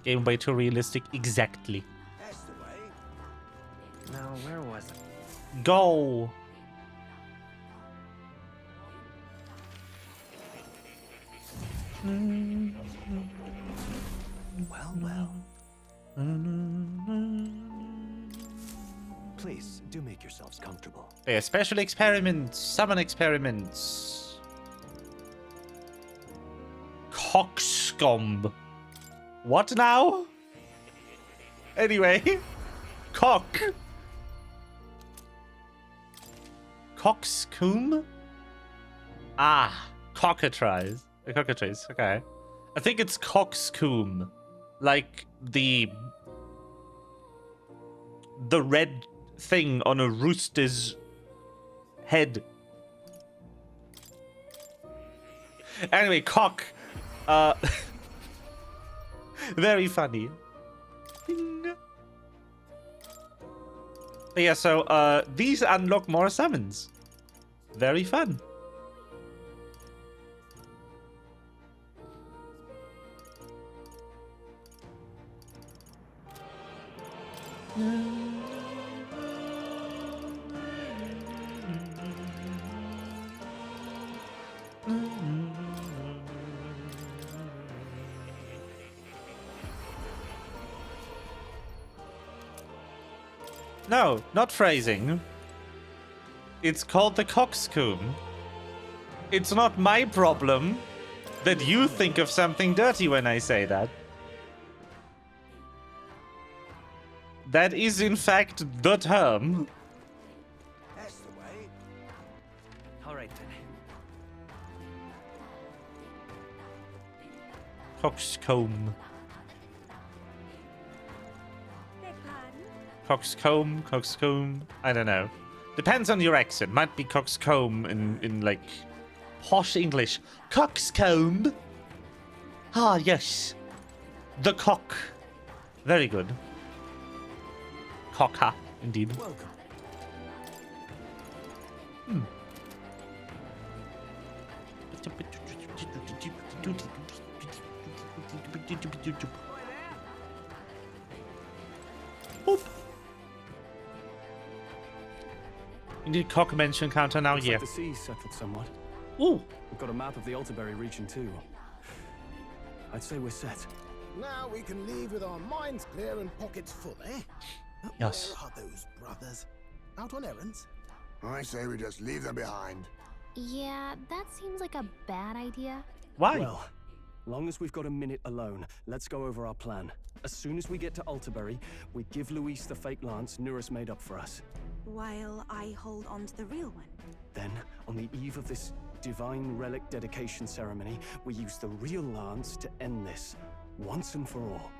Game way too realistic. Exactly. That's the way. Now, where was it? Go. Well. Please, do make yourselves comfortable. Yeah, special experiments. Summon experiments. Cockscomb. What now? Anyway. Cock. Coxcomb? Cockatrice. Cockatrice, okay. I think it's coxcomb. Like the red thing on a rooster's head. Anyway, cock. Very funny. Ding. Yeah, so these unlock more summons. Very fun. No, not phrasing. It's called the coxcomb. It's not my problem that you think of something dirty when I say that. That is, in fact, the term. That's the way. All right then. Coxcomb. Beg pardon? Coxcomb. I don't know. Depends on your accent. Might be Coxcomb in like posh English. Coxcomb. Ah, yes. The cock. Very good. Cocker, indeed. Welcome. Boop. You need cock mention counter now, Looks yeah. like the sea's settled somewhat. Ooh. We've got a map of the Altaberry region too. I'd say we're set. Now we can leave with our minds clear and pockets full, eh? Yes. Where are those brothers? Out on errands? I say we just leave them behind. Yeah, that seems like a bad idea. Why? Well, long as we've got a minute alone, let's go over our plan. As soon as we get to Altaberry, we give Luis the fake lance Nuris made up for us. While I hold on to the real one. Then, on the eve of this divine relic dedication ceremony, we use the real lance to end this, once and for all.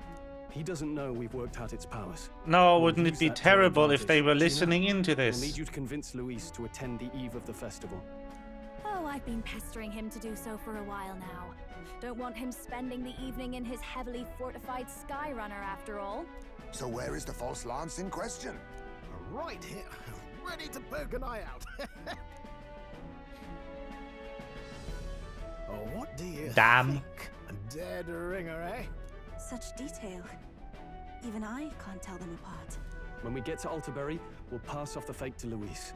He doesn't know we've worked out its powers. No, We'll wouldn't it use be that to our terrible if they were advantage. listening into We'll this? need you to convince Luis to attend the eve of the festival. Oh, I've been pestering him to do so for a while now. Don't want him spending the evening in his heavily fortified Skyrunner after all. So where is the false lance in question? Right here, ready to poke an eye out. Oh, what do you Damn. think? A dead ringer, eh? Such detail. Even I can't tell them apart. When we get to Altaberry, we'll pass off the fake to Luis.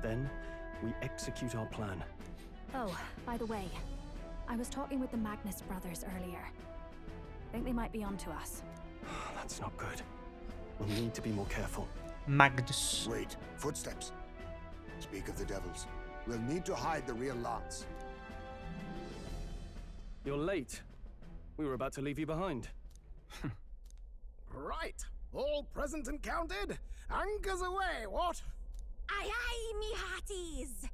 Then, we execute our plan. Oh, by the way, I was talking with the Magnus brothers earlier. Think they might be onto us. That's not good. We'll need to be more careful. Magnus. Wait, footsteps. Speak of the devils. We'll need to hide the real lance. You're late. We were about to leave you behind. Right, all present and counted? Anchors away, what? Aye aye, me hearties!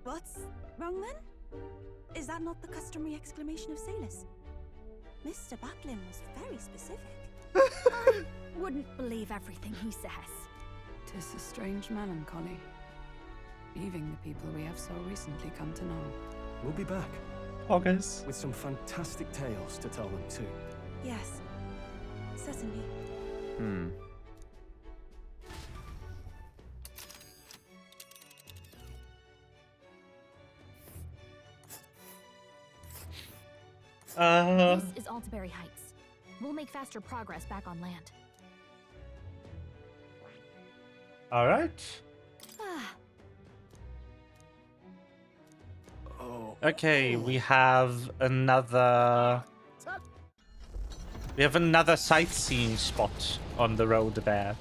What's wrong then? Is that not the customary exclamation of sailors? Mr. Buckland was very specific. I wouldn't believe everything he says. 'Tis a strange melancholy, leaving the people we have so recently come to know. We'll be back. August. With some fantastic tales to tell them too. Yes, certainly. This is Altaberry Heights. We'll make faster progress back on land. All right. Okay, we have another sightseeing spot on the road there.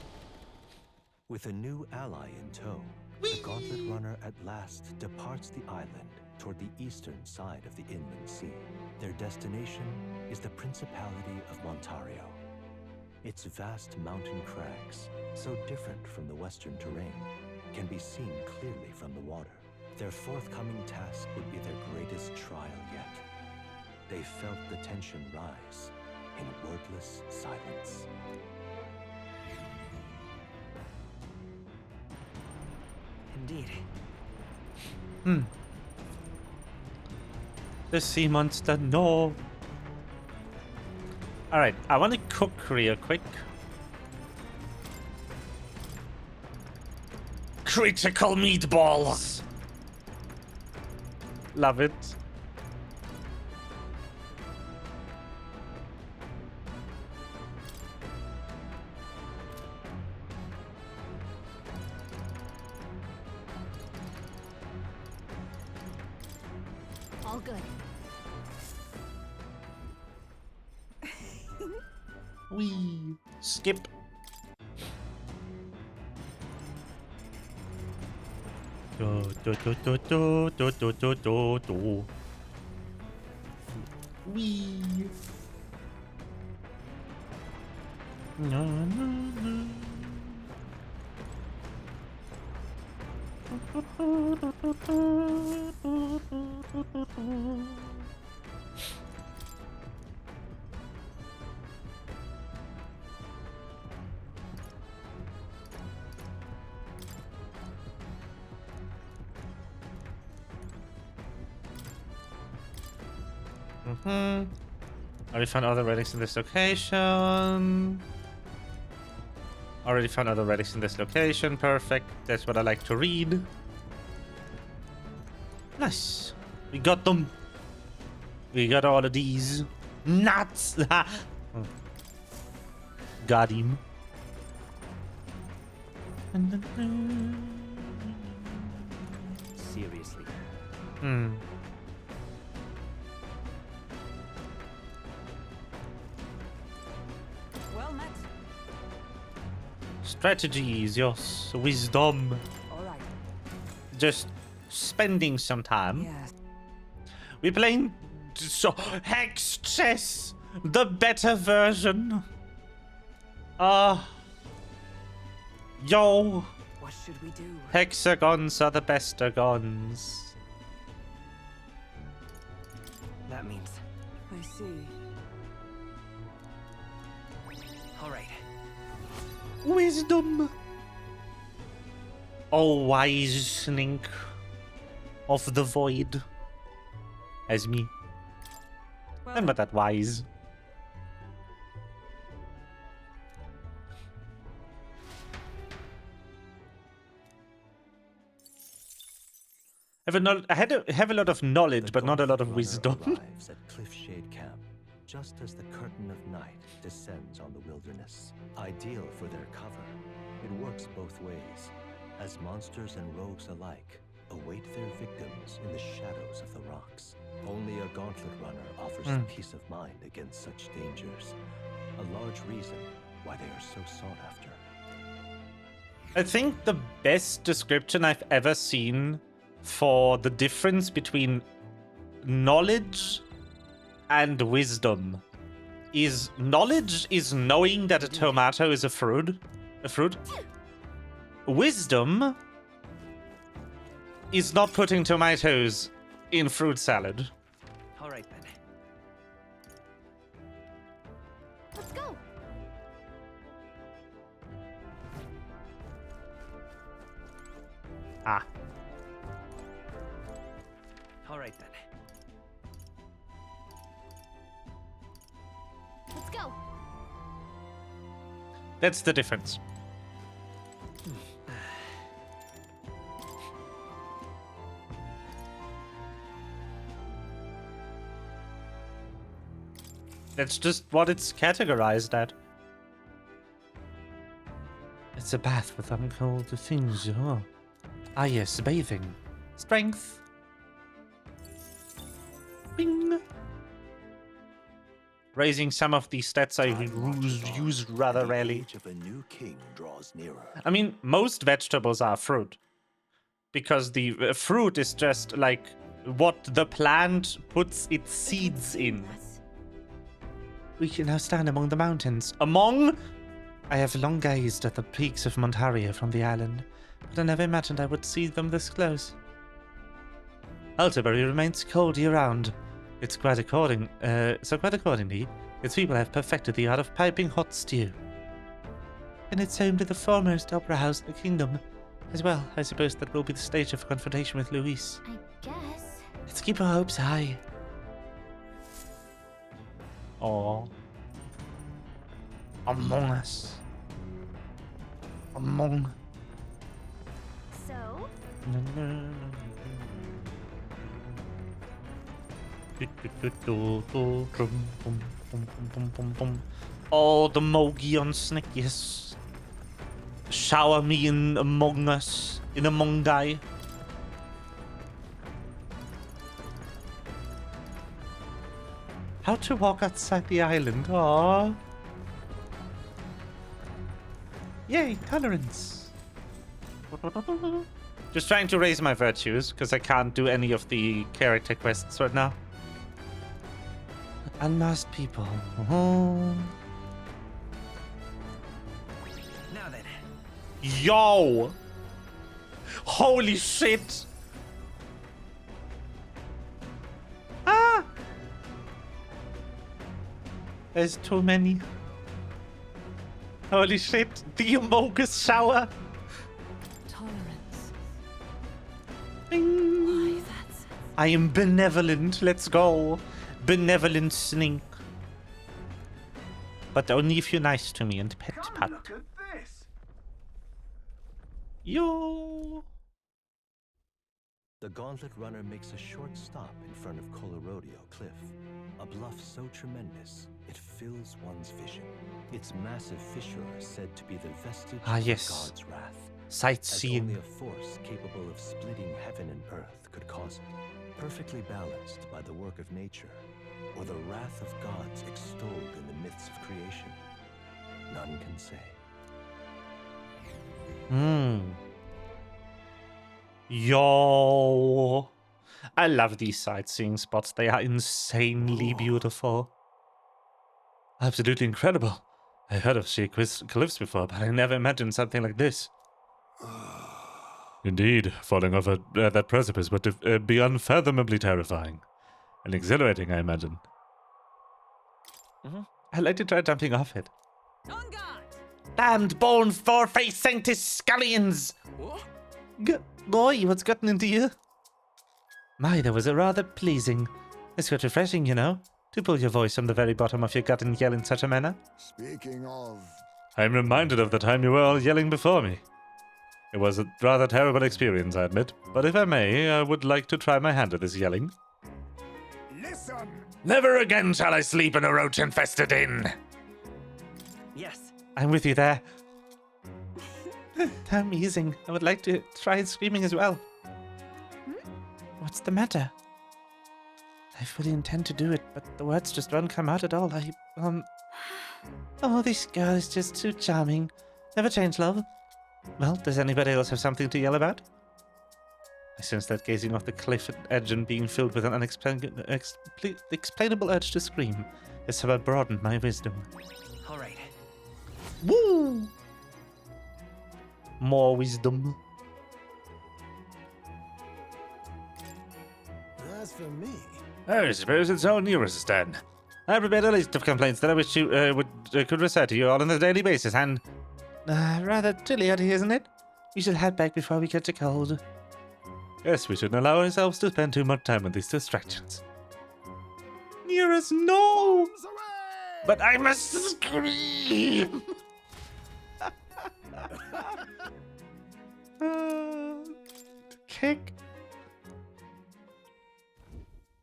With a new ally in tow, the Gauntlet Runner at last departs the island toward the eastern side of the inland sea. Their destination is the Principality of Montario. Its vast mountain crags, so different from the western terrain, can be seen clearly from the water. Their forthcoming task would be their greatest trial yet. They felt the tension rise in wordless silence. Indeed. The sea monster, no. Alright, I want to cook real quick. Critical meatballs! Love it. All good. Wee. Skip. Do, do, do, do, do, do, do, do, do, do. Wee. No, no, no. Already found other relics in this location. Already found other relics in this location. Perfect. That's what I like to read. Nice. We got them. We got all of these. Nuts. Got him. Seriously. Well met. Strategies, yes. Wisdom. All right. Just spending some time. Yes. We're playing Hex Chess, the better version. Yo. What should we do? Hexagons are the bestagons. That means. I see. All right. Wisdom. Oh, wise snake of the void. As me. Well, I'm not that wise. I have a lot of knowledge, but not a lot of wisdom. Arrives at Cliffshade Camp just as the curtain of night descends on the wilderness. Ideal for their cover, it works both ways, as monsters and rogues alike await their victims in the shadows of the rocks. Only a gauntlet runner offers peace of mind against such dangers, a large reason why they are so sought after. I think the best description I've ever seen for the difference between knowledge and wisdom is knowledge is knowing that a tomato is a fruit. Wisdom is not putting tomatoes in fruit salad. All right, then. Let's go. Ah. All right, then. Let's go. That's the difference. That's just what it's categorized at. It's a bath with uncalled things, huh? Ah yes, bathing. Strength. Bing. Raising some of these stats I use rather rarely. Of a new king draws nearer. I mean, most vegetables are fruit. Because the fruit is just like what the plant puts its seeds in. We can now stand among the mountains. Among? I have long gazed at the peaks of Montaria from the island, but I never imagined I would see them this close. Alterbury remains cold year-round. It's quite accordingly, its people have perfected the art of piping hot stew. And it's home to the foremost opera house in the kingdom. As well, I suppose that will be the stage of confrontation with Luis. I guess. Let's keep our hopes high. Aww. Among Us. Among. So? Oh, the Mogion Snake, yes. Shower me in Among Us, in Among Guy. How to walk outside the island, aww. Yay, tolerance. Just trying to raise my virtues, because I can't do any of the character quests right now. Unmasked people. Oh. Now then. Yo! Holy shit! Ah! There's too many. Holy shit, the Amogus shower. Tolerance. Bing. Why, that's... I am benevolent. Let's go. Benevolent snake. But only if you're nice to me and pet pat. Look at this. Yo. The Gauntlet Runner makes a short stop in front of Colorodeo Cliff, a bluff so tremendous it fills one's vision. Its massive fissure is said to be the vestige of God's wrath, Sightseeing. as only a force capable of splitting heaven and earth could cause it. Perfectly balanced by the work of nature, or the wrath of gods extolled in the myths of creation, none can say. Yo. I love these sightseeing spots. They are insanely beautiful. Absolutely incredible. I heard of sheer cliffs before, but I never imagined something like this. Indeed, falling off that precipice would be unfathomably terrifying. And exhilarating, I imagine. I'd like to try jumping off it. On guard! Damned bone four-faced sanctus scullions! Boy, what's gotten into you? My, that was a rather pleasing. It's quite refreshing, you know, to pull your voice from the very bottom of your gut and yell in such a manner. Speaking of... I'm reminded of the time you were all yelling before me. It was a rather terrible experience, I admit, but if I may, I would like to try my hand at this yelling. Listen! Never again shall I sleep in a roach-infested inn! Yes. I'm with you there. Amusing. I would like to try screaming as well. What's the matter? I fully intend to do it, but the words just won't come out at all. Oh, this girl is just too charming. Never change, love. Well, does anybody else have something to yell about? I sense that gazing off the cliff edge and being filled with an unexplainable urge to scream has somewhat broadened my wisdom. All right. Woo! More wisdom. As for me... I suppose it's all Neurus then. I prepared a list of complaints that I wish you could recite to you all on a daily basis, and... rather chilly out here, isn't it? We should head back before we catch a cold. Yes, we shouldn't allow ourselves to spend too much time on these distractions. Nearest, no! But I must scream! Kick.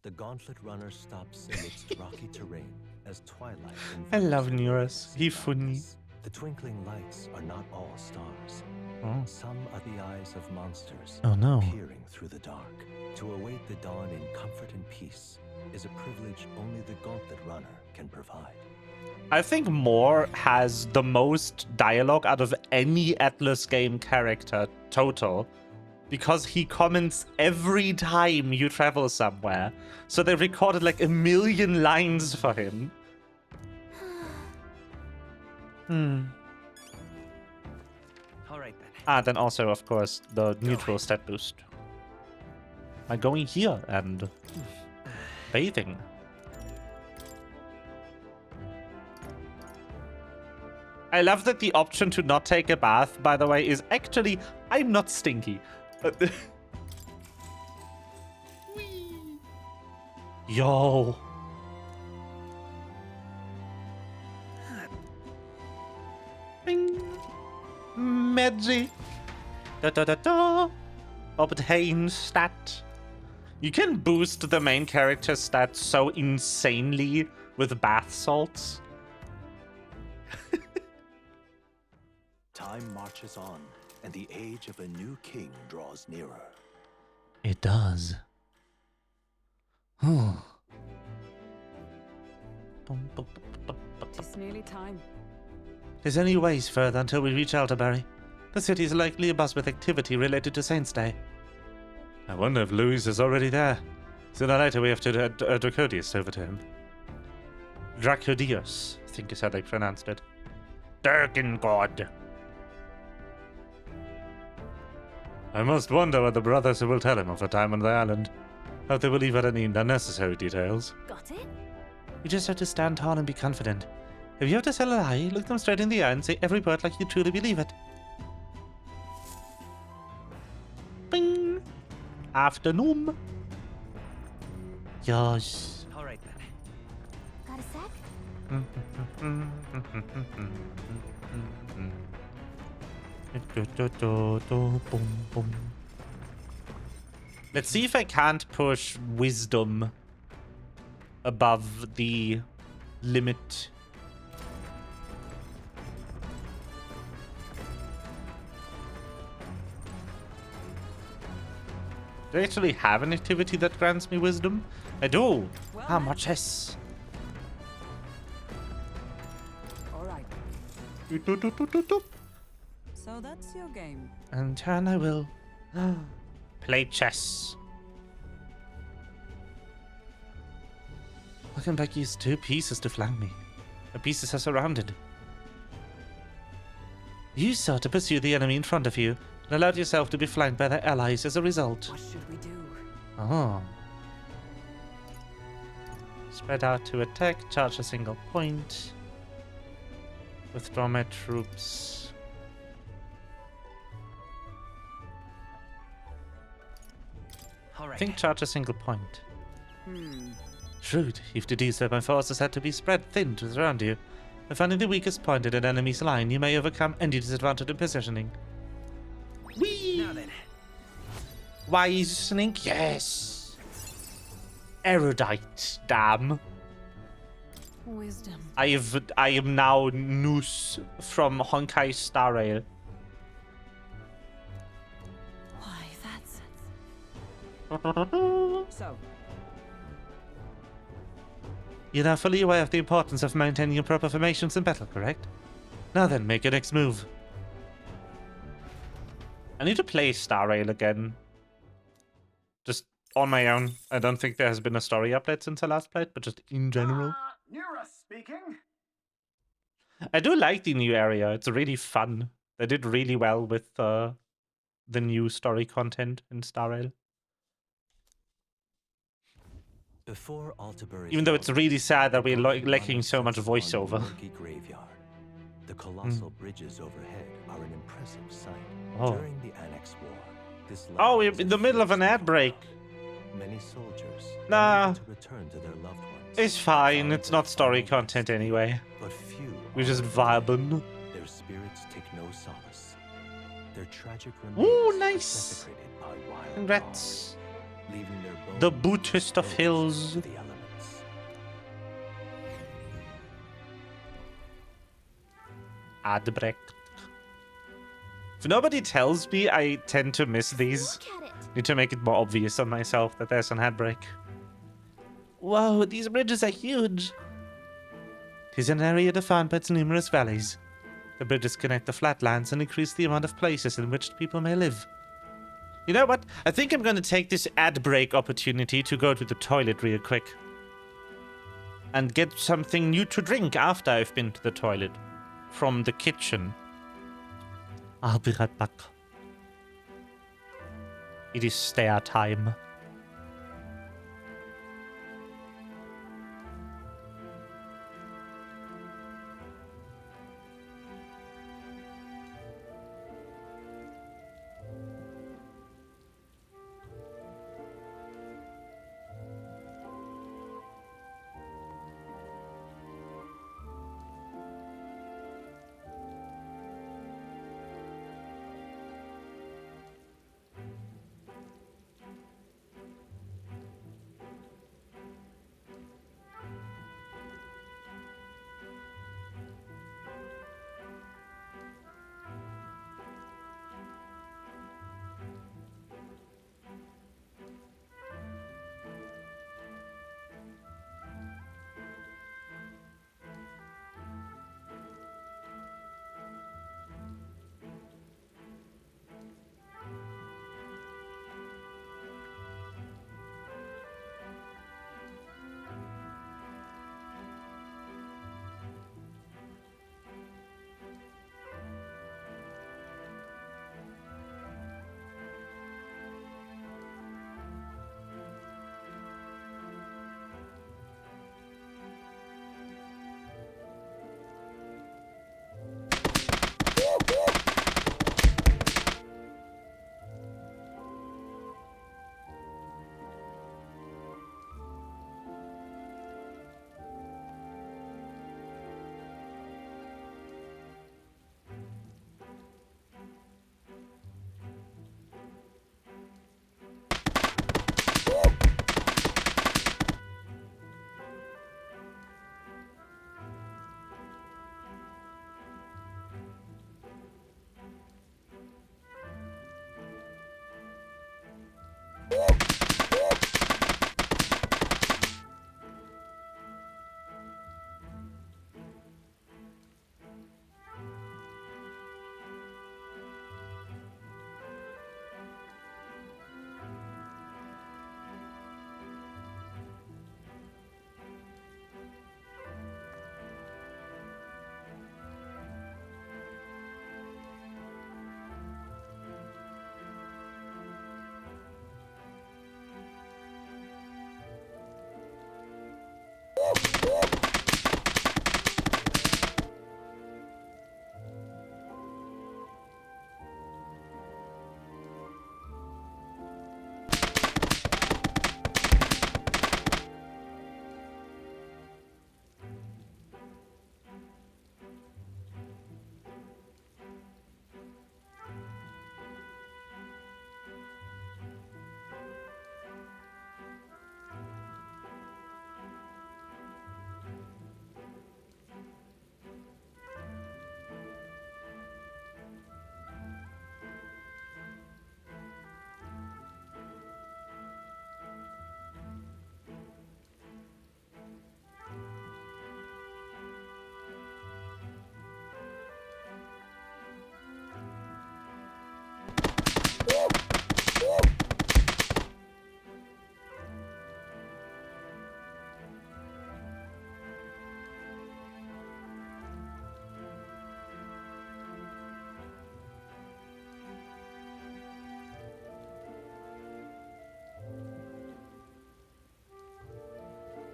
The Gauntlet Runner stops amidst rocky terrain as twilight I envelops love the Neurus. He's funny. The twinkling lights are not all stars. Oh. Some are the eyes of monsters Oh, no. peering through the dark. To await the dawn in comfort and peace is a privilege only the Gauntlet Runner can provide. I think Moore has the most dialogue out of any Atlas game character total, because he comments every time you travel somewhere. So they recorded like 1 million lines for him. All right then. Then also, of course, the neutral stat boost. By going here and bathing. I love that the option to not take a bath, by the way, is actually, I'm not stinky. Yo. Bing. Magic. Da da da da. Obtain stat. You can boost the main character's stats so insanely with bath salts. Time marches on, and the age of a new king draws nearer. It does. It's nearly time. There's only a ways further until we reach Alderbury. The city is likely abuzz with activity related to Saints' Day. I wonder if Louis is already there. Sooner or later we have to Dracodius over to him. Dracodius, I think is how they pronounced it. Durgan God. I must wonder what the brothers will tell him of her time on the island. Hope they will leave out any unnecessary details. Got it? You just have to stand tall and be confident. If you have to tell a lie, look them straight in the eye and say every word like you truly believe it. Bing! Afternoon. Yes. All right then. Got a sec? Let's see if I can't push wisdom above the limit. Do I actually have an activity that grants me wisdom? I do. How much is? All right. So that's your game. In turn, I will play chess. Looking like he has 2 pieces to flank me. The pieces are surrounded. You sought to pursue the enemy in front of you and allowed yourself to be flanked by their allies as a result. What should we do? Oh. Spread out to attack, charge a single point. Withdraw my troops. I think charge a single point. Shrewd. If to do so, my forces had to be spread thin to surround you. By finding the weakest point in an enemy's line, you may overcome any disadvantage in positioning. Whee! Now then. Wisening, yes. Erudite, damn. Wisdom. I am now Noose from Honkai Star Rail. Why, that's... So, You're now fully aware of the importance of maintaining your proper formations in battle, correct? Now then, make your next move. I need to play Star Rail again. Just on my own. I don't think there has been a story update since I last played, but just in general. Nura speaking. I do like the new area. It's really fun. They did really well with the new story content in Star Rail. Before Altabury's Even though it's really sad that we're lacking so much voiceover. Graveyard. The colossal bridges overhead are an impressive sight. Oh. During the Annex War, this Oh, land we're in the middle of an ad break. many soldiers Nah. unable to return to their loved ones. It's fine. It's not story content anyway. But few We're just are vibing. Their spirits take no solace. Their tragic Ooh, remains nice. are desecrated by wild Congrats. dogs, leaving their bones The Bootist of exposed Hills. to the elements. Ad break. If nobody tells me, I tend to miss these. Need to make it more obvious on myself that there's an ad break. Whoa, these bridges are huge. It is an area defined by its numerous valleys. The bridges connect the flatlands and increase the amount of places in which people may live. You know what? I think I'm going to take this ad break opportunity to go to the toilet real quick. And get something new to drink after I've been to the toilet. From the kitchen. I'll be right back. It is stair time.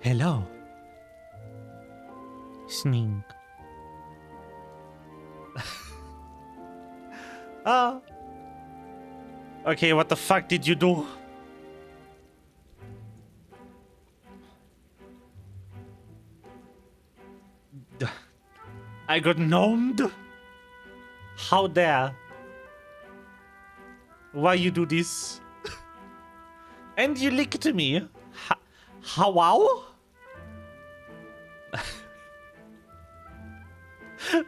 Hello. Sneak. Ah. Okay, what the fuck did you do? I got gnomed? How dare? Why you do this? And you licked me? How? Wow?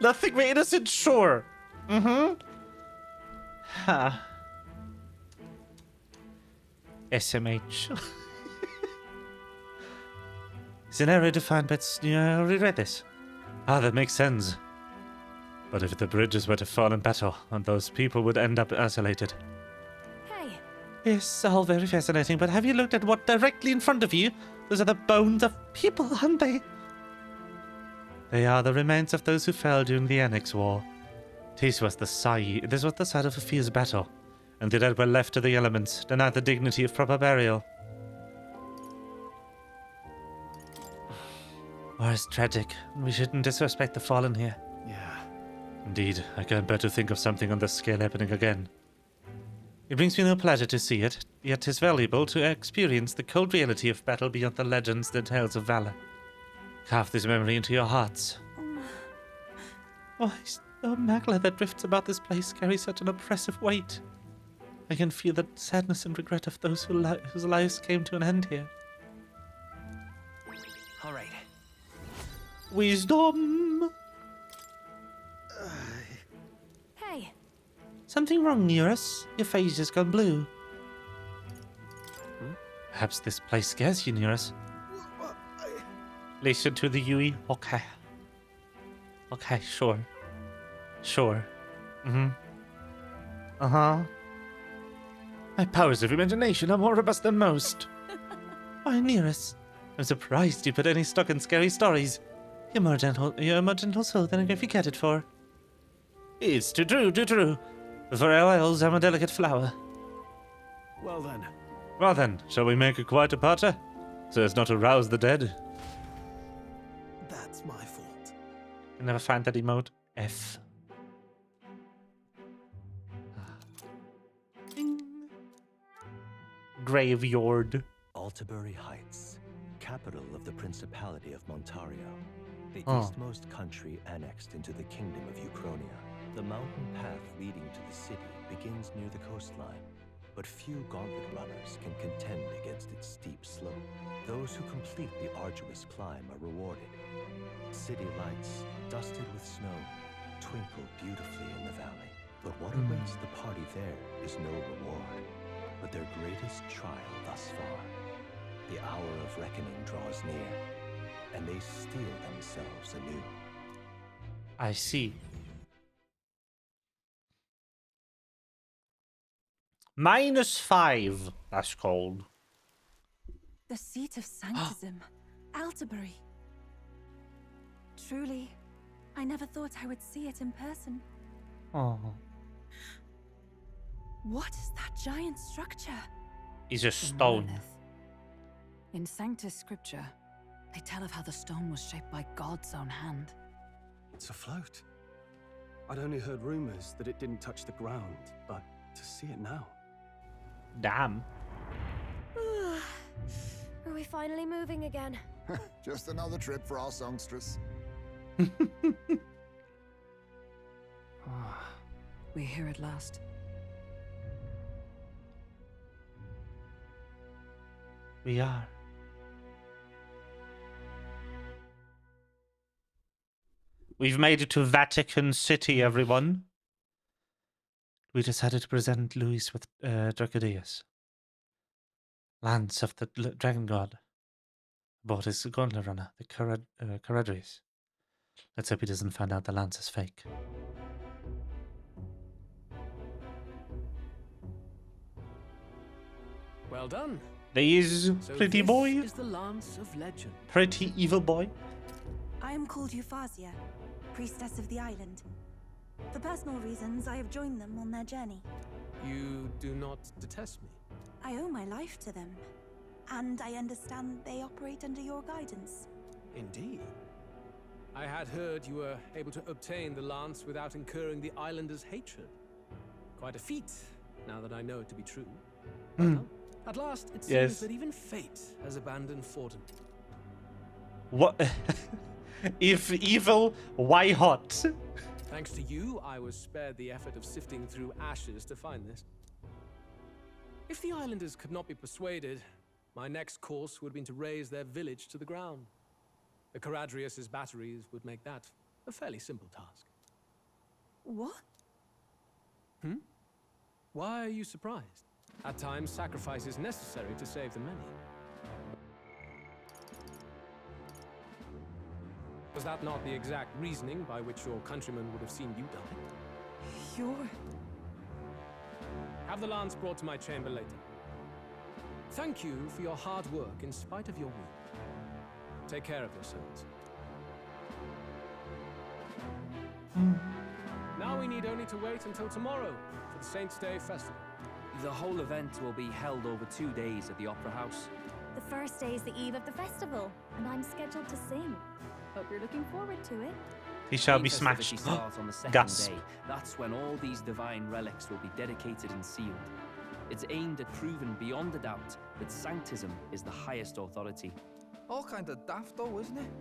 Nothing but innocent, sure. Mm-hmm. Ha. SMH. It's an error defined, but you already read this. Ah, that makes sense. But if the bridges were to fall in battle, and those people would end up isolated. Hey. Yes, all very fascinating, but have you looked at what directly in front of you? Those are the bones of people, aren't they? They are the remains of those who fell during the Annex War. This was the site of a fierce battle, and the dead were left to the elements, denied the dignity of proper burial. War is tragic. We shouldn't disrespect the fallen here. Yeah. Indeed, I can't bear to think of something on this scale happening again. It brings me no pleasure to see it, yet 'tis valuable to experience the cold reality of battle beyond the legends and tales of valor. Carve this memory into your hearts. Why, the magla that drifts about this place carries such an oppressive weight. I can feel the sadness and regret of those whose lives came to an end here. All right. Wisdom! Hey. Something wrong near us? Your face has gone blue. Perhaps this place scares you near us. Listen to the Yui. Okay. Okay, sure. Sure. Mm-hmm. Uh-huh. My powers of imagination are more robust than most. Why, Nearest? I'm surprised you put any stock in scary stories. You're a more gentle soul than I can forget it for. It's too true, too true. For our elves, I'm a delicate flower. Well then. Well then, shall we make a quiet departure? So as not to rouse the dead? That's my fault. I never find that emote. F. Graveyard. Altabury Heights, capital of the Principality of Montario, the eastmost country annexed into the Kingdom of Uchronia. The mountain path leading to the city begins near the coastline, but few gauntlet runners can contend against its steep slope. Those who complete the arduous climb are rewarded. City lights, dusted with snow, twinkle beautifully in the valley. But what awaits the party there is no reward, but their greatest trial thus far. The hour of reckoning draws near, and they steel themselves anew. I see. -5, that's called. The seat of Sanctism, Altabury. Truly, I never thought I would see it in person. Oh. What is that giant structure? It's a stone. In Sanctus Scripture, they tell of how the stone was shaped by God's own hand. It's afloat. I'd only heard rumors that it didn't touch the ground, but to see it now. Damn. Are we finally moving again? Just another trip for our songstress. We're here at last. We are. We've made it to Vatican City, everyone. We decided to present Louis with Dracodeus, Lance of the Dragon God, aboard his gauntlet runner, the Caradrius. Let's hope he doesn't find out the lance is fake. Well done. These pretty boy. This is the Lance of Legend. Pretty evil boy. I am called Euphazia, priestess of the island. For personal reasons, I have joined them on their journey. You do not detest me. I owe my life to them. and I understand they operate under your guidance. Indeed. I had heard you were able to obtain the lance without incurring the islanders' hatred. Quite a feat, now that I know it to be true. Well, at last, it seems that even fate has abandoned Forden. What? If evil, why hot? Thanks to you, I was spared the effort of sifting through ashes to find this. If the islanders could not be persuaded, my next course would have been to raze their village to the ground. The Caradrius's batteries would make that a fairly simple task. What? Why are you surprised? At times, sacrifice is necessary to save the many. Was that not the exact reasoning by which your countrymen would have seen you die? Have the lance brought to my chamber later. Thank you for your hard work in spite of your wound. Take care of yourselves. Now we need only to wait until tomorrow for the Saints' Day festival. The whole event will be held over 2 days at the Opera House. The first day is the eve of the festival, and I'm scheduled to sing. Hope you're looking forward to it. He shall Main be festivity smashed. starts on the second Gasp. day. That's when all these divine relics will be dedicated and sealed. It's aimed at proving beyond a doubt that sanctism is the highest authority. All kind of daft though, isn't it?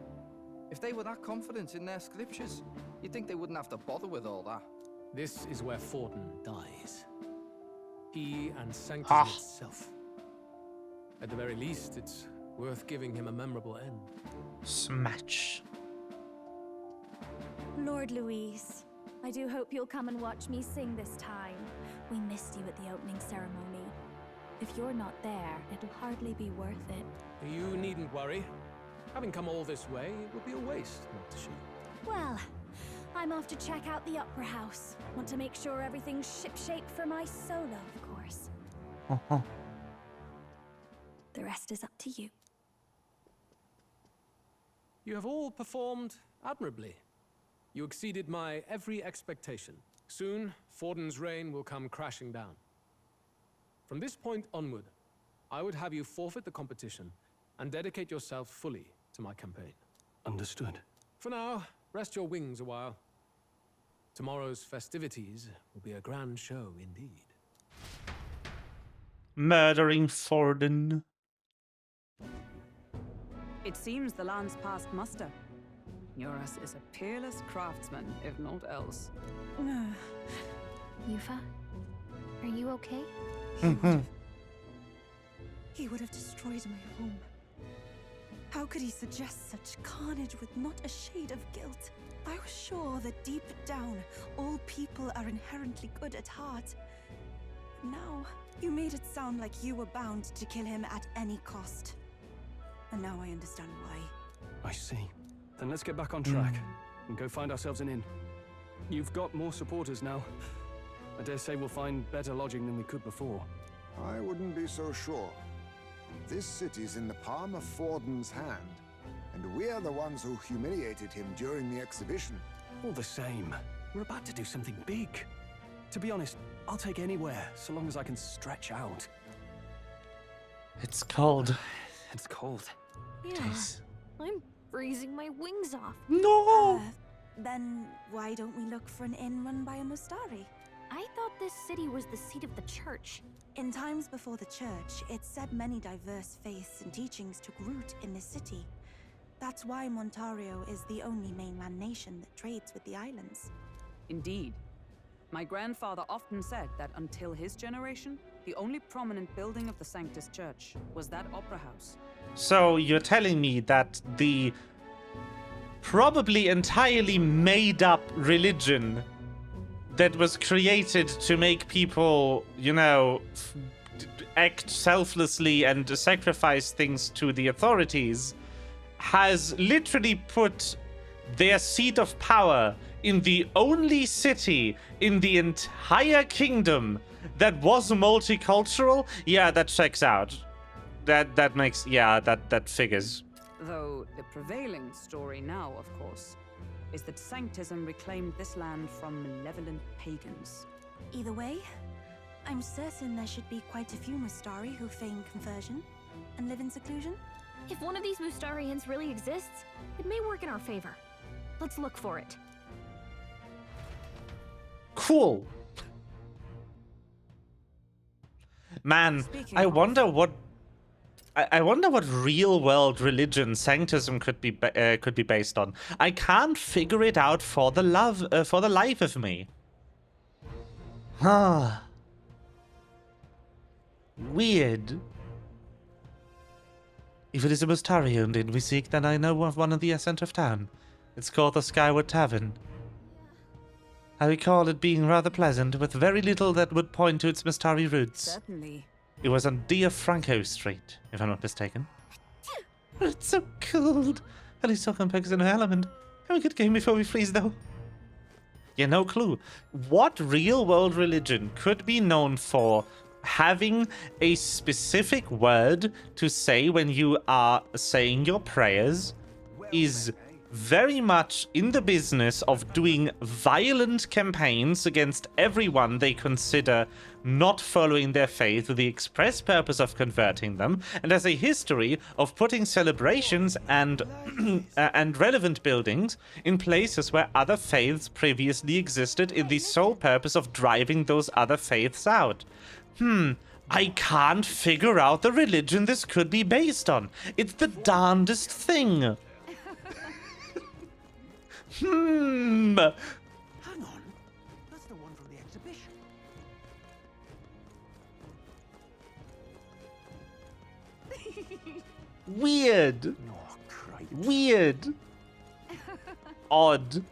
If they were that confident in their scriptures, you'd think they wouldn't have to bother with all that. This is where Forden dies. He and sanctism itself. At the very least, it's worth giving him a memorable end. Smash. Lord Louise, I do hope you'll come and watch me sing this time. We missed you at the opening ceremony. If you're not there, it'll hardly be worth it. You needn't worry. Having come all this way, it would be a waste not to show. Well, I'm off to check out the Opera House. Want to make sure everything's shipshape for my solo, of course. The rest is up to you. You have all performed admirably. You exceeded my every expectation. Soon, Forden's reign will come crashing down. From this point onward, I would have you forfeit the competition and dedicate yourself fully to my campaign. Understood. For now, rest your wings a while. Tomorrow's festivities will be a grand show indeed. Murdering Forden. It seems the lance passed muster. Eurus is a peerless craftsman, if not else. Yufa, are you okay? He would have destroyed my home. How could he suggest such carnage with not a shade of guilt? I was sure that deep down, all people are inherently good at heart. Now, you made it sound like you were bound to kill him at any cost. And now I understand why. I see. Then let's get back on track and go find ourselves an inn. You've got more supporters now. I dare say we'll find better lodging than we could before. I wouldn't be so sure. This city's in the palm of Forden's hand, and we're the ones who humiliated him during the exhibition. All the same, we're about to do something big. To be honest, I'll take anywhere, so long as I can stretch out. It's cold. It's cold. Yeah, I'm freezing my wings off. No! Then why don't we look for an inn run by a Mustari? I thought this city was the seat of the church. In times before the church, it said many diverse faiths and teachings took root in this city. That's why Montario is the only mainland nation that trades with the islands. Indeed. My grandfather often said that until his generation, the only prominent building of the Sanctus Church was that opera house. So you're telling me that the probably entirely made up religion that was created to make people, you know, act selflessly and sacrifice things to the authorities has literally put their seat of power in the only city in the entire kingdom that was multicultural? Yeah, that checks out. That makes, yeah, that figures. Though the prevailing story now, of course, is that Sanctism reclaimed this land from malevolent pagans. Either way, I'm certain there should be quite a few Mustari who feign conversion. and live in seclusion? If one of these Mustarians really exists, it may work in our favor. Let's look for it. Cool. Man, I wonder what real world religion sanctism could be based on. I can't figure it out for the life of me. Huh. Weird. If it is a Mustarian inn we seek, then I know of one in the center of town. It's called the Skyward Tavern. I recall it being rather pleasant, with very little that would point to its Mustari roots. Certainly. It was on Dia Franco Street, if I'm not mistaken. It's so cold. At least Sokenpeg's in her element. Can we get going before we freeze, though? Yeah, no clue. What real-world religion could be known for having a specific word to say when you are saying your prayers is very much in the business of doing violent campaigns against everyone they consider not following their faith with the express purpose of converting them, and has a history of putting celebrations and and relevant buildings in places where other faiths previously existed in the sole purpose of driving those other faiths out. I can't figure out the religion this could be based on. It's the darndest thing. Hang on. That's the one from the exhibition. Weird. Oh, Christ. Weird. Odd.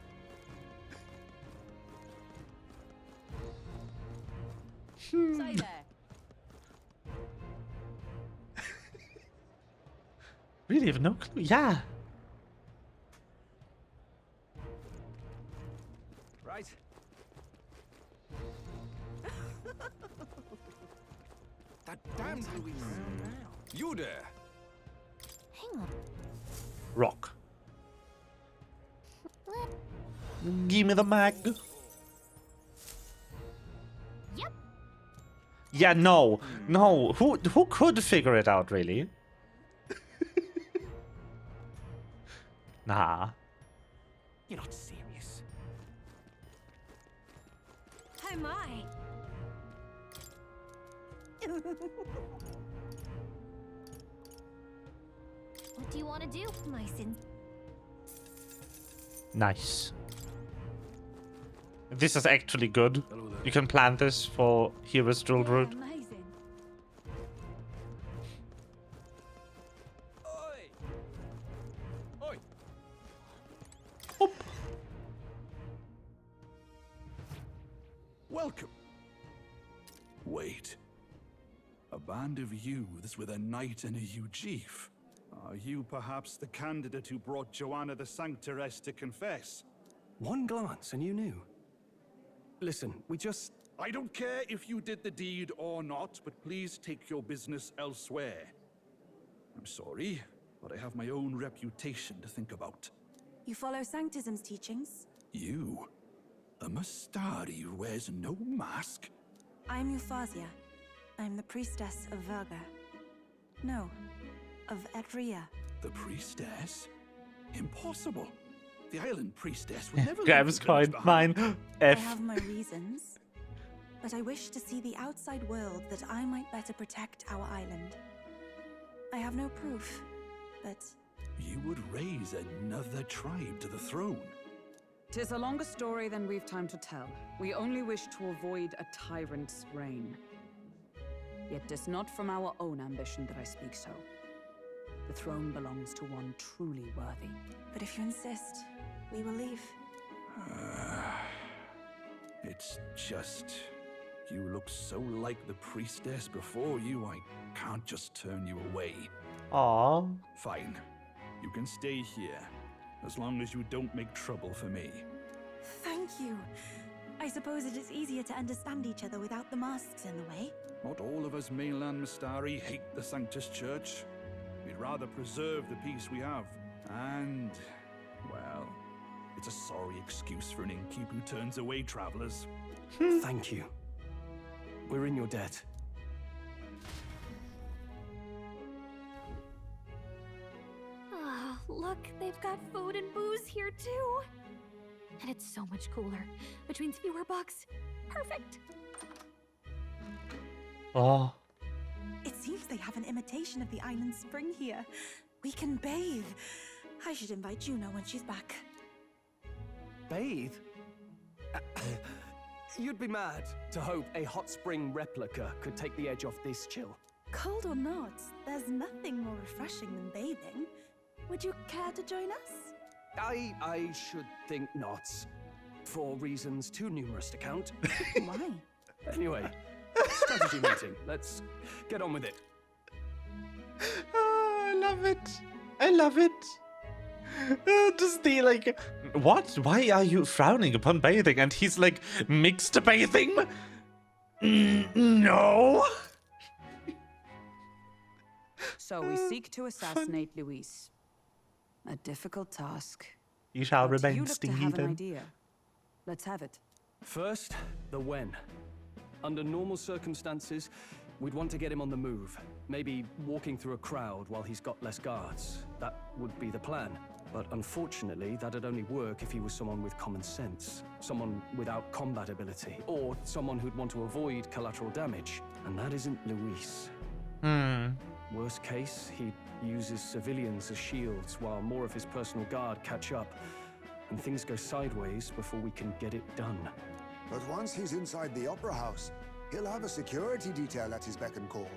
Say there. Really have no clue. Yeah. Right. That damn Louise. You there. Hang on. Rock. Give me the mag. Yep. Yeah, no. No. Who could figure it out, really? Nah. You're not serious. Oh my. What do you want to do? My sin. Nice. This is actually good. You can plan this for Heroes Dual Route. Amazing. Oi! Welcome. Wait. A band of youths with a knight and a Ujif. Are you perhaps the candidate who brought Joanna the Sanctoress to confess? One glance and you knew. Listen, we just... I don't care if you did the deed or not, but please take your business elsewhere. I'm sorry, but I have my own reputation to think about. You follow Sanctism's teachings? You? A Mustari who wears no mask? I'm Euphazia. I'm the priestess of Verga. No, of Etria. The priestess? Impossible. The island priestess would never Grabs coin. Mine. F. I have my reasons. But I wish to see the outside world that I might better protect our island. I have no proof, but... You would raise another tribe to the throne. 'Tis a longer story than we've time to tell. We only wish to avoid a tyrant's reign. Yet 'tis not from our own ambition that I speak so. The throne belongs to one truly worthy. But if you insist, we will leave. It's just... You look so like the priestess before you, I can't just turn you away. Aww. Fine. You can stay here, as long as you don't make trouble for me. Thank you. I suppose it is easier to understand each other without the masks in the way. Not all of us mainland Mustari hate the Sanctus Church. We'd rather preserve the peace we have. And, well, it's a sorry excuse for an innkeep who turns away travelers. Thank you. We're in your debt. Look, they've got food and booze here too. And it's so much cooler, which means fewer bugs. Perfect. Oh. It seems they have an imitation of the island spring here. We can bathe. I should invite Juno when she's back. Bathe? You'd be mad to hope a hot spring replica could take the edge off this chill. Cold or not, there's nothing more refreshing than bathing. Would you care to join us? I should think not. For reasons too numerous to count. Why? Anyway, strategy meeting. Let's get on with it. Oh, I love it. I love it. Just the like, what? Why are you frowning upon bathing? And he's like, mixed bathing? No. So we seek to assassinate Luis. A difficult task. You shall But remain you look to stingy have an then. idea. Let's have it. First, the when. Under normal circumstances, we'd want to get him on the move. Maybe walking through a crowd while he's got less guards. That would be the plan. But unfortunately, that'd only work if he was someone with common sense. Someone without combat ability. Or someone who'd want to avoid collateral damage. And that isn't Luis. Worst case, he uses civilians as shields while more of his personal guard catch up. And things go sideways before we can get it done. But once he's inside the Opera House, he'll have a security detail at his beck and call.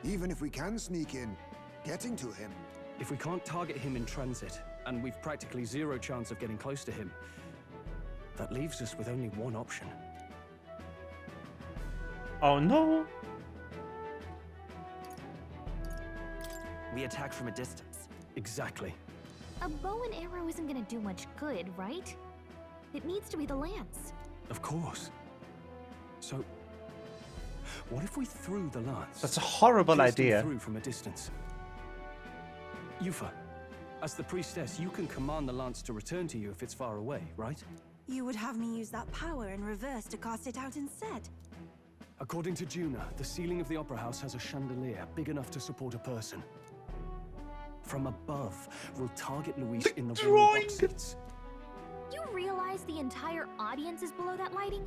Even if we can sneak in, getting to him. If we can't target him in transit, and we've practically zero chance of getting close to him, that leaves us with only one option. Oh no. We attack from a distance. Exactly. A bow and arrow isn't gonna do much good, right? It needs to be the lance. Of course. So, what if we threw the lance? That's a horrible Pierced him idea. through from a distance. Yufa, as the priestess, you can command the lance to return to you if it's far away, right? You would have me use that power in reverse to cast it out instead. According to Juna, the ceiling of the Opera House has a chandelier big enough to support a person. From above, we'll target Luis in the royal box seats. You realize the entire audience is below that lighting?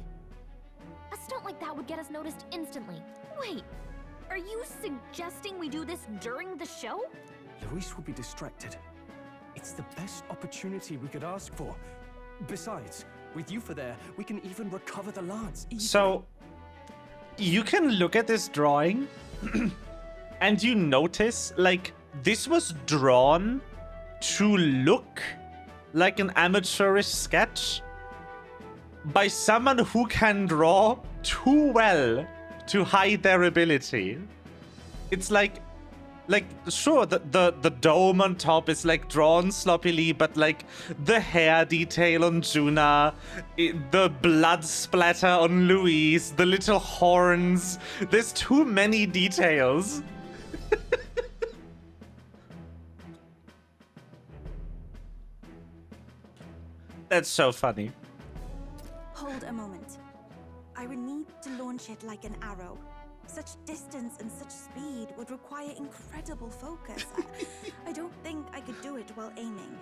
A stunt like that would get us noticed instantly. Wait, are you suggesting we do this during the show? Luis would be distracted. It's the best opportunity we could ask for. Besides, with Yufa there, we can even recover the lance. So, you can look at this drawing and you notice, like, this was drawn to look like an amateurish sketch by someone who can draw too well to hide their ability. It's like sure, the dome on top is like drawn sloppily, but like the hair detail on Juna, the blood splatter on Luis, the little horns, there's too many details. That's so funny. Hold a moment. I would need to launch it like an arrow. Such distance and such speed would require incredible focus. I don't think I could do it while aiming.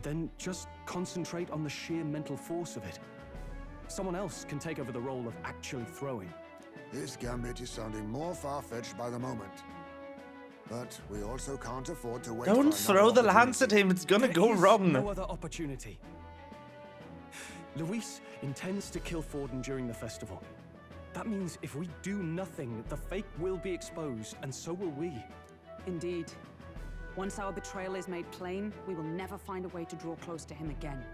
Then just concentrate on the sheer mental force of it. Someone else can take over the role of actually throwing. This gambit is sounding more far-fetched by the moment. But we also can't afford to wait. Don't throw the lance at him, it's gonna There go is wrong. no other opportunity. Luis intends to kill Forden during the festival. That means if we do nothing, the fake will be exposed, and so will we. Indeed. Once our betrayal is made plain, we will never find a way to draw close to him again.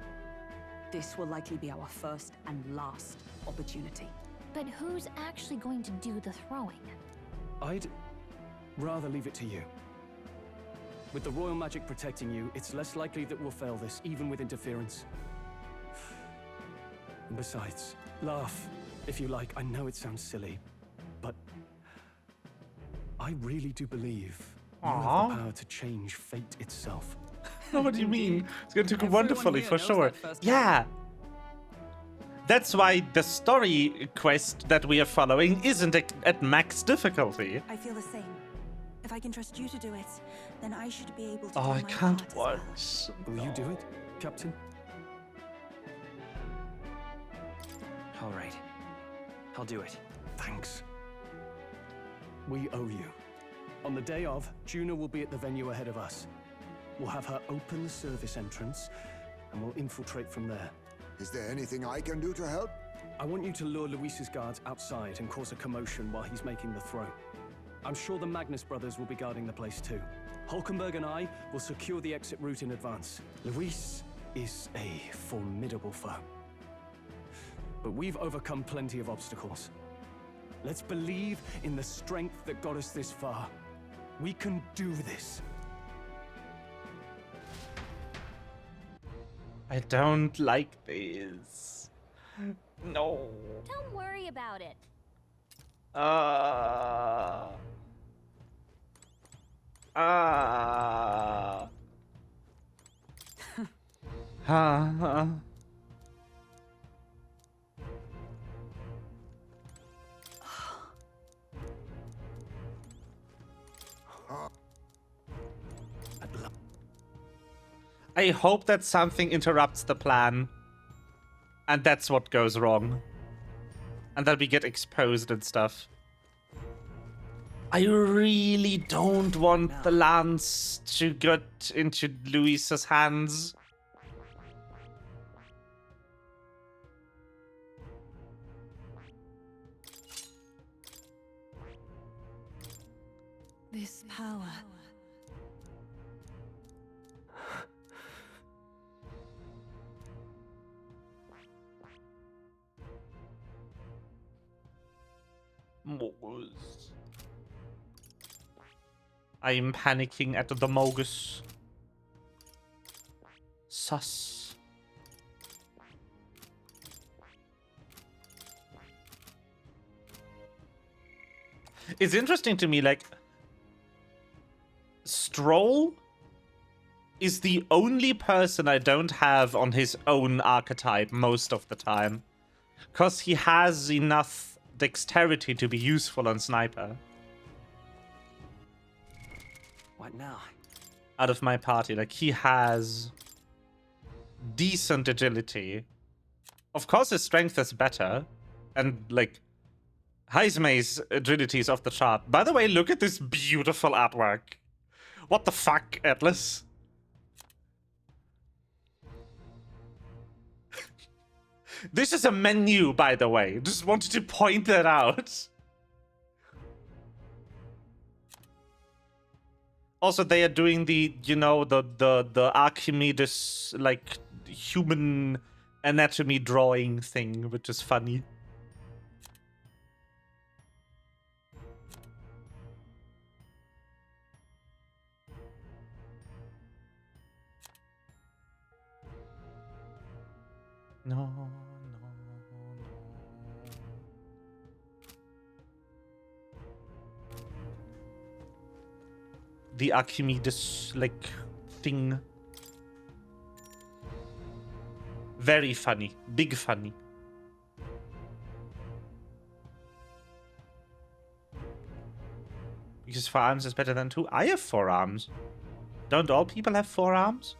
This will likely be our first and last opportunity. But who's actually going to do the throwing? I'd rather leave it to you. With the royal magic protecting you, it's less likely that we'll fail this, even with interference. And besides, laugh, if you like. I know it sounds silly, but I really do believe you have the power to change fate itself. What do you mean? It's going to go wonderfully for sure. Yeah. That's why the story quest that we are following isn't at max difficulty. I feel the same. If I can trust you to do it, then I should be able to Oh, do I my can't part as watch. Will you do it, Captain? All right. I'll do it. Thanks. We owe you. On the day of, Juno will be at the venue ahead of us. We'll have her open the service entrance, and we'll infiltrate from there. Is there anything I can do to help? I want you to lure Luis's guards outside and cause a commotion while he's making the throw. I'm sure the Magnus brothers will be guarding the place too. Hulkenberg and I will secure the exit route in advance. Luis is a formidable foe. But we've overcome plenty of obstacles. Let's believe in the strength that got us this far. We can do this. I don't like this. No. Don't worry about it. I hope that something interrupts the plan. And that's what goes wrong. And that we get exposed and stuff. I really don't want the lance to get into Luis's hands. This power. Mogus. I'm panicking at the Mogus. Sus. It's interesting to me, like, Stroll is the only person I don't have on his own archetype most of the time. Because he has enough dexterity to be useful on Sniper. What now? Out of my party, like, he has decent agility. Of course his strength is better. And, like, Heismei's agility is off the chart. By the way, look at this beautiful artwork. What the fuck, Atlas? This is a menu, by the way. Just wanted to point that out. Also, they are doing the, you know, the Archimedes, like, human anatomy drawing thing, which is funny. No. The Archimedes, like, thing. Very funny. Big funny. Because 4 arms is better than 2. I have 4 arms. Don't all people have 4 arms?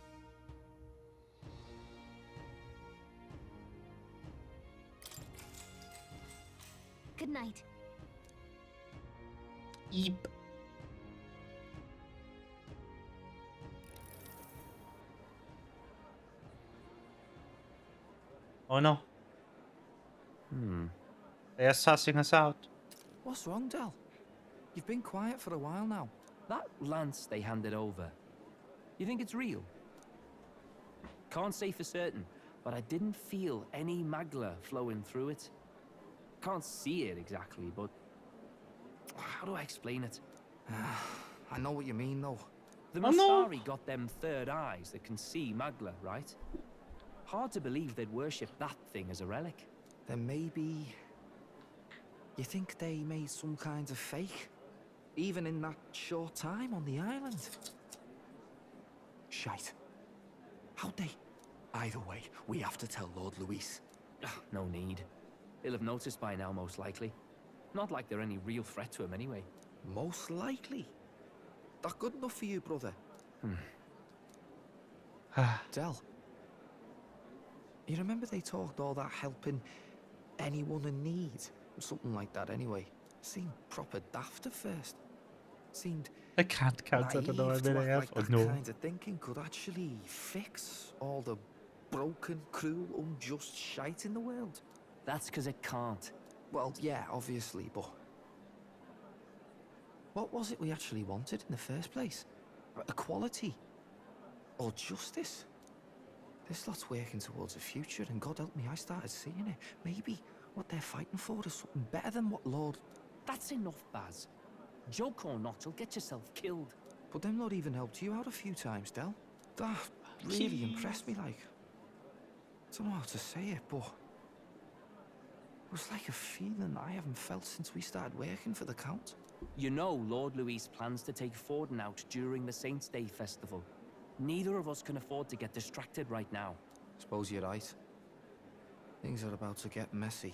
Good night. Eep. Oh no. They are sussing us out. What's wrong, Del? You've been quiet for a while now. That lance they handed over, you think it's real? Can't say for certain, but I didn't feel any magla flowing through it. Can't see it exactly, but how do I explain it? I know what you mean, though. The Mastari got them third eyes that can see magla, right? Hard to believe they'd worship that thing as a relic. Then maybe... You think they made some kind of fake? Even in that short time on the island? Shite. How'd they? Either way, we have to tell Lord Luis. No need. He'll have noticed by now, most likely. Not like they're any real threat to him anyway. Most likely? that good enough for you, brother? Del, you remember they talked all that helping anyone in need? Something like that anyway. Seemed proper daft at first. Seemed I can't count it on naive to I act have. like Oh that no. kind of thinking could actually fix all the broken, cruel, unjust shite in the world. That's because it can't. Well, yeah, obviously, but what was it we actually wanted in the first place? Equality? Or justice? This lot's working towards a future, and God help me, I started seeing it. Maybe what they're fighting for is something better than what Lord... That's enough, Baz. Joke or not, you'll get yourself killed. But them Lord even helped you out a few times, Del. That really impressed me, like. I don't know how to say it, but... It was like a feeling I haven't felt since we started working for the Count. You know Lord Luis plans to take Forden out during the Saints' Day festival. Neither of us can afford to get distracted right now. Suppose you're right. Things are about to get messy.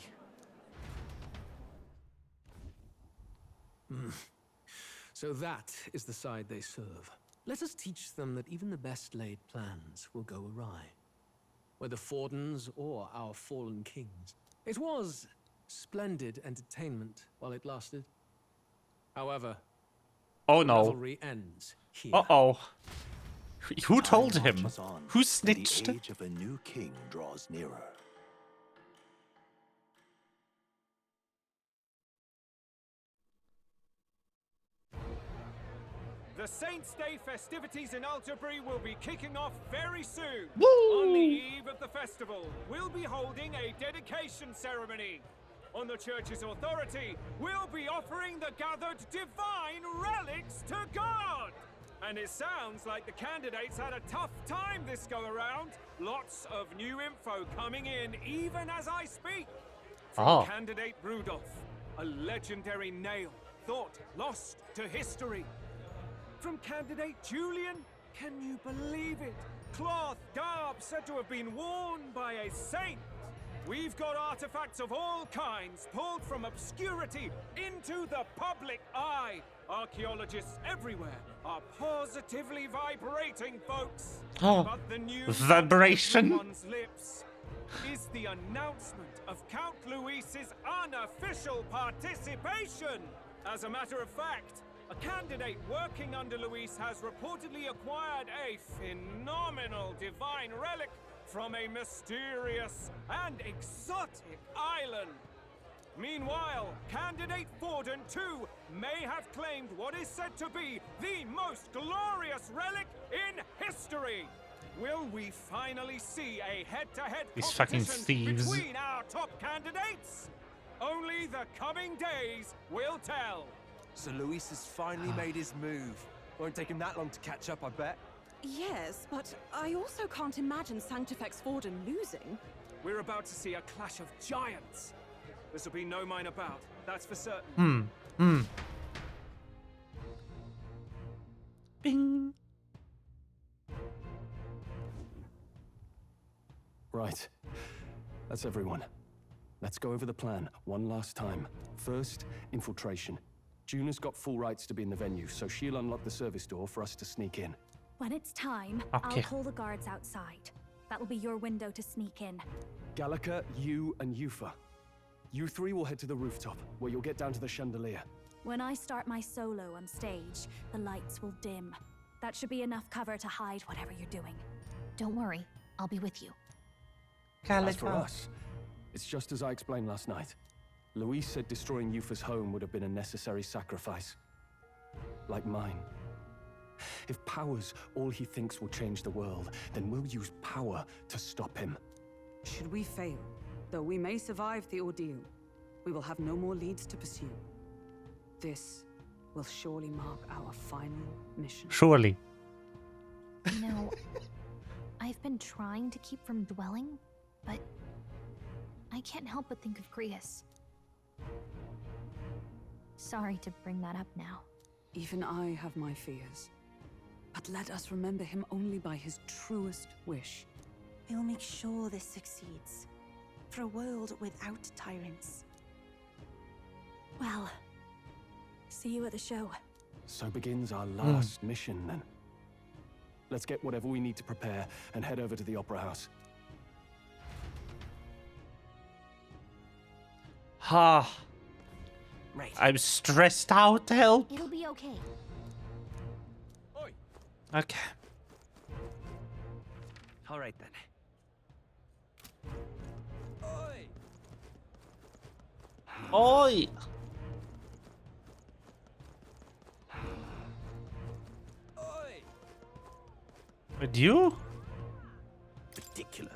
So that is the side they serve. Let us teach them that even the best laid plans will go awry. Whether Forden's or our fallen kings. It was splendid entertainment while it lasted. However, oh no. Revelry ends here. Uh-oh. Who told Time him? marches on, Who and snitched? the age of a new king draws nearer. The Saints' Day festivities in Algebri will be kicking off very soon. Woo! On the eve of the festival, we'll be holding a dedication ceremony. On the church's authority, we'll be offering the gathered divine relics to God. And it sounds like the candidates had a tough time this go around. Lots of new info coming in even as I speak. From candidate Rudolph, a legendary nail, thought lost to history. From candidate Julian, can you believe it? Cloth garb said to have been worn by a saint. We've got artifacts of all kinds pulled from obscurity into the public eye. Archaeologists everywhere are positively vibrating, folks. Oh, but the news vibration. on everyone's lips is the announcement of Count Luis's unofficial participation. As a matter of fact, a candidate working under Luis has reportedly acquired a phenomenal divine relic from a mysterious and exotic island. Meanwhile, candidate Forden, too, may have claimed what is said to be the most glorious relic in history. Will we finally see a head-to-head competition between our top candidates? Only the coming days will tell. So Luis has finally made his move. Won't take him that long to catch up, I bet. Yes, but I also can't imagine Sanctifex Forden losing. We're about to see a clash of giants. This will be no minor bout, that's for certain. Bing. Right. That's everyone. Let's go over the plan one last time. First, infiltration. Juna's got full rights to be in the venue, so she'll unlock the service door for us to sneak in. When it's time, I'll call the guards outside. That'll be your window to sneak in. Gallica, you, and Yufa. You three will head to the rooftop, where you'll get down to the chandelier. When I start my solo on stage, the lights will dim. That should be enough cover to hide whatever you're doing. Don't worry, I'll be with you. As for us, it's just as I explained last night. Luis said destroying Yufa's home would have been a necessary sacrifice. Like mine. If power's all he thinks will change the world, then we'll use power to stop him. Should we fail, though we may survive the ordeal, we will have no more leads to pursue. This will surely mark our final mission. Surely. You know, I've been trying to keep from dwelling, but I can't help but think of Grius. Sorry to bring that up now. Even I have my fears. But let us remember him only by his truest wish. We'll make sure this succeeds. For a world without tyrants. Well, see you at the show. So begins our last mission, then. Let's get whatever we need to prepare and head over to the Opera House. Ha. Right. I'm stressed out, help. It'll be okay. Okay. All right then. Oi! With you? Ridiculous.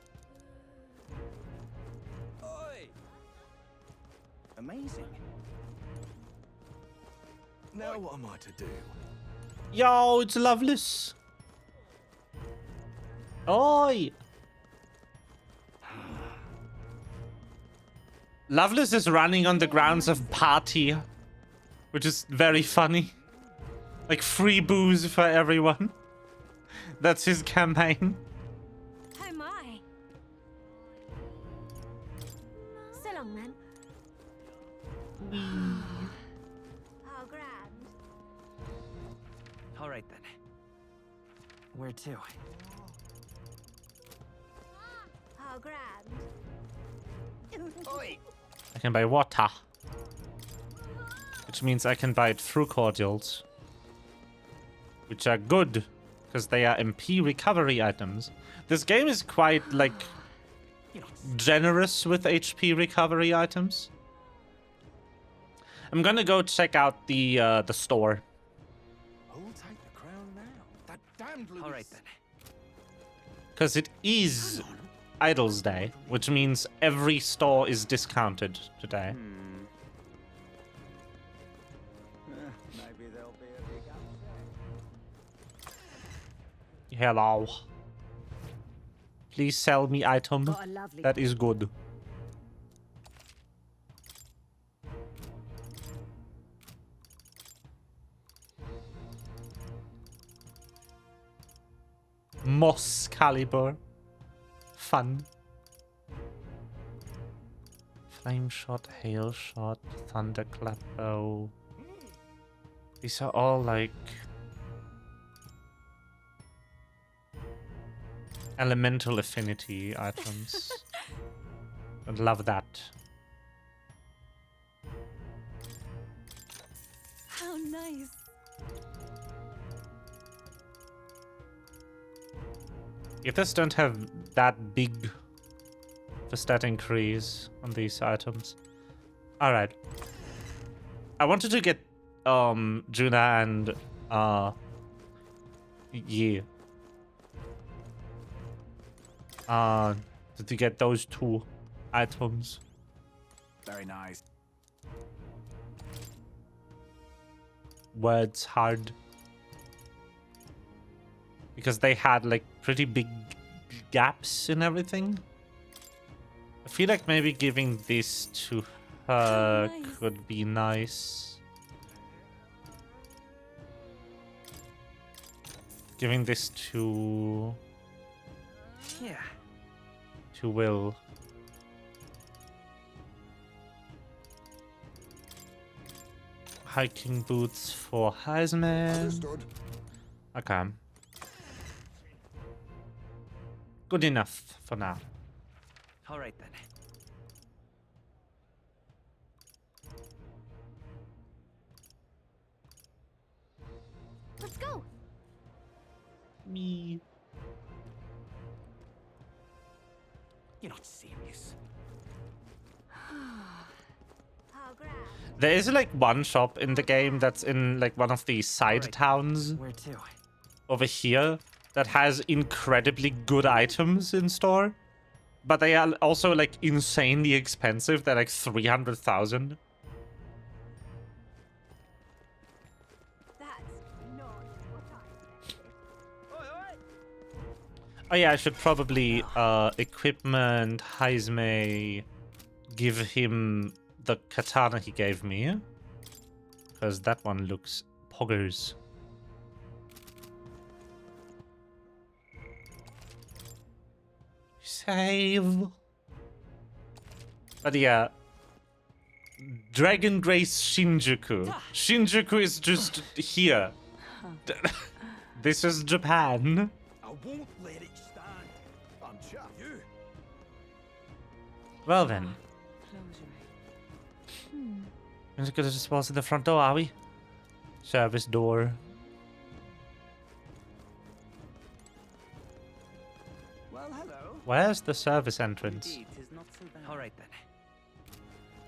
Amazing. Now what am I to do? Yo, it's Loveless. Oi! Loveless is running on the grounds of party, which is very funny. Like free booze for everyone. That's his campaign. Oh my. So long, then. How grand. All right then. Where to? How grand. I can buy water. Which means I can buy fruit cordials. Which are good, because they are MP recovery items. This game is quite, like, generous with HP recovery items. I'm gonna go check out the store. Who'll take the crown now? That damned Louis. All right then. Because it is Idol's Day, which means every store is discounted today. Maybe there'll be a big upset. Hello. Please sell me item. Got a lovely- That is good. Moss caliber. Fun. Flame shot, hail shot, thunderclap bow. These are all like elemental affinity items. I love that. How nice. If this don't have that big for stat increase on these items. Alright. I wanted to get Juna and Yi. To get those two items. Very nice. Words hard. Because they had like pretty big gaps in everything. I feel like maybe giving this to her could be nice. Giving this to Will. Hiking boots for Heisman. Understood. Okay. Good enough for now. All right then. Let's go. Me. You're not serious. How grand. There is like one shop in the game that's in like one of the side towns Where to? over here that has incredibly good items in store. But they are also like insanely expensive. They're like 300,000. That's not what I expected. Oh yeah, I should probably equipment Heisme, give him the katana he gave me. Because that one looks poggers. Save. But yeah, Dragon Grace Shinjuku. Shinjuku is just here. This is Japan. I won't let it stand. I'm chuffed. You. Well then. We're just gonna dispose of the front door, are we? Service door. Well, hello. Where's the service entrance? Indeed, 'tis not so bad. All right then.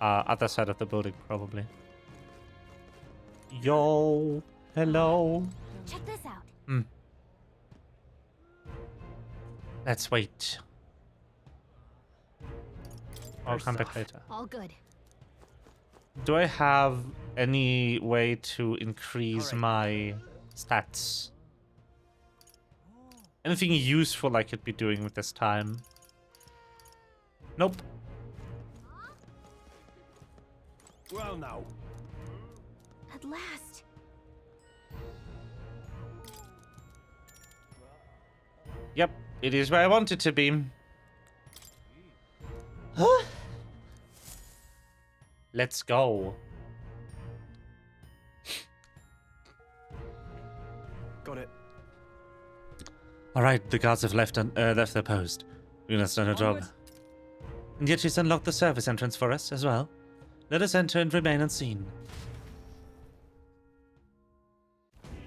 Other side of the building, probably. Yo, hello. Check this out. Let's wait. I'll come back later. All good. Do I have any way to increase my stats? Anything useful I could be doing with this time? Nope. Well, now. At last. Yep, it is where I want it to be. Let's go. Got it. All right, the guards have left their post. We must done our job. And yet she's unlocked the service entrance for us as well. Let us enter and remain unseen.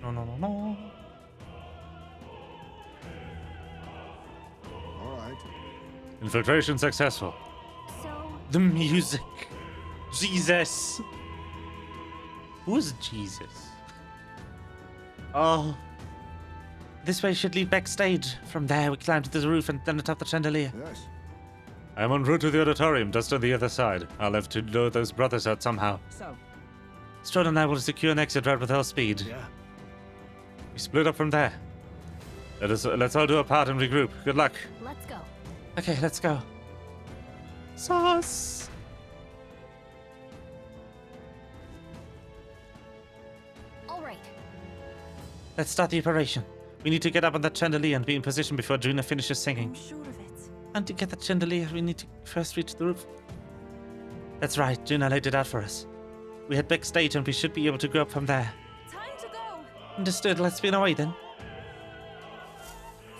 No, no, no, no. All right. Infiltration successful. So The music. Jesus. Who's Jesus? Oh. This way should lead backstage. From there, we climb to the roof and then atop the chandelier. Yes. I'm en route to the auditorium, just on the other side. I'll have to lure those brothers out somehow. So, Strode and I will secure an exit route with all speed. Yeah. We split up from there. Let's all do a part and regroup. Good luck. let's go. Okay, let's go. Sauce. All right. Let's start the operation. We need to get up on that chandelier and be in position before Juna finishes singing. I'm sure of it. And to get the chandelier, we need to first reach the roof. That's right, Juna laid it out for us. We head backstage and we should be able to go up from there. Time to go. Understood, let's be on our way then.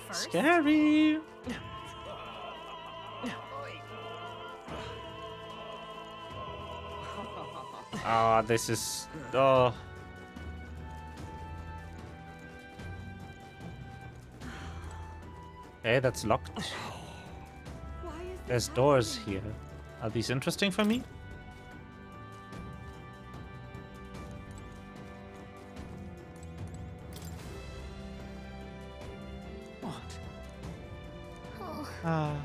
First, Scary! Ah, this is... Oh. Okay, that's locked. Why is There's this doors happening? here. Are these interesting for me? What? oh, Ah.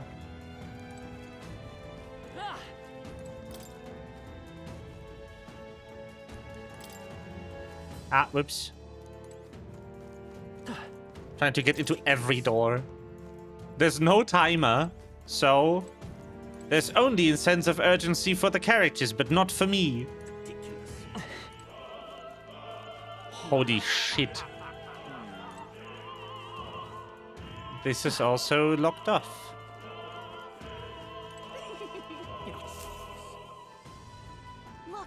Ah, whoops. Trying to get into every door. There's no timer, so there's only a sense of urgency for the characters, but not for me. Holy shit. This is also locked off. look.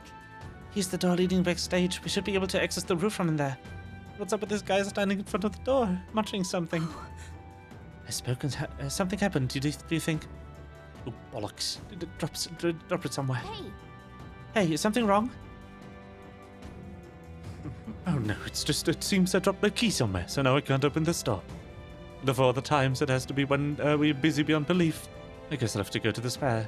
Here's the door leading backstage. We should be able to access the roof from in there. What's up with this guy standing in front of the door, muttering something? I spoke and something happened. Do you think? Oh, bollocks. Drop it somewhere. Hey, Hey, is something wrong? Oh no, it's just, it seems I dropped my key somewhere, so now I can't open this door. And of all the times, it has to be when we're busy beyond belief. I guess I'll have to go to the spare.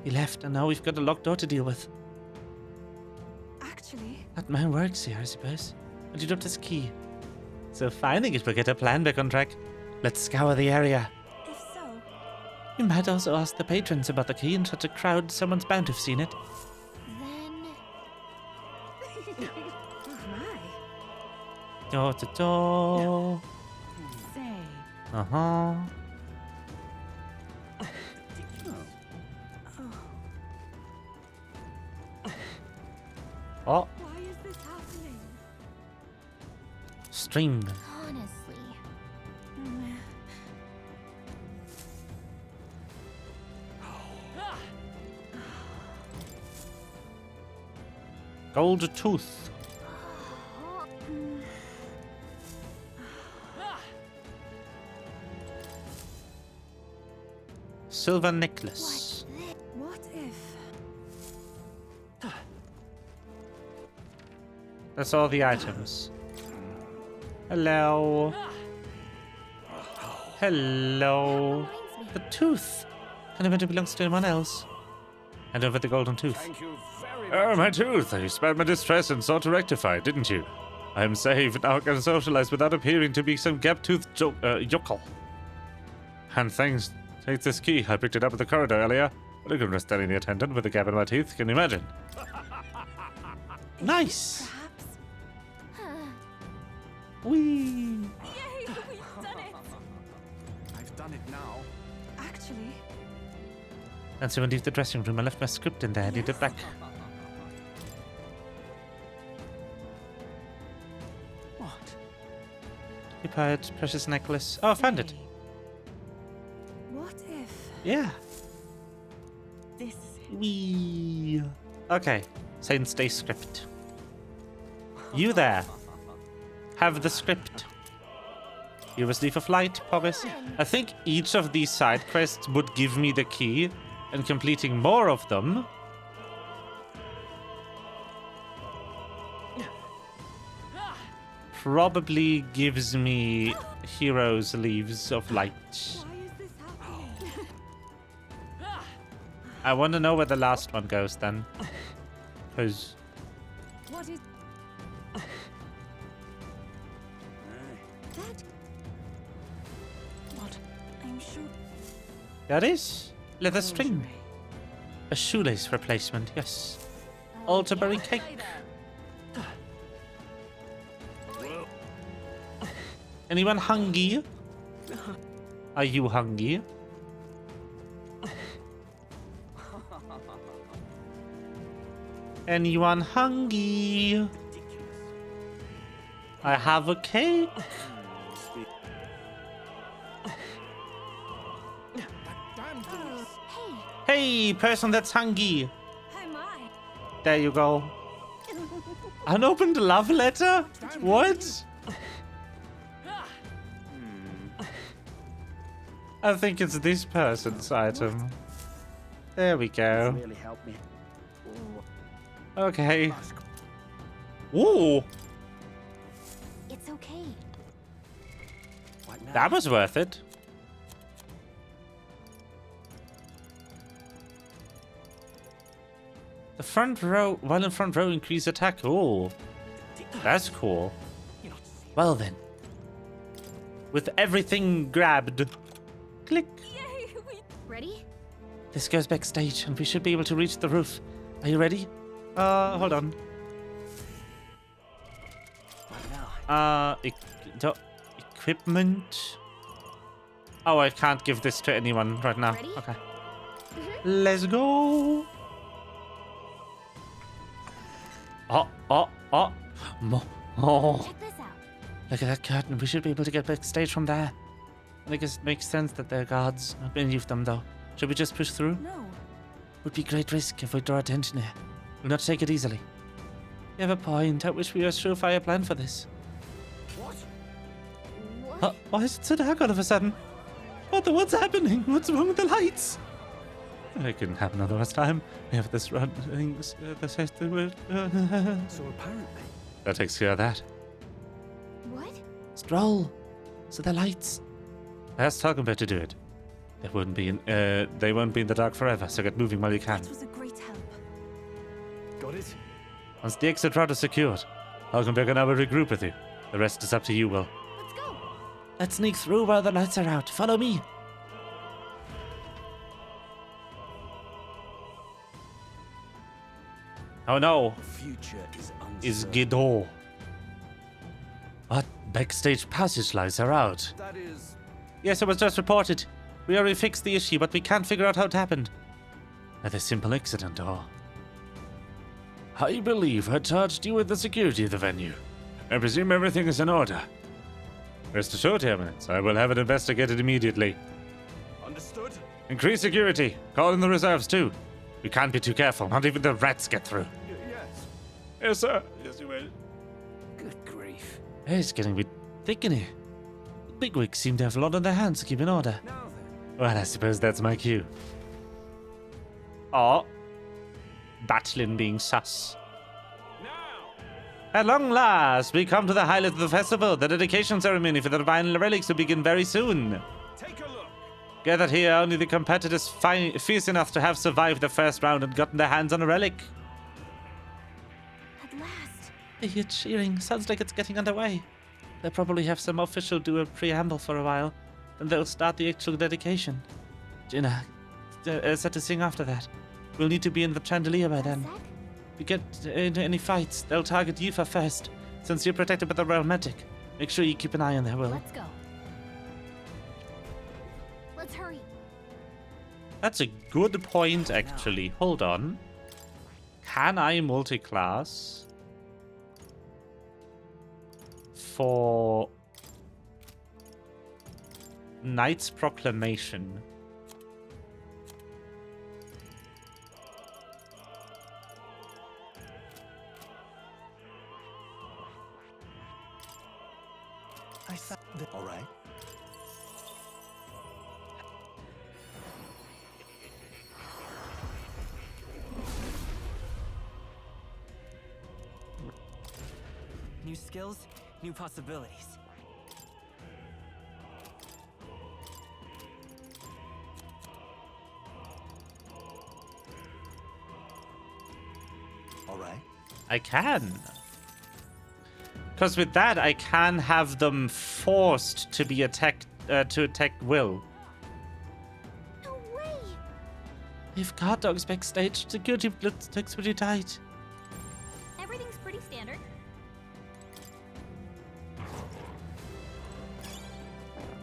He left, and now we've got a locked door to deal with. Actually, That man works here, I suppose. And he dropped his key. So finding it will get our plan back on track. Let's scour the area. if so, You might also ask the patrons about the key. In such a crowd, someone's bound to have seen it. then my. Door to door. say, Uh-huh. Oh, Why is this happening? string. honestly, Gold tooth. Silver necklace. What if? That's all the items. Hello. Hello. The tooth. And I bet it belongs to anyone else. Hand over the golden tooth. Thank you very Oh, much. my tooth! You spared my distress and sought to rectify, didn't you? I am saved, now I can socialize without appearing to be some gap-toothed yokel. And thanks to this key, I picked it up in the corridor earlier. But I couldn't risk telling the attendant with a gap in my teeth, can you imagine? Nice! Whee! Yay, we've done it! I've done it now. Actually, And so I leave the dressing room. I left my script in there. I need it back. What? Occupied precious necklace. Oh, I found it. what if? Yeah. This is it. Wee. Okay. Saints Day script. You there. Have the script. You was leave a flight, Pogus. I think each of these side quests would give me the key, and completing more of them probably gives me heroes' leaves of light. Why is this happening? I want to know where the last one goes then. Because What is that? What? I'm sure. that is leather string. A shoelace replacement, yes. Alderberry cake. Anyone hungry? Are you hungry? Anyone hungry? I have a cake. Hey, person that's hungry. Hi, my. There you go. Unopened love letter? What? I think it's this person's item. There we go. Really helped me. Okay. Ooh, It's okay. that was worth it. The front row, while in front row, increase attack. Oh, that's cool. Well then, with everything grabbed, click. Yay, we... Ready? This goes backstage, and we should be able to reach the roof. Are you ready? Hold on. Equipment. Oh, I can't give this to anyone right now. Ready? Okay. Let's go. Oh. Check this out. Look at that curtain. We should be able to get backstage from there. I guess it makes sense that they're guards. Not many of them, though. Should we just push through? No. Would be great risk if we draw attention here. We'll not take it easily. You have a point. I wish we had a surefire plan for this. What? Why is it so dark all of a sudden? What's happening? What's wrong with the lights? It couldn't happen otherwise time. We have this run things. So apparently. That takes care of that. What? Stroll. So the lights. Ask Talkenberg to do it. They won't be in the dark forever, so get moving while you can. That was a great help. Got it? Once the exit route is secured, Talkenberg and I will regroup with you. The rest is up to you, Will. Let's go. Let's sneak through while the lights are out. Follow me. Oh no. Future Is Guido. What? Backstage passage lights are out. That is. Yes, it was just reported. We already fixed the issue, but we can't figure out how it happened. A simple accident, or... I believe I charged you with the security of the venue. I presume everything is in order. Rest assured, Your Eminence, I will have it investigated immediately. Understood? Increase security. Call in the reserves, too. We can't be too careful. Not even the rats get through. Yes. Yes, sir. Yes, you will. Good grief. It's getting a bit thick in here. The bigwigs seem to have a lot on their hands to keep in order. Well, I suppose that's my cue. Oh. Battling being sus. At long last, we come to the highlight of the festival. The dedication ceremony for the divine relics will begin very soon. Take a look. Gathered here, only the competitors fierce enough to have survived the first round and gotten their hands on a relic. At last. I hear cheering. Sounds like it's getting underway. They'll probably have some official do a preamble for a while, then they'll start the actual dedication. Gina, set to sing after that. We'll need to be in the chandelier by then. If you get into any fights, they'll target you first, since you're protected by the royal magic. Make sure you keep an eye on their will. Let's go. Let's hurry. That's a good point, actually. Hold on. Can I multiclass for Knight's Proclamation? All right. New skills, new possibilities. All right. I can. Because with that, I can have them forced to be attacked, to attack Will. No way! We've guard dogs backstage. Security looks pretty tight. Everything's pretty standard.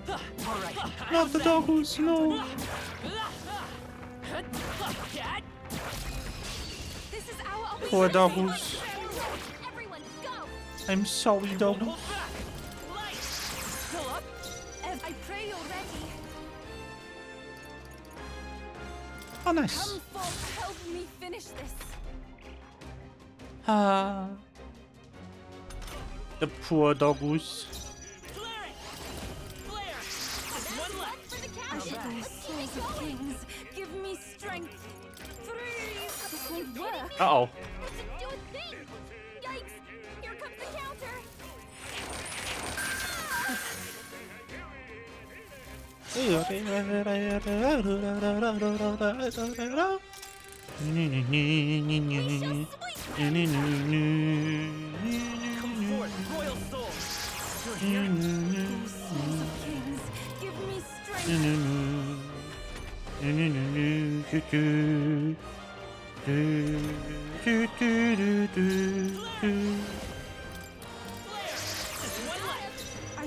All right. Not the doggos, no. This is our Poor opportunity. doggos. Everyone, go! I'm sorry, doggos. Still up? I pray you're ready. Oh, nice. Come forth, help me finish this. Ah. The poor doggos. I should be souls of kings. Give me strength. Freeze! This won't work. Uh-oh. Do a thing! Yikes! Here comes the counter! Royal soul. You're here. Souls of kings. Give me strength.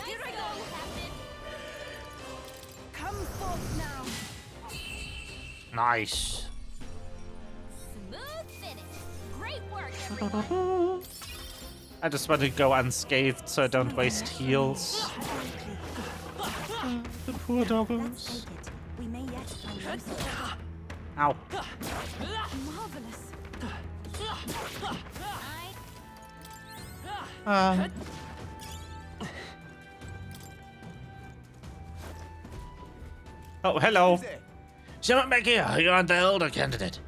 Here I go. Come forth now. Nice. Smooth finish! Great work, everyone! I just want to go unscathed so I don't waste heals. The poor doggos. We may yet find those. Ow. Marvelous. Oh, hello. Someone back here. You aren't the elder candidate.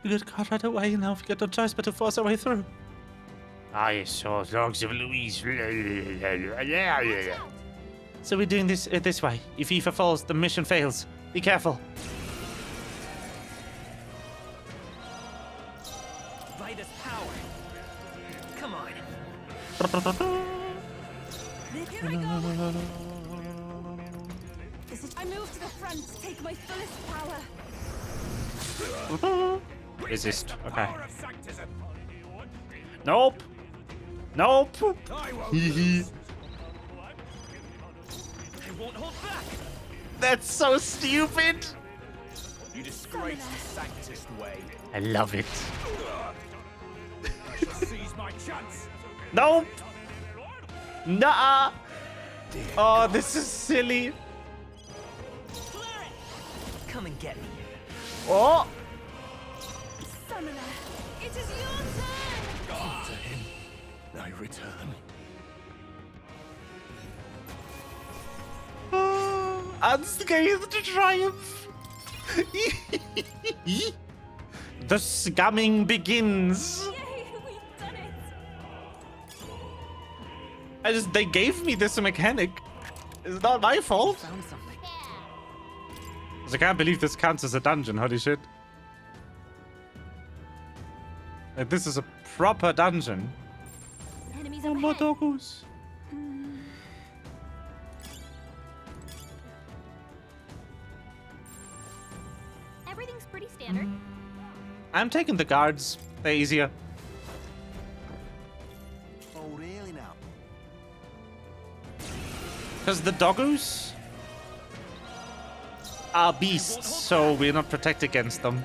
We got caught right away, and now we got no choice but to force our way through. Ah, yes, so dogs of Louise. So we're doing this this way. If Aoife falls, the mission fails. Be careful. By this power. Come on. Here I go. I move to the front to take my fullest power. Resist. Okay. Nope. Nope. I won't hold back. That's so stupid. You disgrace the Sanctist way. I love it. I shall seize my chance. Nope. Nuh-uh. Oh, this is silly. Come and get me. Oh. Summoner, it is your return. Unscathed triumph! The scumming begins! They gave me this mechanic. It's not my fault. I can't believe this counts as a dungeon, holy shit. Like, this is a proper dungeon. Enemies oh, more overhead. doggos. Everything's pretty standard. I'm taking the guards. They're easier. Oh, really now? Because the doggos are beasts, so we're not protected against them.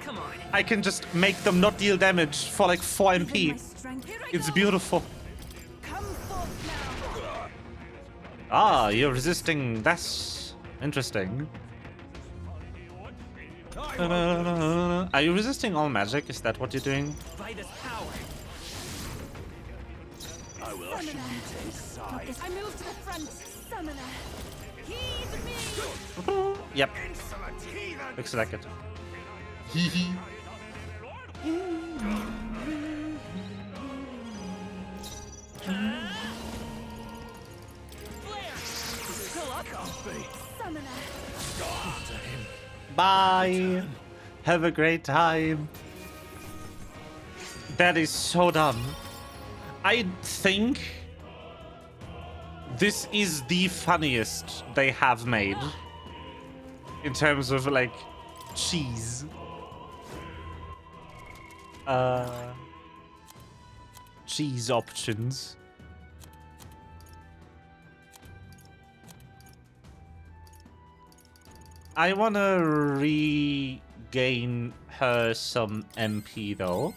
Come on. I can just make them not deal damage for like 4 MP. It's beautiful. Ah, you're resisting. That's interesting. Are you resisting all magic? Is that what you're doing? By this power. I will usher you to his side. I move to the front. Summoner. Heed me. Yep. Looks like it. Hee hee. Summoner. Bye. Have a great time. That is so dumb. I think this is the funniest they have made in terms of like cheese. Cheese options. I wanna regain her some MP though.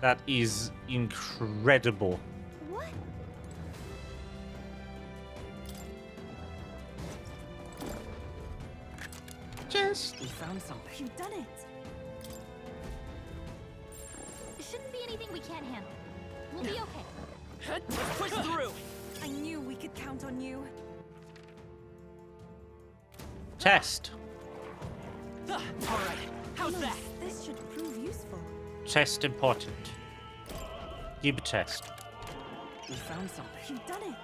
That is incredible. What? Just We found something. You've done it. It shouldn't be anything we can't handle. We'll be okay. Let's push through. I knew we could count on you. chest. All right. How's that? This should prove useful. Chest important. Keep a chest. We found something. You've done it.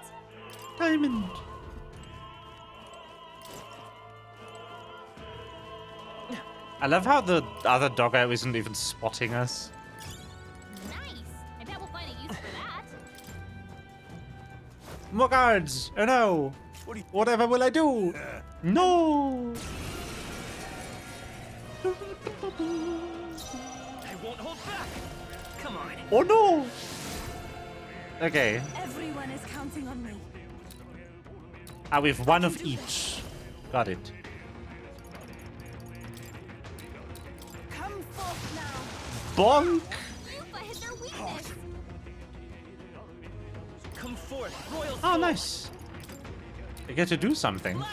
Diamond. I love how the other doggo isn't even spotting us. Nice. I bet we'll find a use for that. More guards! Oh no! Whatever will I do? No! I won't hold back. Come on. Oh no! Okay. Everyone is counting on me. With one of each. Got it. Come forth now. Bonk! Lupa hit their weakness. Come forth, royal. Oh, nice. I get to do something.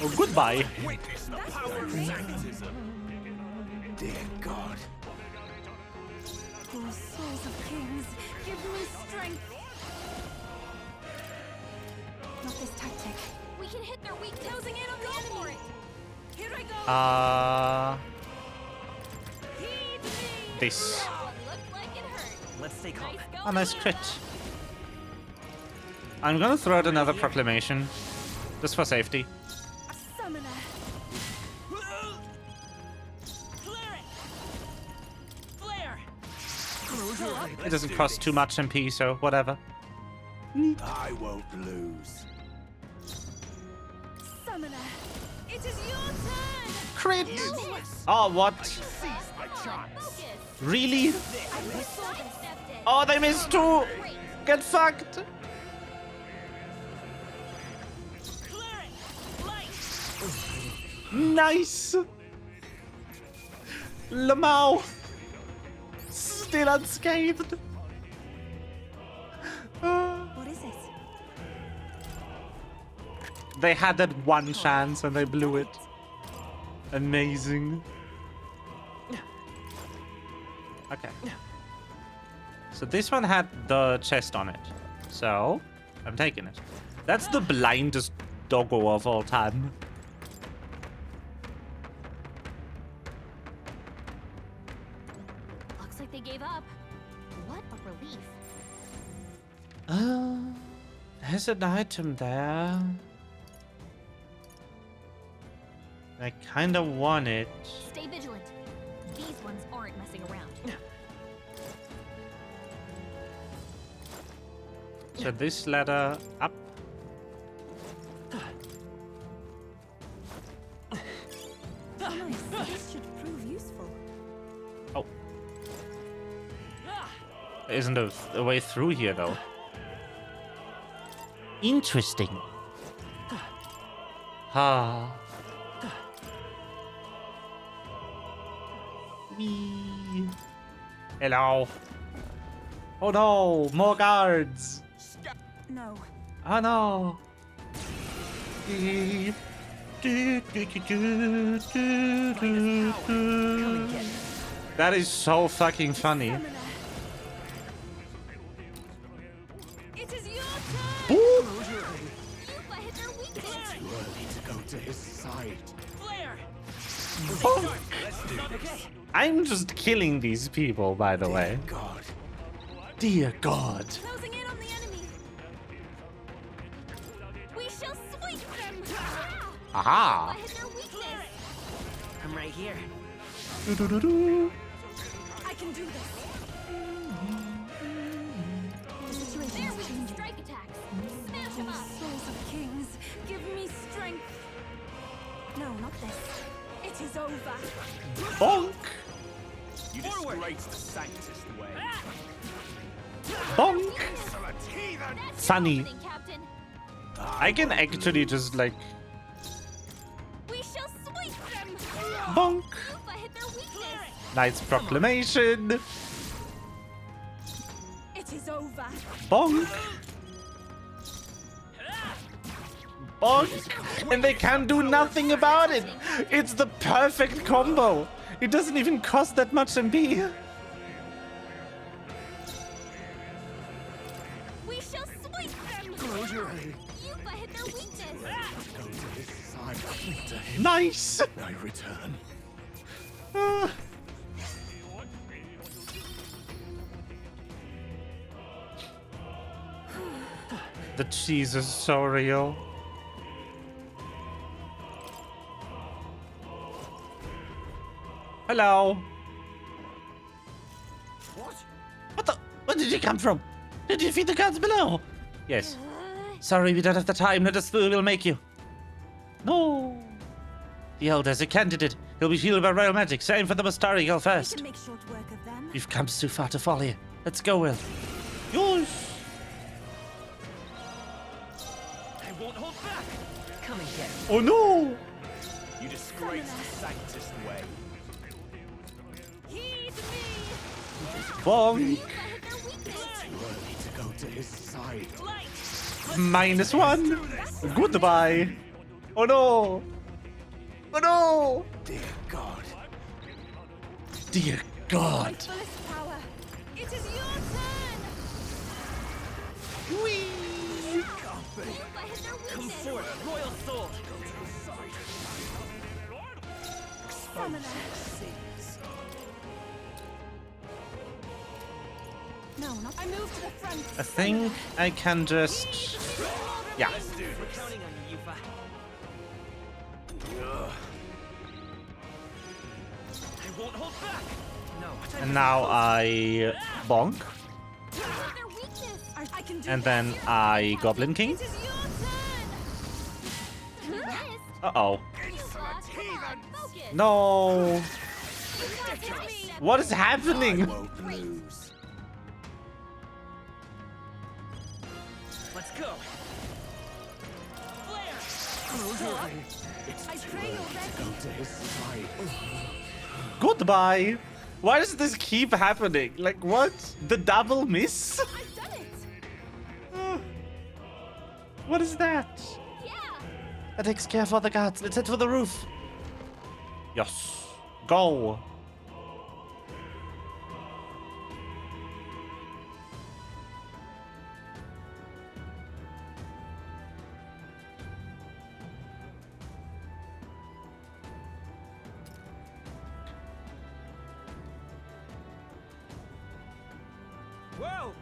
Oh, goodbye. Witness the power of magnetism. Dear God. Oh, souls of kings, give me strength. Not this tactic. We can hit their weakness. Closing in on the enemy. Here I go. This. Looks like it hurt. Let's stay calm. A nice crit. I'm gonna throw out another proclamation. Just for safety. Summoner. Flare. It doesn't cost too much MP, so whatever. I won't lose. Summoner. It is your turn. Crit. Oh, what? Seize my chance. Really? Oh, they missed too. Get fucked. Nice. Lamau. Still unscathed. What is it? They had that one chance and they blew it. Amazing. Okay. So this one had the chest on it. So I'm taking it. That's the blindest doggo of all time. Looks like they gave up. What a relief. There's an item there. I kind of want it. Stay vigilant. These ones aren't messing around. So this ladder up. Nice. This should prove useful. Oh. There isn't a way through here, though. Interesting. Ah. Wee. Hello. Oh no, more guards. No. Oh no. That is so fucking funny. It is your turn. Boop. Yuffie hit their weakness. It's too early to go to his side. Flare! Oh. Let's do this. I'm just killing these people, by the way. God. Dear God. Closing in on the enemy. We shall sweep them. Aha. Yuffie hit their weakness. I'm right here. Do-do-do-do. I can do this. There we can strike attacks. Smash them up. Souls of kings, give me strength. No, not this. It is over. Bonk. You disgrace the Sanctus way. Bonk. That's Funny. your opening, Captain. I can actually just like We shall sweep them. bonk. Yuffie hit their weakness. Nice proclamation. It is over. Bonk. Bonk. And they can do nothing about it. It's the perfect combo. It doesn't even cost that much MP. We shall sweep them. Closure. Yuffie hit their weakness. Go to his side. To him. Nice. I return. Ah. The cheese is so real. Hello. What? What the? Where did you come from? Did you feed the guards below? Yes. Sorry, we don't have the time. Let us through. We'll make you. No. The Elder's a candidate. He'll be healed by royal magic. Same for the Mustari girl We first. can make short work of them. We've come too far to follow you. Let's go, Will. Yours. I won't hold back. Come and get it. Oh no. You disgrace the Sanctus way. Heed me. Bonk. Yuffie hit their weakness. Too early to go to his side. -1. Goodbye. Oh no. Oh no. Dear God. Dear God. Fullest power. It is your turn. Whee. Can't be. Yuffie hit their Come weakness. forth, Royal Sword. Go to his side. Summoner. No, not. I move to the front. I think I can just. Yeah. We're counting on you, Yuffie. I won't hold back. No. And now I bonk. Their weakness. I can do And this. then I Goblin King. It is your turn. You missed. Uh-oh. Focus. No. Ridiculous. What is happening? Won't lose. Let's go. Flare. I pray you're ready. Go to his side. Goodbye. Why does this keep happening? Like, what? The double miss? I've done it. What is that? Yeah. That takes care of all the guards. Let's head for the roof. Yes. Go. Well,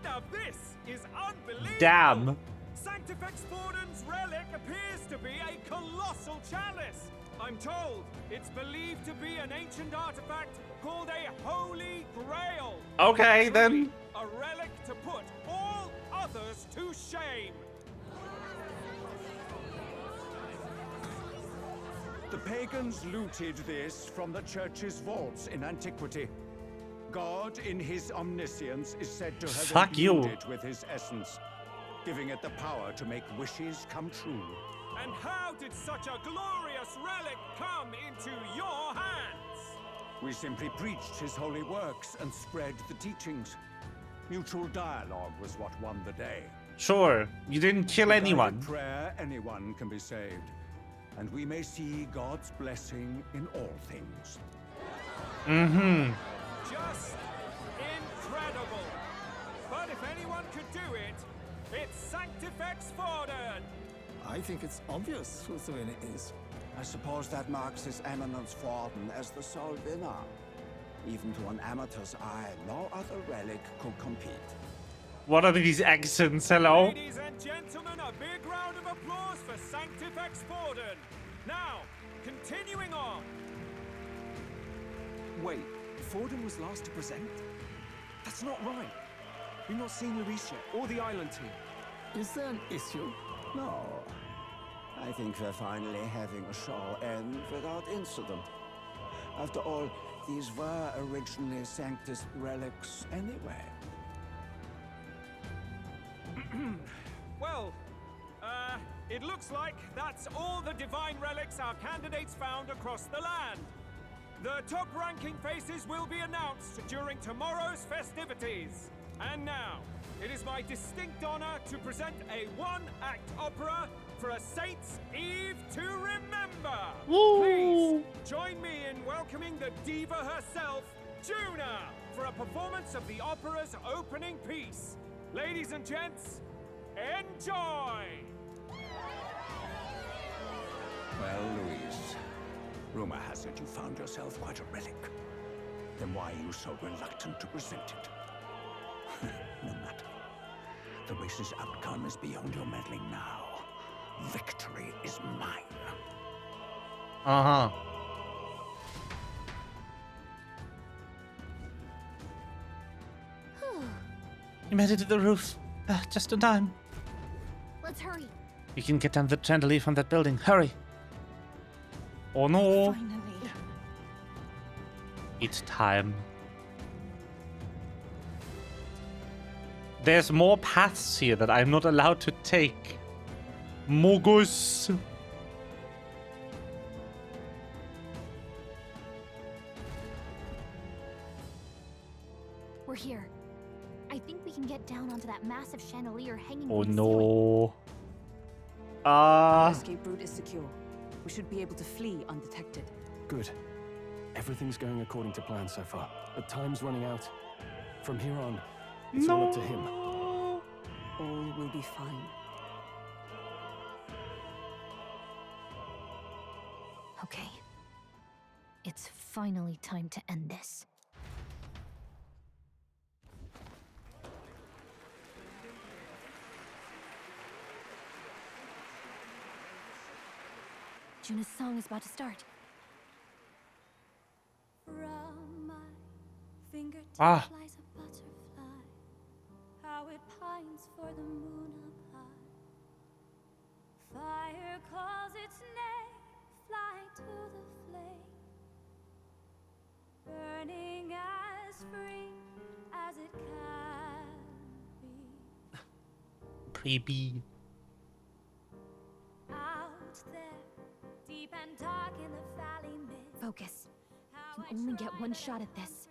now this is unbelievable. Damn. Sanctifex Forden's relic appears to be a colossal chalice. I'm told it's believed to be an ancient artifact called a Holy Grail. Okay, then. A relic to put all others to shame. The pagans looted this from the church's vaults in antiquity. God, in his omniscience, is said to have imbued it with his essence, giving it the power to make wishes come true. And how did such a glorious relic come into your hands? We simply preached his holy works and spread the teachings. Mutual dialogue was what won the day. Sure, you didn't kill With anyone. guided prayer, anyone can be saved. And we may see God's blessing in all things. Mm-hmm. Just incredible. But if anyone could do it, it's Sanctifex Forden. I think it's obvious whose win it is. I suppose that marks His Eminence Forden as the sole winner. Even to an amateur's eye, no other relic could compete. What are these accents? Hello? Ladies and gentlemen, a big round of applause for Sanctifex Forden. Now, continuing on. Wait, Forden was last to present? That's not right. We've not seen Luis yet, or the island team. Is there an issue? No. I think we're finally having a show end without incident. After all, these were originally Sanctus relics anyway. Well, it looks like that's all the divine relics our candidates found across the land. The top-ranking faces will be announced during tomorrow's festivities. And now, it is my distinct honor to present a one-act opera for a Saints' Eve to remember. Woo! Please join me in welcoming the diva herself, Juna, for a performance of the opera's opening piece. Ladies and gents, enjoy! Well, Luis, rumor has it you found yourself quite a relic. Then why are you so reluctant to present it? No matter. The race's outcome is beyond your meddling now. Victory is mine. Uh-huh. You made it to the roof. Just in time. Let's hurry. We can get down the chandelier from that building. Hurry. Oh no. Finally. It's time. There's more paths here that I'm not allowed to take. Mogus. We're here. I think we can get down onto that massive chandelier hanging Oh from the ceiling. no. The escape route is secure. We should be able to flee undetected. Good. Everything's going according to plan so far, but time's running out. From here on, it's all up to him. All will be fine. Okay. It's finally time to end this. Juna's song is about to start. From my fingertips Ah. lies a butterfly, how it pines for the moon up high. Fire calls its name, fly to the flame, burning as free as it can be. Creepy. Out there, deep and dark in the valley mid. Focus. You only get one shot at this.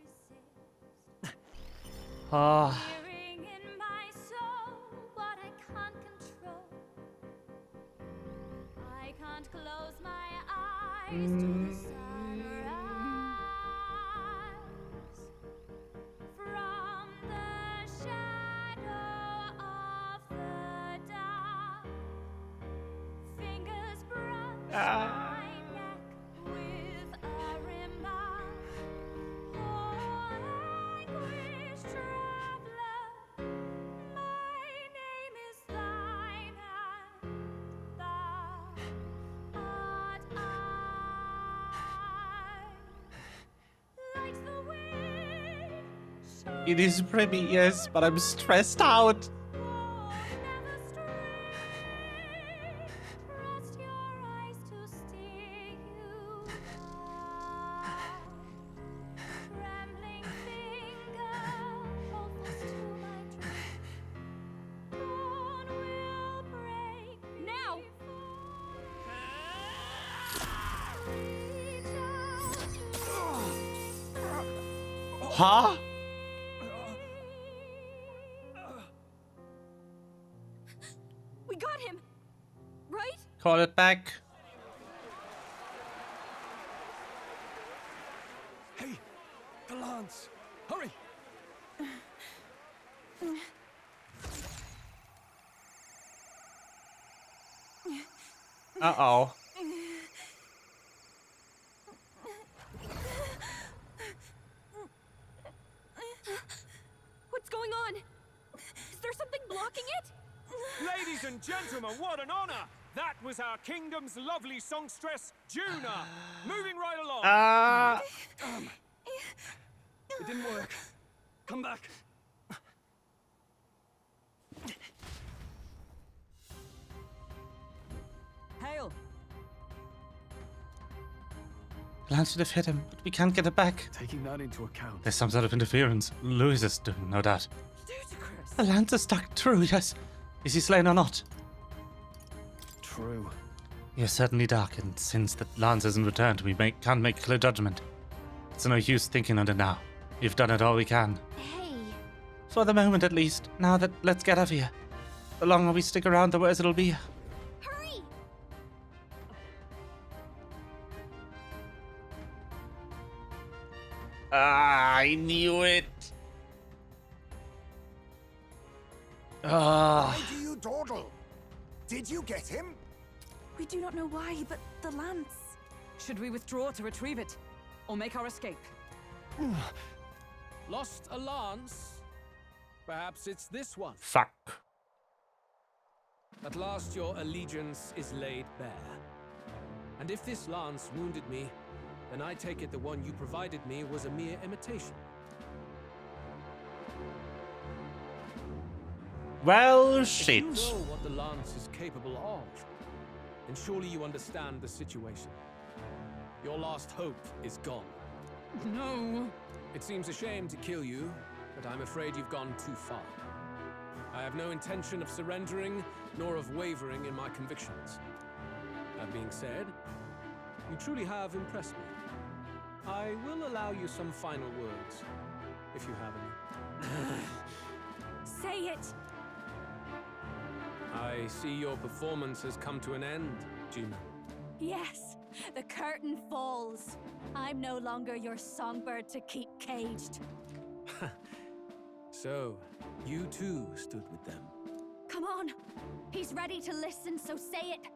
Ah. Hearing in my soul what I can't control. I can't close my eyes to the sunrise. From the shadow of the dark, fingers brush my neck with a remark. Oh, anguish It is pretty, yes, but I'm stressed out. Huh? We got him, right? Call it back. Hey, the lance! Hurry! Uh-oh. What's going on? Is there something blocking it? Ladies and gentlemen, what an honor! That was our kingdom's lovely songstress, Juna. Moving right along. It didn't work. Come back. Hail. Lance should have hit him, but we can't get it back. Taking that into account. There's some sort of interference. Louis is doing, no doubt. Ludicrous. The Lance is stuck true, yes. Is he slain or not? True. You're certainly dark, and since the Lance hasn't returned, we can't make clear judgment. It's no use thinking on it now. We've done it all we can. Hey. For the moment, at least. Now that let's get out of here. The longer we stick around, the worse it'll be. Hurry! I knew it. Why do you dawdle? Did you get him? We do not know why, but the lance. Should we withdraw to retrieve it? Or make our escape? Lost a lance? Perhaps it's this one. Fuck. At last your allegiance is laid bare. And if this lance wounded me, then I take it the one you provided me was a mere imitation. Well, shit. If you know what the lance is capable of, then surely you understand the situation. Your last hope is gone. No. It seems a shame to kill you, but I'm afraid you've gone too far. I have no intention of surrendering, nor of wavering in my convictions. That being said, you truly have impressed me. I will allow you some final words, if you have any. Say it! I see your performance has come to an end, Juna. Yes, the curtain falls. I'm no longer your songbird to keep caged. So, you too stood with them. Come on. He's ready to listen, so say it.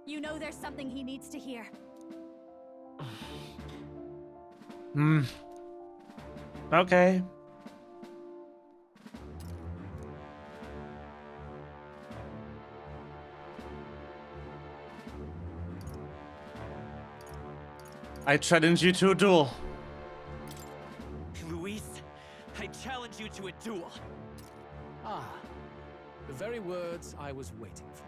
You know there's something he needs to hear. Okay. I challenge you to a duel. Luis, I challenge you to a duel. Ah, the very words I was waiting for.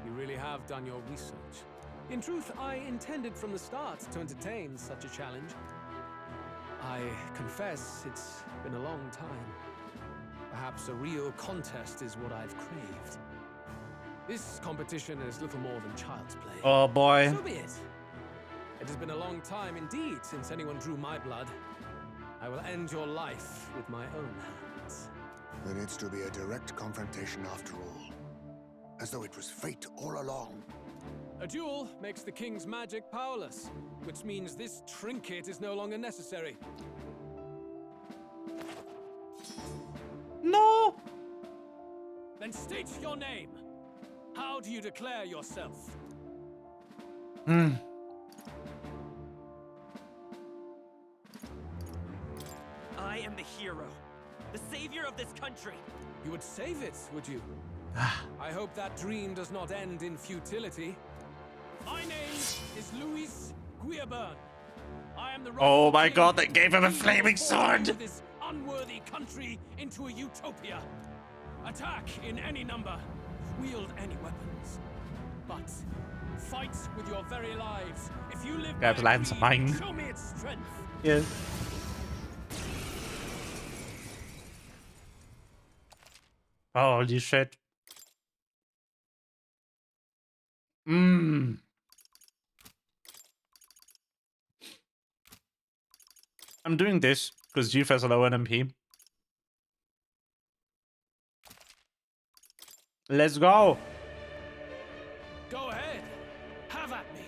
You really have done your research. In truth, I intended from the start to entertain such a challenge. I confess it's been a long time. Perhaps a real contest is what I've craved. This competition is little more than child's play. Oh boy. So be it. It has been a long time indeed since anyone drew my blood. I will end your life with my own hands. Then it's to be a direct confrontation after all. As though it was fate all along. A duel makes the king's magic powerless, which means this trinket is no longer necessary. No! Then state your name. How do you declare yourself? I am the hero, the savior of this country. You would save it, would you? I hope that dream does not end in futility. My name is Luis Guillaburn. I am the Oh my god, they gave him a flaming sword! This unworthy bloody country into a utopia. Attack in any number. Wield any weapons. But fight with your very lives. If you live Grabs by Lance greed, mine. show me its strength. Yeah. Holy shit. Mmm. I'm doing this because Youth has a low NMP. Let's go. Go ahead. Have at me.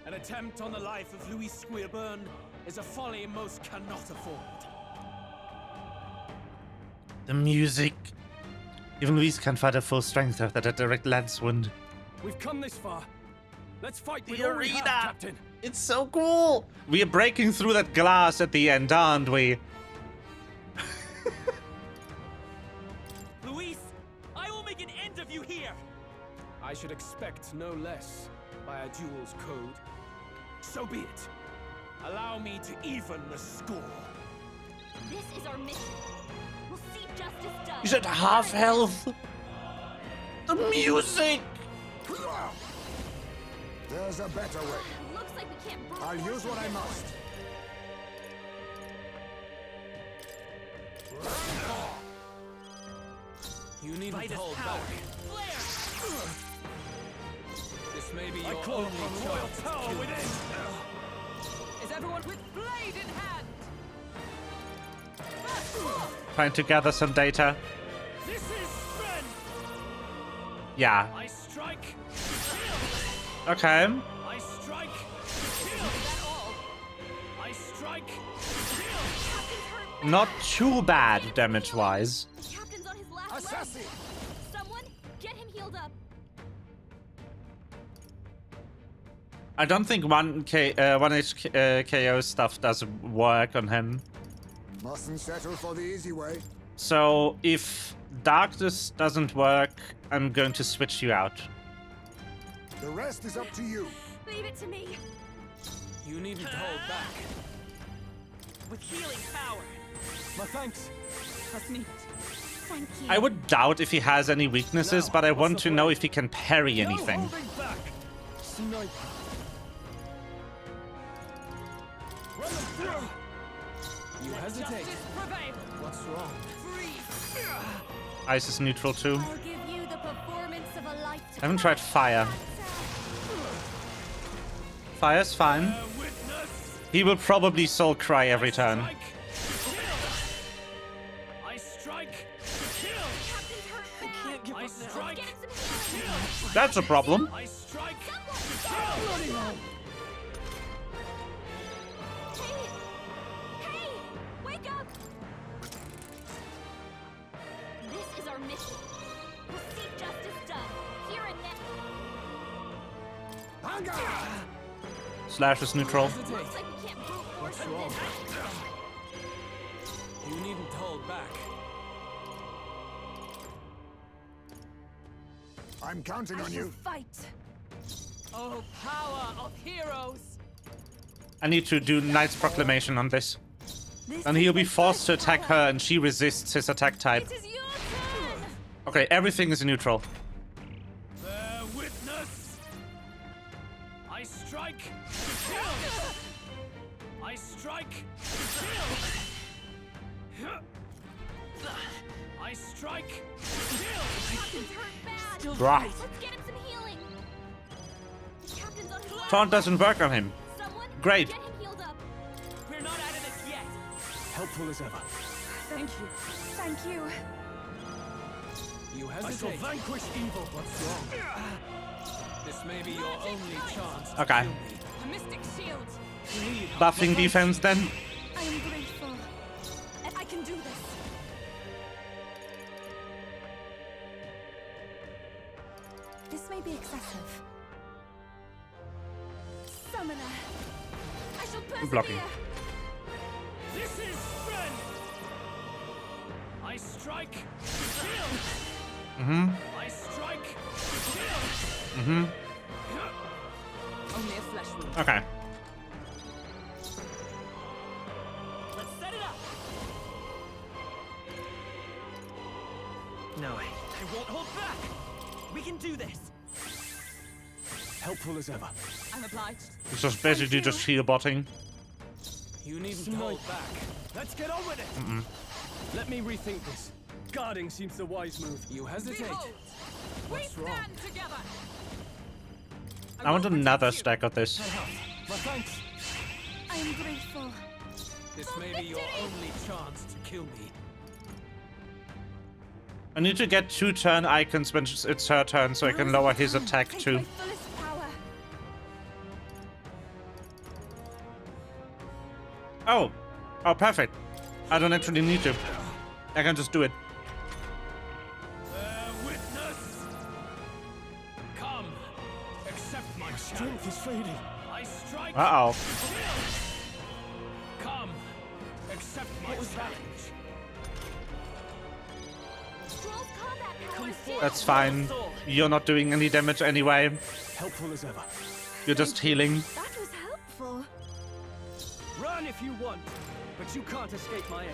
An attempt on the life of Louis Squeerburn is a folly most cannot afford. The music. Even Louise can't fight at full strength after that direct lance wound. We've come this far. Let's fight with The all we have, arena. Captain. It's so cool. We are breaking through that glass at the end, aren't we? Luis, I will make an end of you here. I should expect no less by a duel's code. So be it. Allow me to even the score. This is our mission. We'll see justice done. He's at half health. The music. There's a better way. Looks like we can't brute I'll force use what I this must. You needn't Fight us hold power. back. This may be I your call only upon royal chance. power to kill within. me. Is everyone with blade in hand? Trying to gather some data. This is strength. Yeah. I strike. Okay. I strike. I strike. Not too bad damage-wise. The captain's on his last Assassin! leg. Someone get him healed up. I don't think one KO stuff does work on him. Mustn't settle for the easy way. So if darkness doesn't work, I'm going to switch you out. The rest is up to you. Leave it to me. You needn't hold back. With healing power. My thanks. Hasneat. Thank you. I would doubt if he has any weaknesses, but I want to know if he can parry anything. No holding back. Sniper. Run them through. You hesitate. Justice prevail. What's wrong? Ice is neutral too. I'll give you the performance of a lifetime. I haven't tried fire. Fire's fine. He will probably soul cry every turn. I strike. Captain's hurt bad. I can't give up now. Get him some healing. That's a problem. I strike. Hey! Wake up! This is our mission. We'll see justice done. Here and now. Slash is neutral. Looks like we can't brute force What's from wrong? this. You needn't hold back. I'm counting I on shall you. fight. Oh, power of heroes. I need to do Knight's Proclamation on this. This And is he'll be the forced to first attack power. her and she resists his attack type. It is your turn. Okay, everything is neutral. Bear witness. I strike. I strike. I strike. Captain's hurt bad. Right. Let's get him some healing. Captain's on his last Taunt doesn't work on him. Someone Great. get him healed up. We're not out of this yet. Helpful as ever. Thank you. Thank you. You hesitate. I shall vanquish evil. What's wrong? This may be your only chance. to Okay. kill me. The Mystic Shield. Buffing defense then. I am grateful. I can do this. This may be excessive. Summoner. I shall persevere. Blocking. This is strength. I strike. Mm-hmm. I strike. Mm-hmm. Only a flesh wound. Okay. Let's set it up. No, I won't hold back. We can do this. Helpful as ever. I'm obliged. It's just basically just heal botting. You needn't hold back. Let's get on with it. Let me rethink this. Guarding seems the wise move. You hesitate. Behold, What's we wrong? stand together. I want another stack of this. My thanks. I'm grateful. This may be your only chance to kill me. I need to get 2 turn icons when it's her turn so I can lower his attack too. My fullest power. Oh. Oh, perfect. I don't actually need to. I can just do it. Witness! Come, accept my Strength is fading. I strike. Uh-oh. Come, accept my challenge. Scroll's combat power is down. That's fine. You're not doing any damage anyway. Helpful as ever. You're just healing. That was helpful. Run if you want, but you can't escape my aim.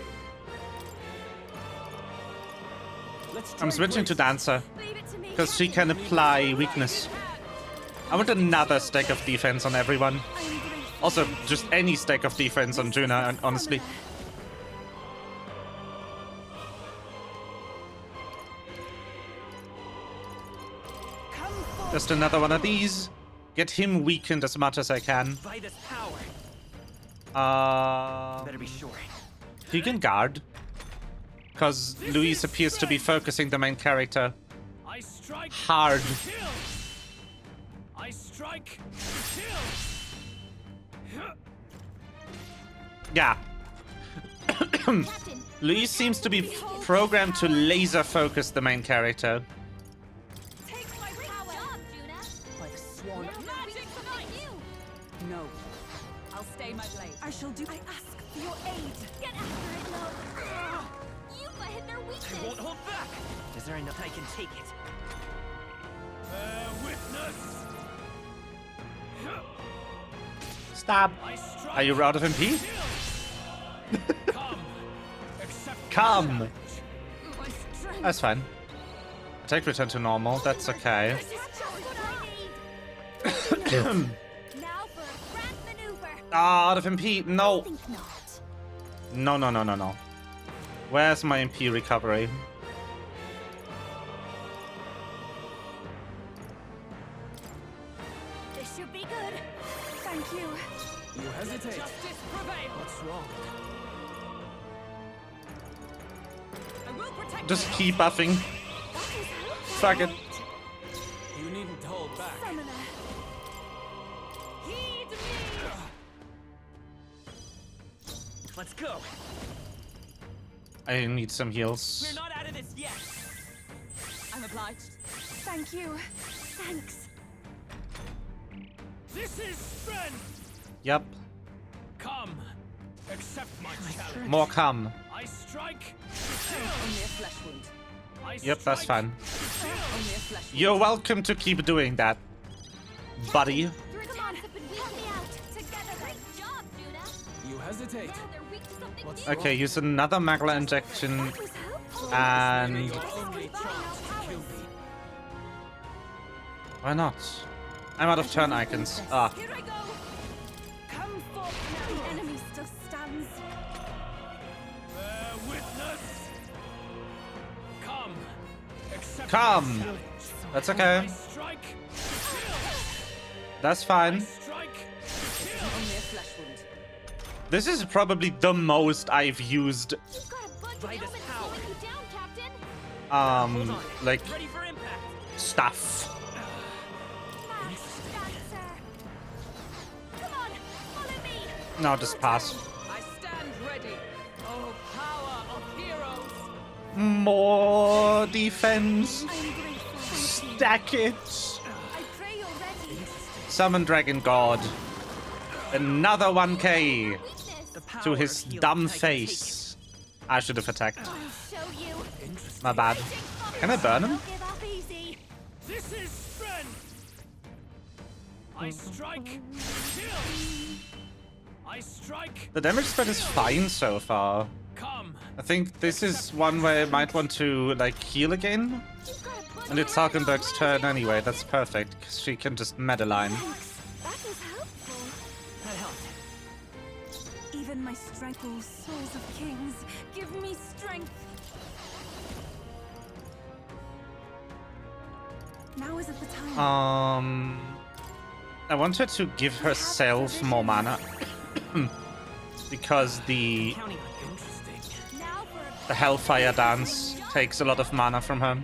I'm switching to Dancer Leave it to me. because she can apply weakness. I want another stack of defense on everyone. Also, just any stack of defense on Juna, honestly. Just another one of these. Get him weakened as much as I can. By this power. Better be sure. He can guard. Because Luis appears to be focusing the main character I strike. hard. Kill. I strike. Kill. Yeah. Luis seems to be programmed to laser focus the main character. Take my power. Juna. By the swan. Magic tonight. You. No. I'll stay my blade. I shall do. I ask for your aid. Get after it, Lo. You've hit their weakness. I won't hold back. Is there enough I can take it? Witness. Stab. Are you out of MP? Come, accept. Come. My strength. That's fine. Attack return to normal. That's okay. This is just what I need. Now for a grand maneuver. Ah, out of MP. No. Think not. No, no, no, no, no. Where's my MP recovery? This should be good. Thank you. You hesitate. Justice prevail. What's wrong? I will protect Just my keep buffing. Fuck it. You needn't hold back. Summoner. Heed me. Let's go. I need some heals. We're not out of this yet. I'm obliged. Thank you. Thanks. This is strength. Yep. Come, accept my challenge. More come. I strike. Only a flesh wound. I Yep, that's strike. fine. Only a flesh wound. You're welcome to keep doing that, buddy. Your attacks have been weakening me out. Together. Great job, Juna. You hesitate. Now they're weak to something What's new. Okay, use another Magla injection and Your only chance to kill me. why not? I'm out of turn icons. Ah, Here I go. Come forth now. The enemy still stands. Bear witness. Come, accept come. my challenge. That's okay. I strike. That's I fine. strike. Only a flesh wound. This is probably the most I've used, You've got a bunch of By this elements power. slowing you down, Captain. Hold on. like Ready for impact. stuff. Dancer. Come on, follow me. No, just pass. I stand ready. Oh, power of heroes. More defense. I am grateful. Stack it. I pray you're ready. Summon Dragon God. Another 1k Weakness. The power to his of healing. dumb I can take face. I should have attacked. I'll show you. My bad. Can I burn him? Don't give up easy. This is strength. I strike. Kill. I strike. The damage spread is fine so far. Come, I think this is one where I might want to, like, heal again. And it's Harkenberg's turn anyway. That's perfect, because she can just Madeline. That was helpful. That helped. Even my strength, oh, souls of kings, give me strength. Now isn't the time. I want her to give herself more mana. Because the Hellfire Dance takes a lot of mana from her.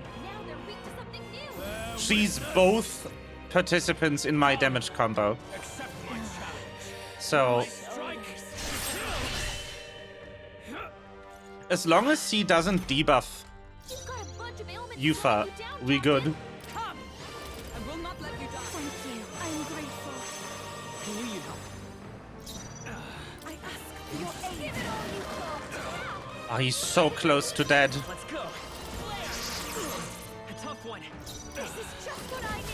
She's both participants in my damage combo. So as long as she doesn't debuff Yufa, we good. Oh, he's so close to dead. Let's go. A tough one. This is just what I need.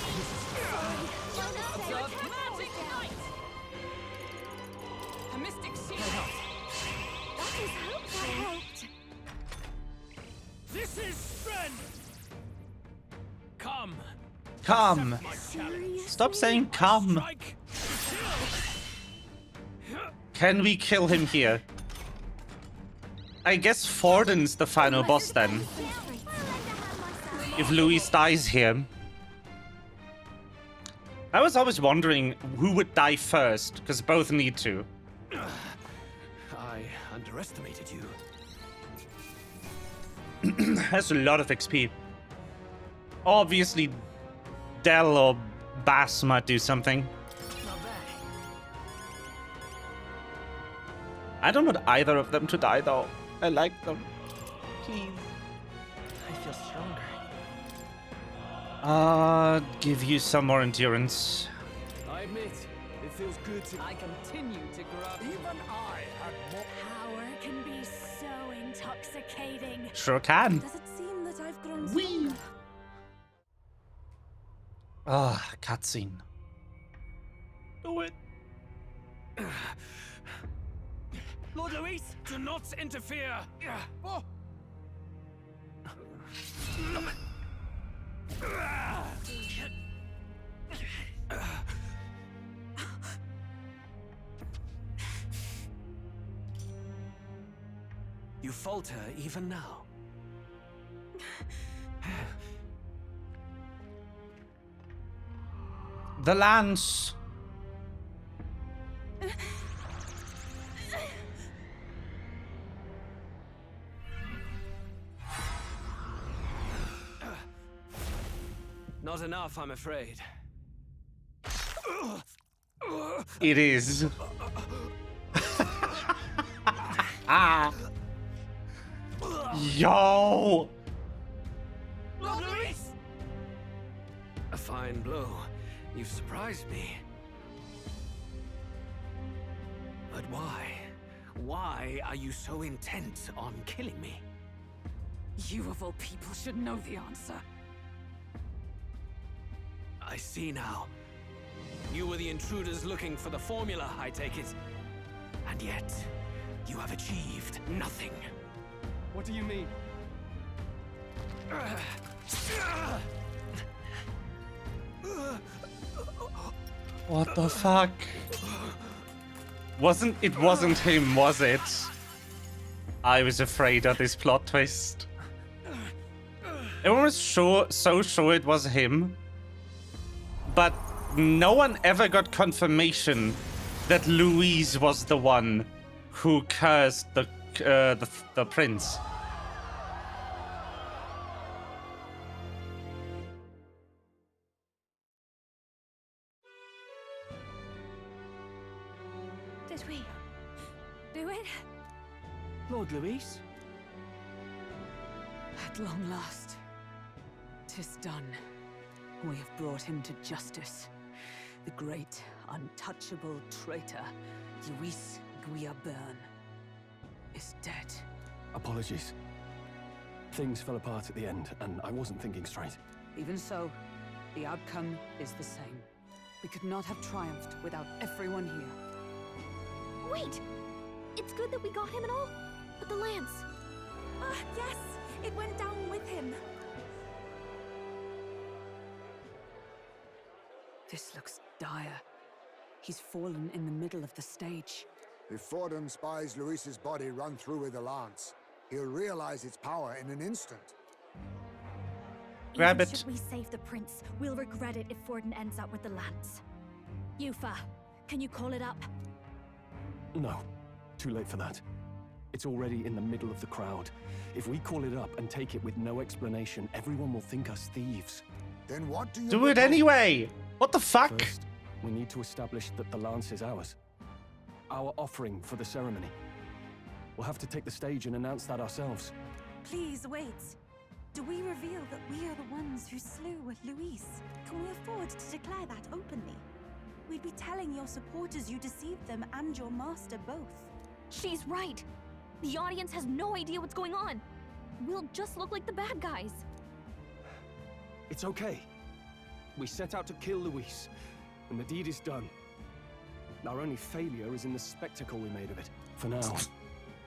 Magic Knight! A mystic shield. That is helpful. This is strength. Come. Come. Stop saying come. Can we kill him here? I guess Forden's the final boss then. If Luis dies here. I was always wondering who would die first, because both need to. I underestimated you. That's a lot of XP. Obviously, Del or Bass might do something. I don't want either of them to die, though. I like them. Please. I feel stronger. Give you some more endurance. I admit, it feels good to... I continue to grow. Even I had more... Power can be so intoxicating. Sure can. Does it seem that I've grown stronger? Ah, cutscene. Do it. Lord Luis, do not interfere. Oh. You falter even now. The lance. Not enough, I'm afraid. It is. Ah. Yo. Lord Luis! A fine blow. You've surprised me. But why? Why are you so intent on killing me? You of all people should know the answer. I see now. You were the intruders looking for the formula, I take it. And yet, you have achieved nothing. What do you mean? What the fuck? It wasn't him, was it? I was afraid of this plot twist. Everyone was so sure it was him. But no one ever got confirmation that Louise was the one who cursed the prince. Did we do it? Lord Luis? At long last, 'tis done. We have brought him to justice. The great, untouchable traitor, Luis Guillaburn, is dead. Apologies. Things fell apart at the end, and I wasn't thinking straight. Even so, the outcome is the same. We could not have triumphed without everyone here. Wait! It's good that we got him and all, but the lance. Yes, it went down with him. This looks dire. He's fallen in the middle of the stage. If Fordham spies Luis's body run through with a lance, he'll realize its power in an instant. Grab Even it. should we save the prince, we'll regret it if Forden ends up with the lance. Yufa, can you call it up? No, too late for that. It's already in the middle of the crowd. If we call it up and take it with no explanation, everyone will think us thieves. Then what do you Do it anyway! What the fuck? First, we need to establish that the lance is ours. Our offering for the ceremony. We'll have to take the stage and announce that ourselves. Please wait. Do we reveal that we are the ones who slew Luis? Can we afford to declare that openly? We'd be telling your supporters you deceived them and your master both. She's right. The audience has no idea what's going on. We'll just look like the bad guys. It's okay. We set out to kill Luis, and the deed is done. Our only failure is in the spectacle we made of it. For now,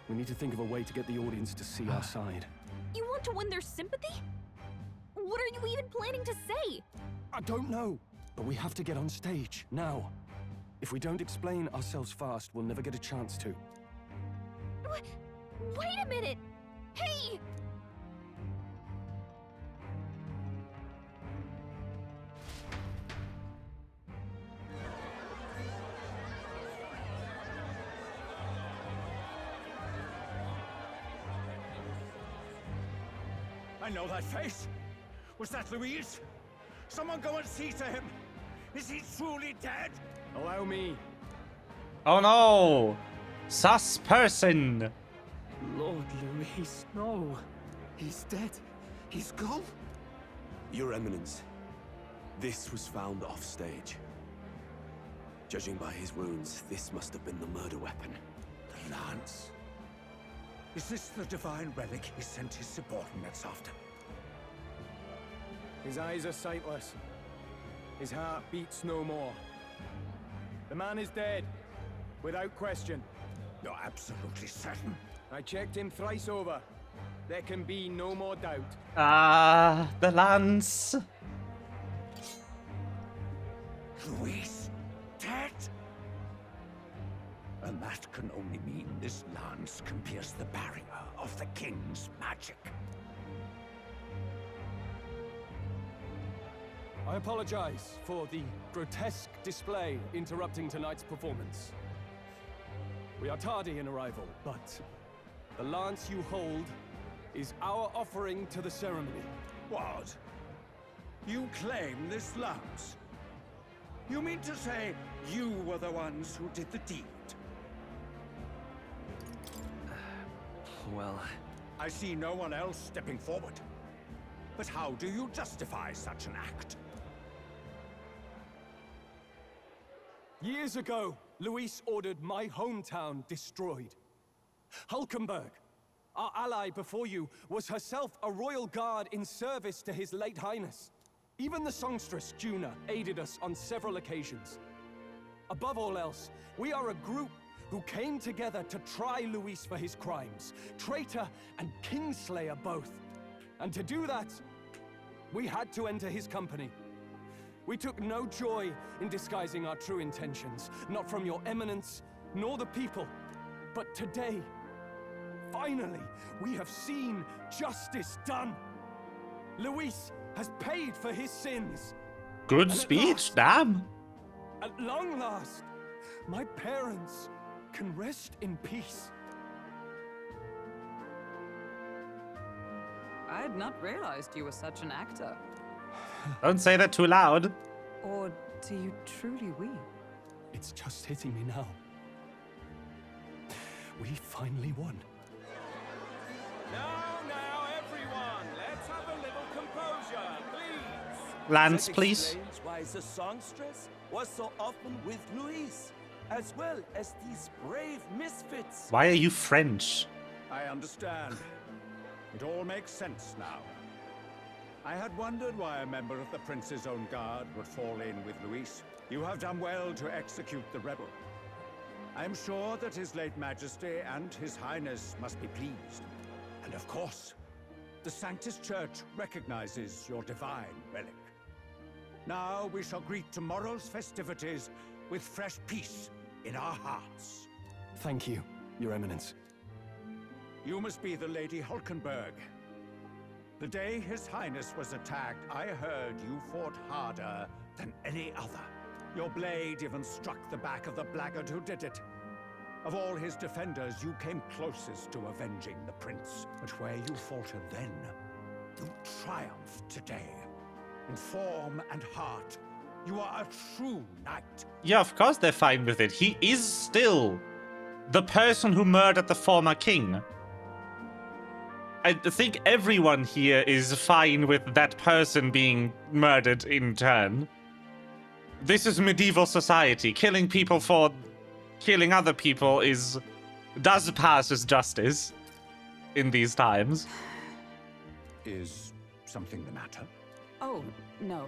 we need to think of a way to get the audience to see our side. You want to win their sympathy? What are you even planning to say? I don't know, but we have to get on stage, now. If we don't explain ourselves fast, we'll never get a chance to. Wait a minute! Hey! I know that face. Was that Luis? Someone go and see to him. Is he truly dead? Allow me. Oh no! Sus person! Lord Luis, no. He's dead. He's gone. Your Eminence, this was found off stage. Judging by his wounds, this must have been the murder weapon. The lance? Is this the divine relic he sent his subordinates after? His eyes are sightless. His heart beats no more. The man is dead, without question. You're absolutely certain? I checked him thrice over. There can be no more doubt. Ah, the lance. Luis, dead? And that can only mean this lance can pierce the barrier of the king's magic. I apologize for the grotesque display interrupting tonight's performance. We are tardy in arrival, but the lance you hold is our offering to the ceremony. What? You claim this lance? You mean to say you were the ones who did the deed? Well, I see no one else stepping forward. But how do you justify such an act? Years ago, Luis ordered my hometown destroyed. Hulkenberg, our ally before you, was herself a royal guard in service to his late highness. Even the songstress, Juna, aided us on several occasions. Above all else, we are a group who came together to try Luis for his crimes, traitor and kingslayer both. And to do that, we had to enter his company. We took no joy in disguising our true intentions, not from your eminence, nor the people. But today, finally, we have seen justice done. Luis has paid for his sins. Good speech, damn. At long last, my parents can rest in peace. I had not realized you were such an actor. Don't say that too loud. Or do you truly weep? It's just hitting me now. We finally won. Now, everyone, let's have a little composure, please. Lance, That please. explains why the songstress was so often with Luis, as well as these brave misfits. Why are you French? I understand. It all makes sense now. I had wondered why a member of the Prince's own guard would fall in with Luis. You have done well to execute the rebel. I am sure that His late Majesty and His Highness must be pleased. And of course, the Sanctus Church recognizes your divine relic. Now we shall greet tomorrow's festivities with fresh peace in our hearts. Thank you, Your Eminence. You must be the Lady Hulkenberg. The day His Highness was attacked, I heard you fought harder than any other. Your blade even struck the back of the blackguard who did it. Of all his defenders, you came closest to avenging the prince. But where you faltered then, you triumphed today. In form and heart, you are a true knight. Yeah, of course they're fine with it. He is still the person who murdered the former king. I think everyone here is fine with that person being murdered in turn. This is medieval society. Killing people for killing other people does pass as justice in these times. Is something the matter? Oh, no.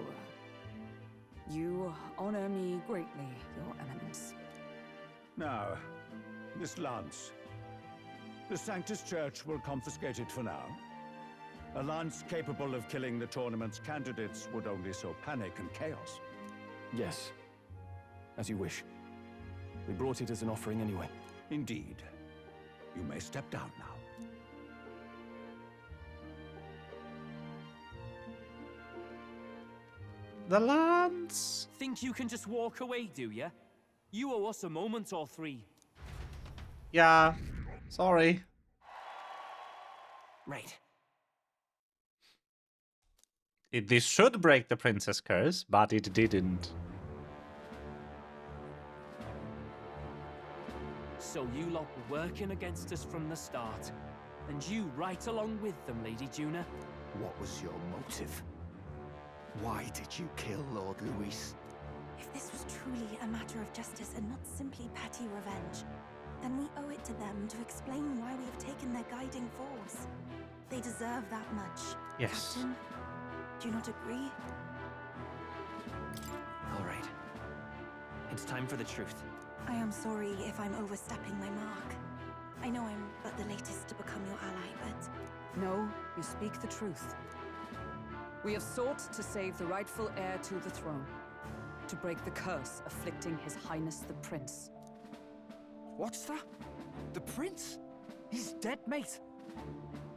You honor me greatly, Your Eminence. Now, this lance. The Sanctus Church will confiscate it for now. A lance capable of killing the tournament's candidates would only sow panic and chaos. Yes, as you wish. We brought it as an offering anyway. Indeed. You may step down now. The lance. Think you can just walk away, do ya? You owe us a moment or three. Yeah, sorry. Right. This should break the princess curse, but it didn't. So you lot were working against us from the start, and you right along with them, Lady Juna. What was your motive? Why did you kill Lord Luis? If this was truly a matter of justice and not simply petty revenge, then we owe it to them to explain why we have taken their guiding force. They deserve that much. Yes. Captain, do you not agree? All right. It's time for the truth. I am sorry if I'm overstepping my mark. I know I'm but the latest to become your ally, but... No, you speak the truth. We have sought to save the rightful heir to the throne, to break the curse afflicting His Highness the Prince. What's that? The prince? He's dead, mate.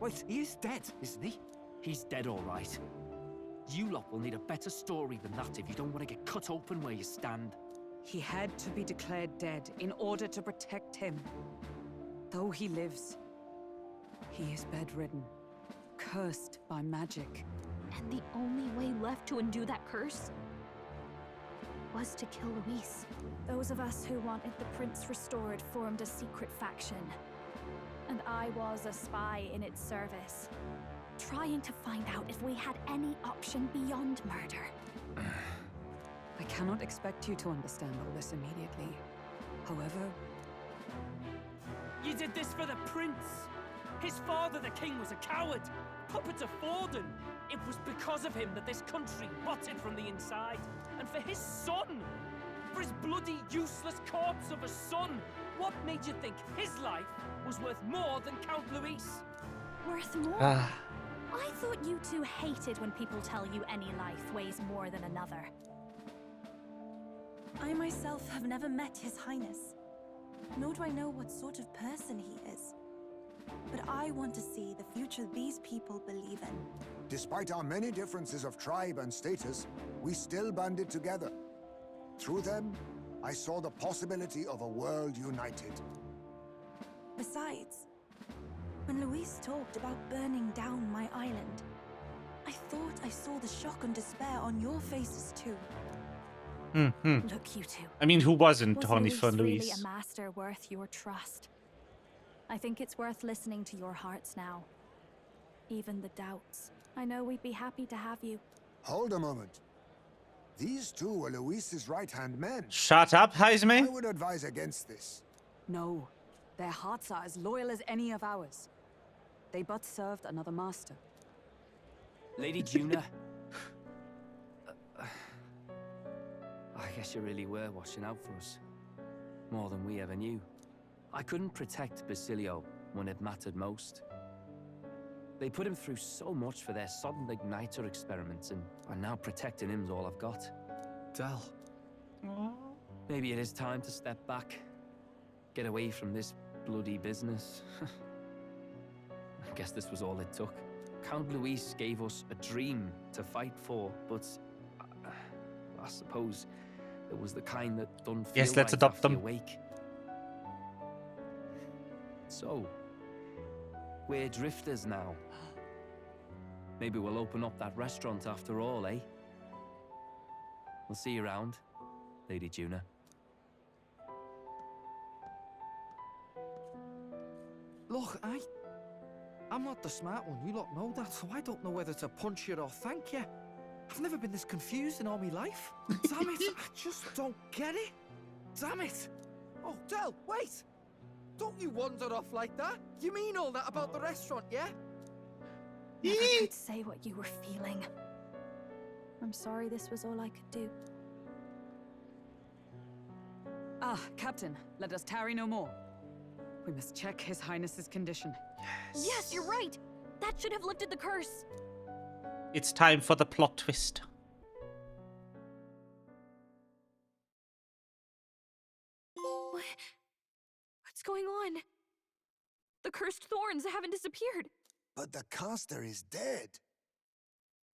Wait, he is dead, isn't he? He's dead, all right. You lot will need a better story than that if you don't want to get cut open where you stand. He had to be declared dead in order to protect him. Though he lives, he is bedridden, cursed by magic. And the only way left to undo that curse was to kill Luis. Those of us who wanted the prince restored formed a secret faction. And I was a spy in its service, trying to find out if we had any option beyond murder. I cannot expect you to understand all this immediately. However... You did this for the prince! His father, the king, was a coward! Puppet of Forden! It was because of him that this country rotted from the inside! And for his son! For his bloody, useless corpse of a son! What made you think his life was worth more than Count Luis? Worth more? I thought you two hated when people tell you any life weighs more than another. I myself have never met His Highness, nor do I know what sort of person he is. But I want to see the future these people believe in. Despite our many differences of tribe and status, we still banded together. Through them, I saw the possibility of a world united. Besides, when Luis talked about burning down my island, I thought I saw the shock and despair on your faces too. Look, you two. I mean, who wasn't horny Was for really Luis? a master worth your trust? I think it's worth listening to your hearts now. Even the doubts. I know we'd be happy to have you. Hold a moment. These two were Luis's right-hand men. Shut up, Heisme. I would advise against this. No, their hearts are as loyal as any of ours. They but served another master. Lady Juna. I guess you really were watching out for us. More than we ever knew. I couldn't protect Basilio when it mattered most. They put him through so much for their sodden igniter experiments and are now protecting him's all I've got. Del. Maybe it is time to step back. Get away from this bloody business. I guess this was all it took. Count Luis gave us a dream to fight for, but I suppose it was the kind that don't feel Yes, let's right adopt after them. you wake. So, we're drifters now. Maybe we'll open up that restaurant after all, eh? We'll see you around, Lady Juna. Look, I'm not the smart one, you lot know that, so I don't know whether to punch you or thank you. I've never been this confused in all my life. Damn it, I just don't get it. Damn it. Oh, Del, wait! Don't you wander off like that? You mean all that about the restaurant, yeah? Never could say what you were feeling. I'm sorry this was all I could do. Ah, Captain, let us tarry no more. We must check His Highness's condition. Yes, you're right. That should have lifted the curse. It's time for the plot twist. What's going on? The cursed thorns haven't disappeared. But the caster is dead.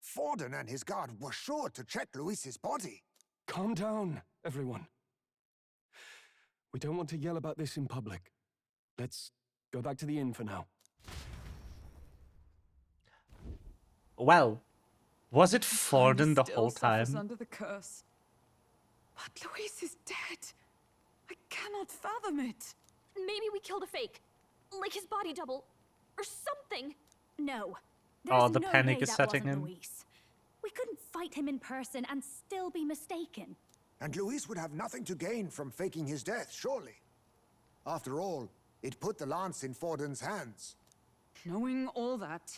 Forden and his guard were sure to check Luis's body. Calm down, everyone. We don't want to yell about this in public. Let's go back to the inn for now. Well, was it Forden the Still whole suffers time? under the curse. But Luis is dead. I cannot fathom it. Maybe we killed a fake. Like his body double. Or something. No. Oh, There's the no panic way is that setting wasn't in. Luis. We couldn't fight him in person and still be mistaken. And Luis would have nothing to gain from faking his death, surely. After all, it put the lance in Forden's hands. Knowing all that,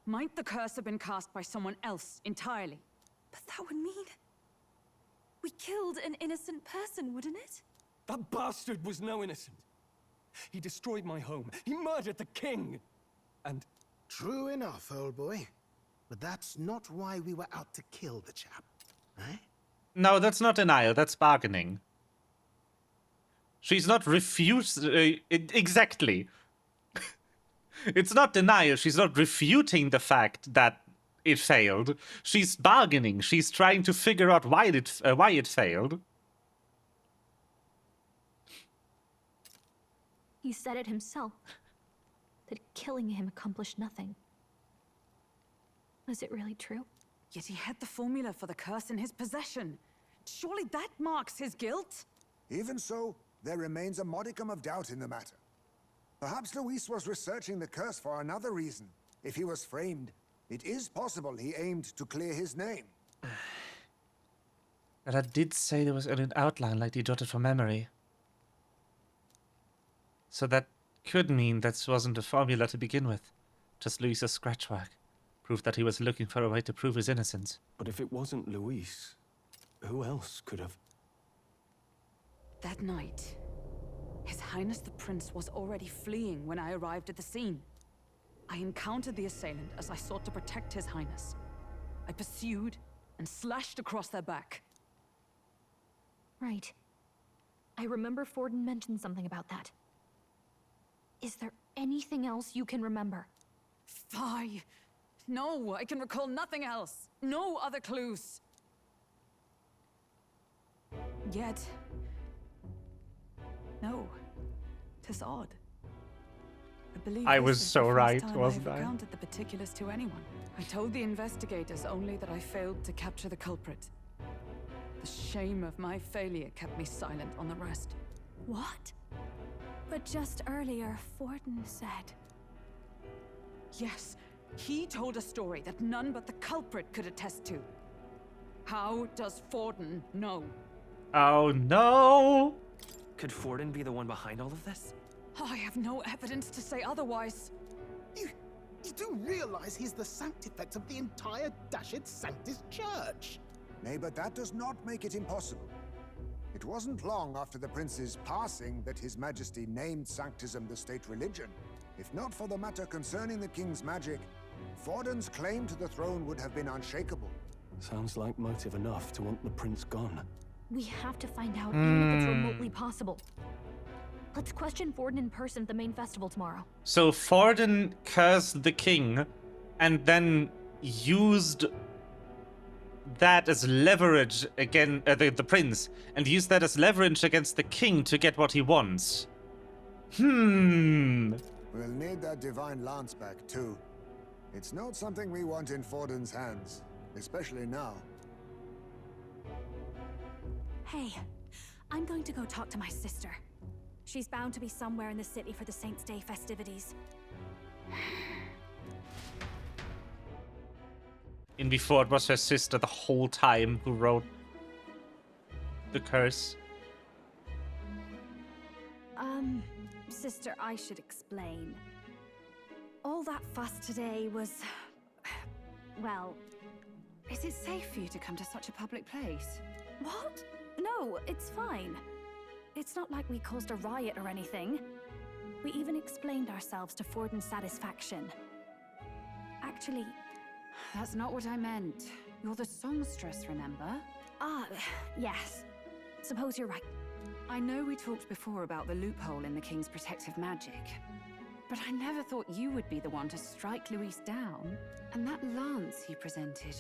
might the curse have been cast by someone else entirely? But that would mean we killed an innocent person, wouldn't it? That bastard was no innocent. He destroyed my home. He murdered the king. And true enough, old boy. But that's not why we were out to kill the chap, eh? No, that's not denial. That's bargaining. She's not exactly. It's not denial. She's not refuting the fact that it failed. She's bargaining. She's trying to figure out why it failed. He said it himself. That killing him accomplished nothing. Was it really true? Yet he had the formula for the curse in his possession. Surely that marks his guilt? Even so, there remains a modicum of doubt in the matter. Perhaps Luis was researching the curse for another reason. If he was framed, it is possible he aimed to clear his name. But I did say there was an outline like he jotted from memory. So that could mean that wasn't a formula to begin with. Just Luis's scratch work. Proof that he was looking for a way to prove his innocence. But if it wasn't Luis, who else could have? That night, His Highness the Prince was already fleeing when I arrived at the scene. I encountered the assailant as I sought to protect His Highness. I pursued and slashed across their back. Right. I remember Forden mentioned something about that. Is there anything else you can remember? Fie! No, I can recall nothing else. No other clues. Yet... no. 'Tis odd. I believe I this was is so the first right, time wasn't I've I? recounted the particulars to anyone. I told the investigators only that I failed to capture the culprit. The shame of my failure kept me silent on the rest. What? But just earlier, Forden said... Yes, he told a story that none but the culprit could attest to. How does Forden know? Oh no! Could Forden be the one behind all of this? I have no evidence to say otherwise. You do realize he's the sanctifex of the entire Dashed Sanctus Church? Nay, but that does not make it impossible. It wasn't long after the prince's passing that His Majesty named Sanctism the state religion. If not for the matter concerning the king's magic, Forden's claim to the throne would have been unshakable. Sounds like motive enough to want the prince gone. We have to find out, even if it's remotely possible. Let's question Forden in person at the main festival tomorrow. So Forden cursed the king and then used that as leverage against the prince, and used that as leverage against the king to get what he wants. We'll need that divine lance back too. It's not something we want in Forden's hands, especially now. Hey, I'm going to go talk to my sister. She's bound to be somewhere in the city for the Saints' Day festivities. And before, it was her sister the whole time who wrote the curse. Sister, I should explain. All that fuss today was... well... Is it safe for you to come to such a public place? What? No, it's fine. It's not like we caused a riot or anything. We even explained ourselves to Forden's satisfaction. Actually... That's not what I meant. You're the songstress, remember? Ah, yes. Suppose you're right. I know we talked before about the loophole in the king's protective magic, but I never thought you would be the one to strike Luis down. And that lance you presented,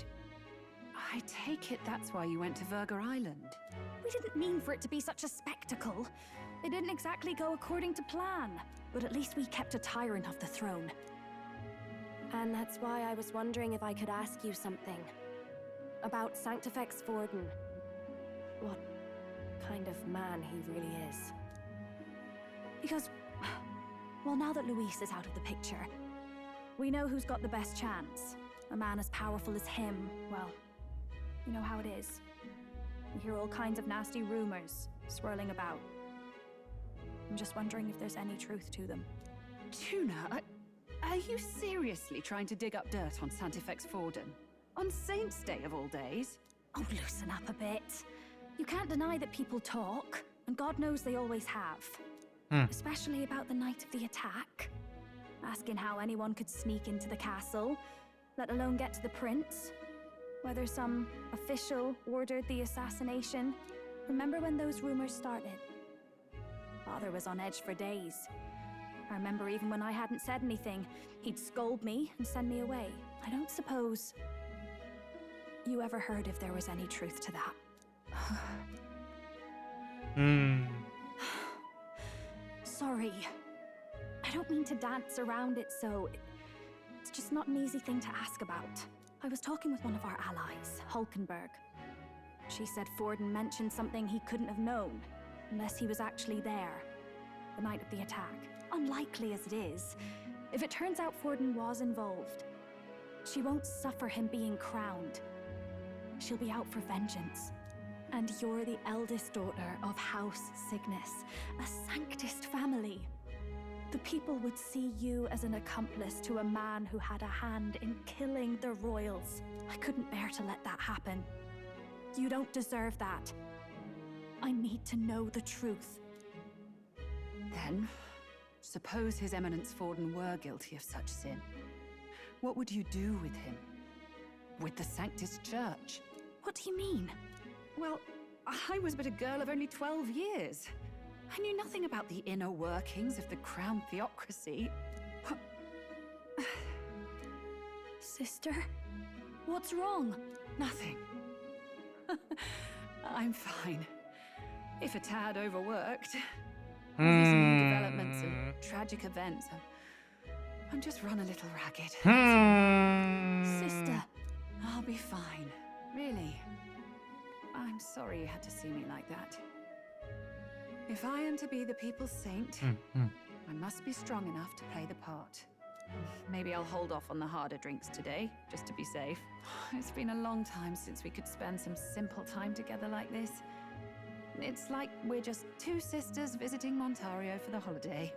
I take it that's why you went to Verger Island. We didn't mean for it to be such a spectacle. It didn't exactly go according to plan, but at least we kept a tyrant off the throne. And that's why I was wondering if I could ask you something. About Sanctifex Forden. What kind of man he really is. Because, well, now that Luis is out of the picture, we know who's got the best chance. A man as powerful as him, well, you know how it is. We hear all kinds of nasty rumors swirling about. I'm just wondering if there's any truth to them. Tuna, are you seriously trying to dig up dirt on Sanctifex Forden? On Saints' Day of all days? Oh, loosen up a bit. You can't deny that people talk, and God knows they always have. Especially about the night of the attack. Asking how anyone could sneak into the castle, let alone get to the prince. Whether some official ordered the assassination. Remember when those rumors started? Father was on edge for days. I remember even when I hadn't said anything, he'd scold me and send me away. I don't suppose you ever heard if there was any truth to that. Sorry. I don't mean to dance around it, so it's just not an easy thing to ask about. I was talking with one of our allies, Hulkenberg. She said Forden mentioned something he couldn't have known, unless he was actually there, the night of the attack. Unlikely as it is, if it turns out Forden was involved, she won't suffer him being crowned. She'll be out for vengeance. And you're the eldest daughter of House Cygnus, a Sanctist family. The people would see you as an accomplice to a man who had a hand in killing the royals. I couldn't bear to let that happen. You don't deserve that. I need to know the truth. Then, suppose His Eminence Forden were guilty of such sin. What would you do with him? With the Sanctist Church? What do you mean? Well, I was but a girl of only 12 years. I knew nothing about the inner workings of the crown theocracy. Sister? What's wrong? Nothing. I'm fine. If a tad overworked. All these new developments and tragic events. I'm just run a little ragged. Sister. I'll be fine. Really. I'm sorry you had to see me like that. If I am to be the people's saint, I must be strong enough to play the part. Maybe I'll hold off on the harder drinks today, just to be safe. It's been a long time since we could spend some simple time together like this. It's like we're just two sisters visiting Montario for the holiday.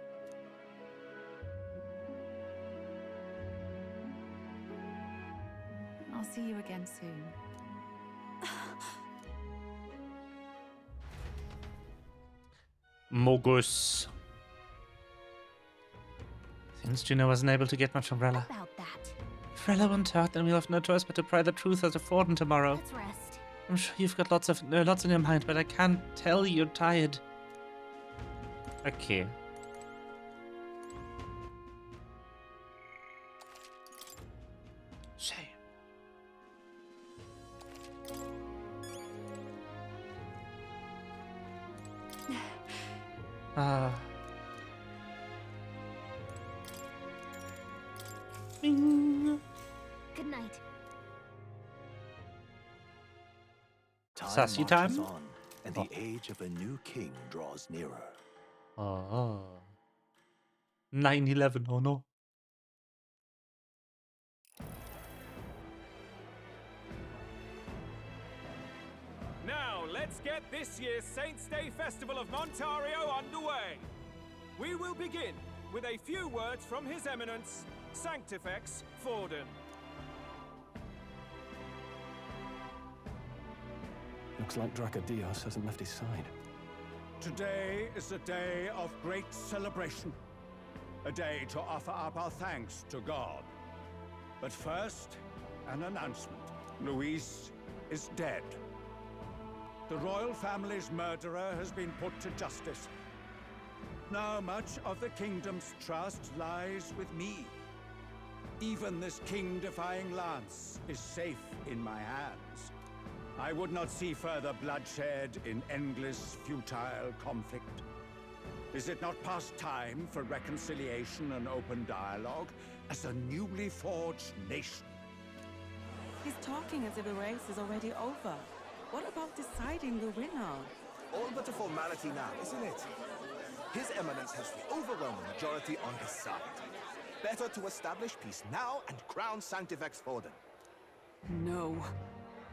I'll see you again soon. Mogus. Since Juno wasn't able to get much from Rella. About that. If Rella won't talk, then we'll have no choice but to pry the truth out of Forden tomorrow. Let's rest. I'm sure you've got lots on your mind, but I can't tell you're tired. Okay. Shame. Bing. Good night. Sassy time? marches on, and the age of a new king draws nearer. Oh. 9/11, oh no. Now, let's get this year's Saints' Day Festival of Montario underway. We will begin with a few words from His Eminence, Sanctifex Forden. Looks like Dracodios hasn't left his side. Today is a day of great celebration. A day to offer up our thanks to God. But first, an announcement. Luis is dead. The royal family's murderer has been put to justice. Now much of the kingdom's trust lies with me. Even this king-defying lance is safe in my hands. I would not see further bloodshed in endless, futile conflict. Is it not past time for reconciliation and open dialogue as a newly forged nation? He's talking as if the race is already over. What about deciding the winner? All but a formality now, isn't it? His Eminence has the overwhelming majority on his side. Better to establish peace now and crown Sanctifex Forden. No.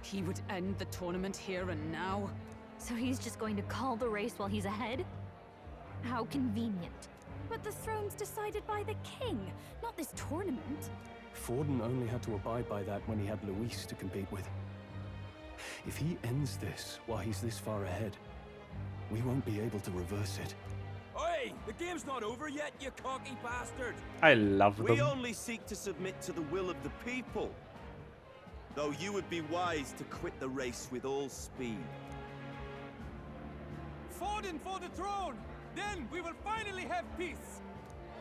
He would end the tournament here and now. So he's just going to call the race while he's ahead? How convenient. But the throne's decided by the king, not this tournament. Forden only had to abide by that when he had Luis to compete with. If he ends this while he's this far ahead, we won't be able to reverse it. Oi! The game's not over yet, you cocky bastard! I love them. We only seek to submit to the will of the people. Though you would be wise to quit the race with all speed. Forden for the throne! Then we will finally have peace!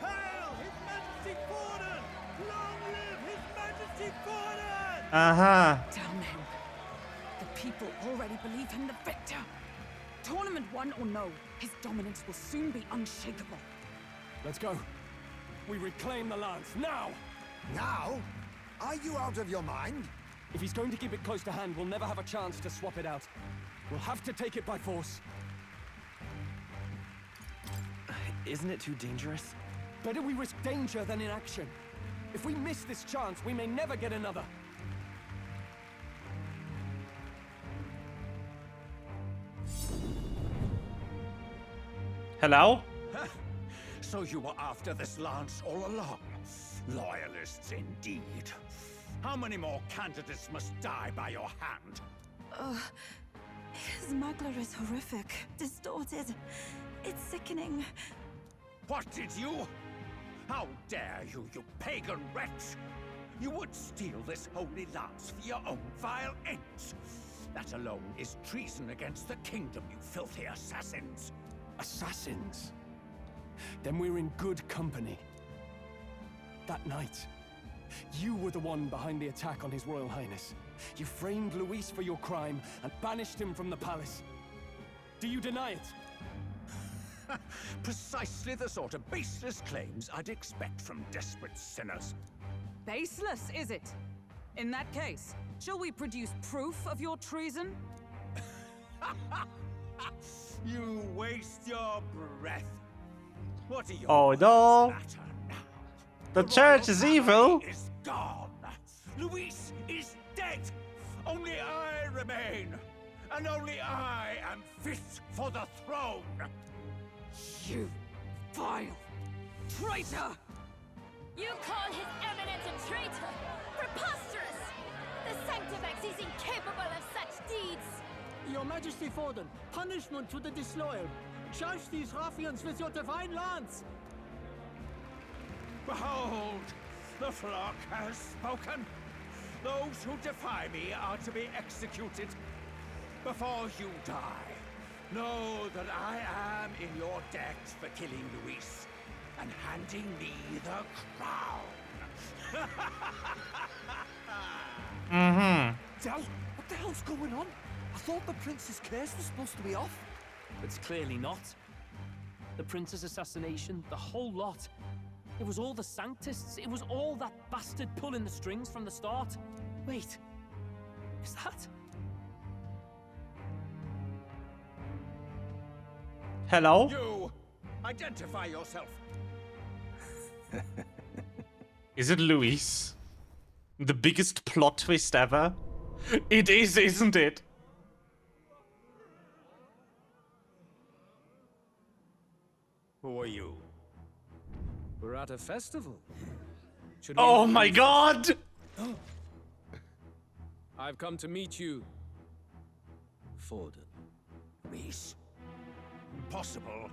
Hail His Majesty Forden! Long live His Majesty Forden! Aha. Damn him. The people already believe him the victor. Tournament won or no, his dominance will soon be unshakable. Let's go. We reclaim the lance, now! Now? Are you out of your mind? If he's going to keep it close to hand, we'll never have a chance to swap it out. We'll have to take it by force. Isn't it too dangerous? Better we risk danger than inaction. If we miss this chance, we may never get another. Hello? So you were after this lance all along? Loyalists indeed. How many more candidates must die by your hand? His smuggler is horrific, distorted. It's sickening. What did you? How dare you, you pagan wretch! You would steal this holy lance for your own vile ends. That alone is treason against the kingdom, you filthy assassins. Assassins? Then we're in good company. That night, you were the one behind the attack on His Royal Highness. You framed Luis for your crime and banished him from the palace. Do you deny it? Precisely the sort of baseless claims I'd expect from desperate sinners. Baseless, is it? In that case, shall we produce proof of your treason? You waste your breath. What are your Oh no! matter now? The church is evil! Is gone. Luis is dead. Only I remain. And only I am fit for the throne. You vile traitor! You call His Eminence a traitor? Preposterous! The Sanctifex is incapable of such deeds! Your Majesty Forden, punishment to the disloyal. Charge these ruffians with your divine lance! Behold, the flock has spoken. Those who defy me are to be executed. Before you die, know that I am in your debt for killing Luis and handing me the crown. Del, what the hell's going on? I thought the prince's case was supposed to be off. It's clearly not. The prince's assassination, the whole lot. It was all the Sanctists. It was all that bastard pulling the strings from the start. Wait, is that? Hello? You, identify yourself. Is it Luis? The biggest plot twist ever? It is, isn't it? Who are you? We're at a festival. Oh my god! I've come to meet you, Forden. Luis? Impossible.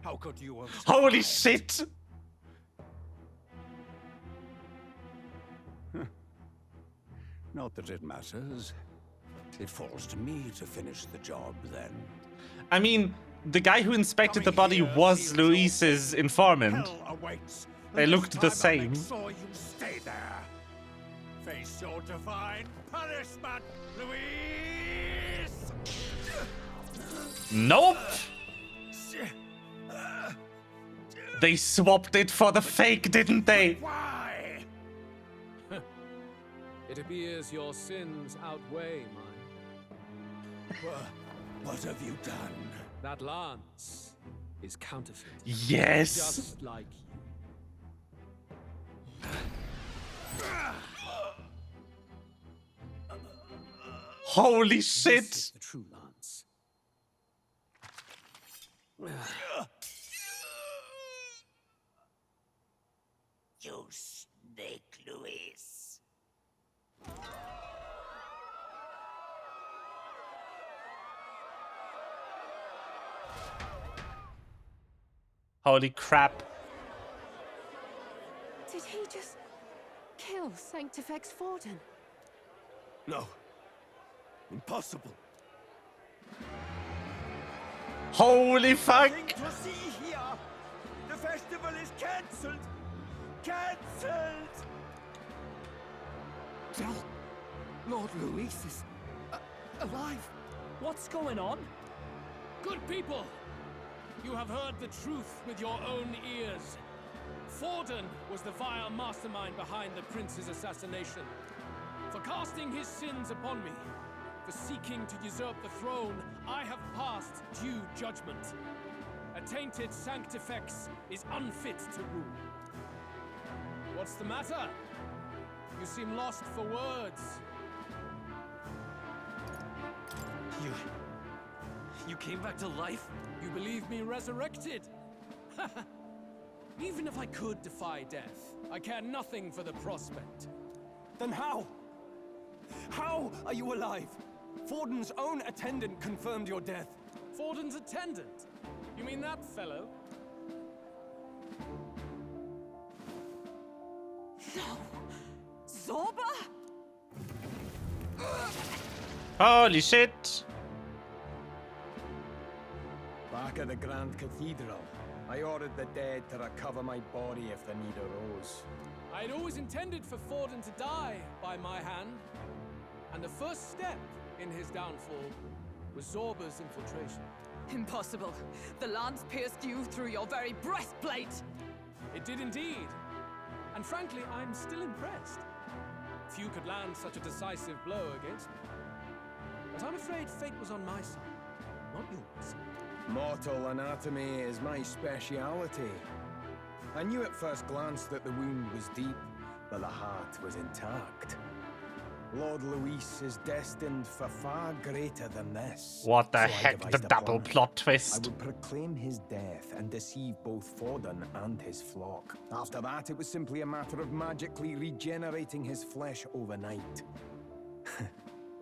How could you have... Holy shit! Not that it matters. It falls to me to finish the job, then. I mean, the guy who inspected the body was Luis's informant. Hell awaits. They looked the same. Make sure you stay there. Face your divine punishment, Luis! Nope! They swapped it for the fake, didn't they? Why? It appears your sins outweigh mine. What have you done? That lance is counterfeit. Yes! Just like you. Holy shit! This is the true lance. You snake, Luis. Holy crap. Did he just kill Sanctifex Forden? No. Impossible. Holy fuck! Nothing to see here. The festival is cancelled. Cancelled. Del, Lord Luis is alive. What's going on? Good people, you have heard the truth with your own ears. Forden was the vile mastermind behind the prince's assassination. For casting his sins upon me, for seeking to usurp the throne, I have passed due judgment. A tainted Sanctifex is unfit to rule. What's the matter? You seem lost for words. You came back to life? You believe me resurrected? Even if I could defy death, I care nothing for the prospect. Then how? How are you alive? Forden's own attendant confirmed your death. Forden's attendant? You mean that fellow? No! Zorba? Holy shit! Back at the Grand Cathedral, I ordered the dead to recover my body if the need arose. I had always intended for Forden to die by my hand. And the first step in his downfall was Zorba's infiltration. Impossible. The lance pierced you through your very breastplate. It did indeed. And frankly, I'm still impressed. Few could land such a decisive blow against me. But I'm afraid fate was on my side, not yours. Mortal anatomy is my speciality. I knew at first glance that the wound was deep, but the heart was intact. Lord Luis is destined for far greater than this. What the So I heck, the devised a double plan. plot I twist. would proclaim his death and deceive both Forden and his flock. After that, it was simply a matter of magically regenerating his flesh overnight.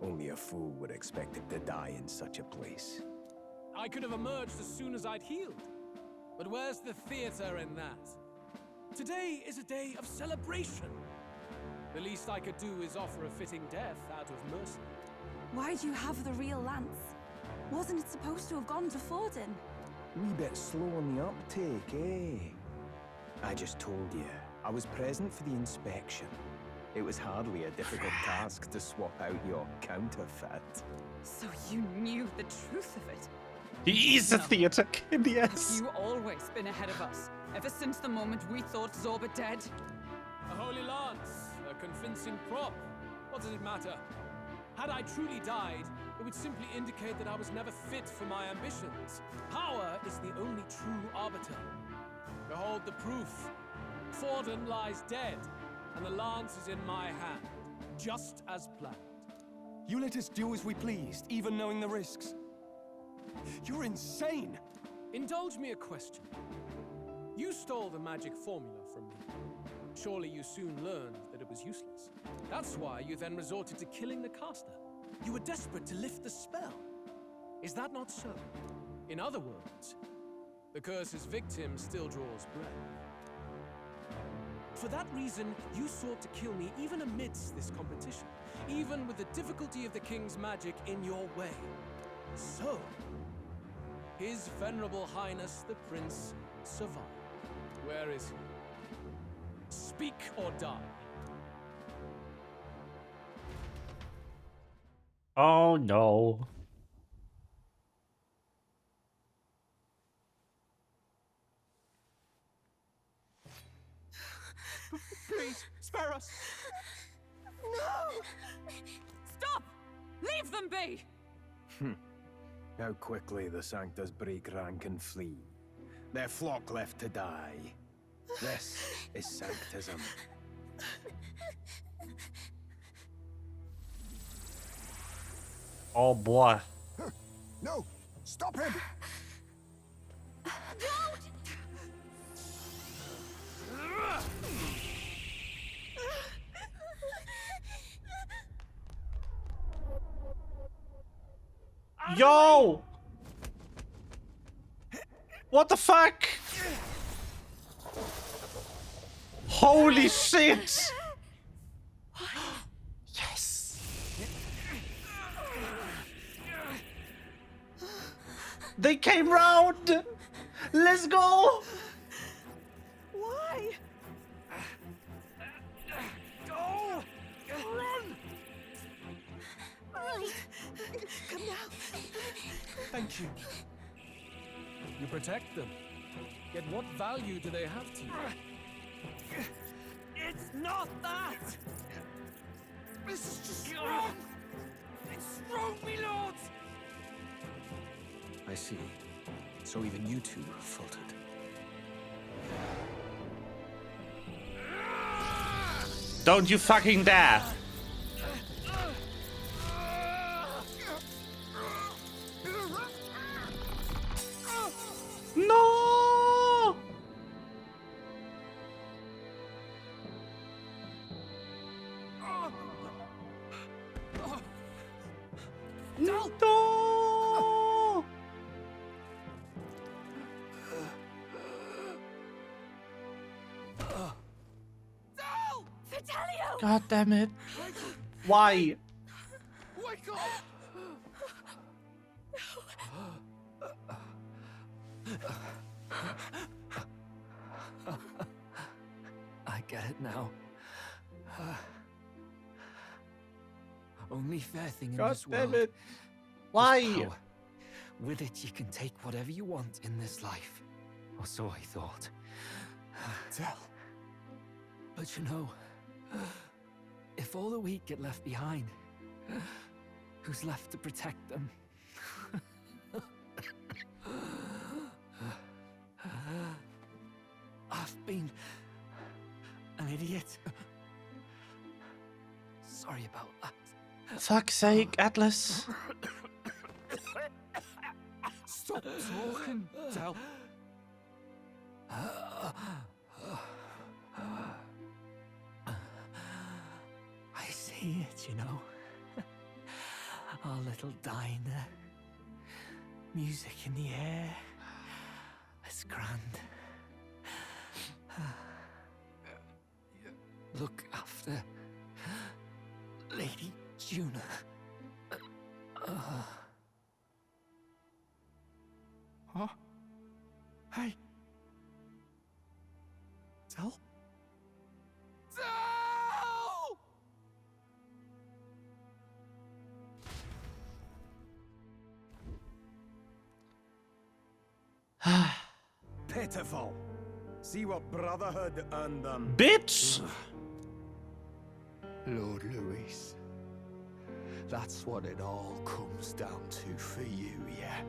Only a fool would expect it to die in such a place. I could have emerged as soon as I'd healed. But where's the theater in that? Today is a day of celebration. The least I could do is offer a fitting death out of mercy. Why do you have the real lance? Wasn't it supposed to have gone to Forden? Wee bit slow on the uptake, eh? I just told you, I was present for the inspection. It was hardly a difficult task to swap out your counterfeit. So you knew the truth of it? He is a theater kid, yes. You've always been ahead of us, ever since the moment we thought Zorba dead. A holy lance, a convincing prop. What does it matter? Had I truly died, it would simply indicate that I was never fit for my ambitions. Power is the only true arbiter. Behold the proof. Forden lies dead, and the lance is in my hand, just as planned. You let us do as we pleased, even knowing the risks. You're insane! Indulge me a question. You stole the magic formula from me. Surely you soon learned that it was useless. That's why you then resorted to killing the caster. You were desperate to lift the spell. Is that not so? In other words, the curse's victim still draws breath. For that reason, you sought to kill me even amidst this competition, even with the difficulty of the king's magic in your way. So, His Venerable Highness the Prince survived. Where is he? Speak or die. Oh no. Please, spare us! No! Stop! Leave them be! How quickly the Sanctus break rank and flee. Their flock left to die. This is Sanctism. Oh boy. No! Stop him! Yo! What the fuck? Holy shit! Yes! They came round! Let's go! Why? Go! Run! Come now. Thank you. You protect them. Yet what value do they have to you? It's not that! This is just wrong! It's wrong, me lords! I see. So even you two faltered. Don't you fucking dare! No! No! Fidelio! God damn it. Why? Wake up! I get it now. Only fair thing in God this damn world. it. is Why? power. With it, you can take whatever you want in this life. Or so I thought. Tell. But you know, if all the weak get left behind, who's left to protect them? I've been an idiot. Sorry about that. Fuck's sake, Atlas. Stop talking, Del. I see it, you know. Our little diner. Music in the air. It's grand. look after Lady Juna. Huh? Hey. Tell? Pitiful. See what Brotherhood earned them. Bitch! Lord Luis. That's what it all comes down to for you, yeah?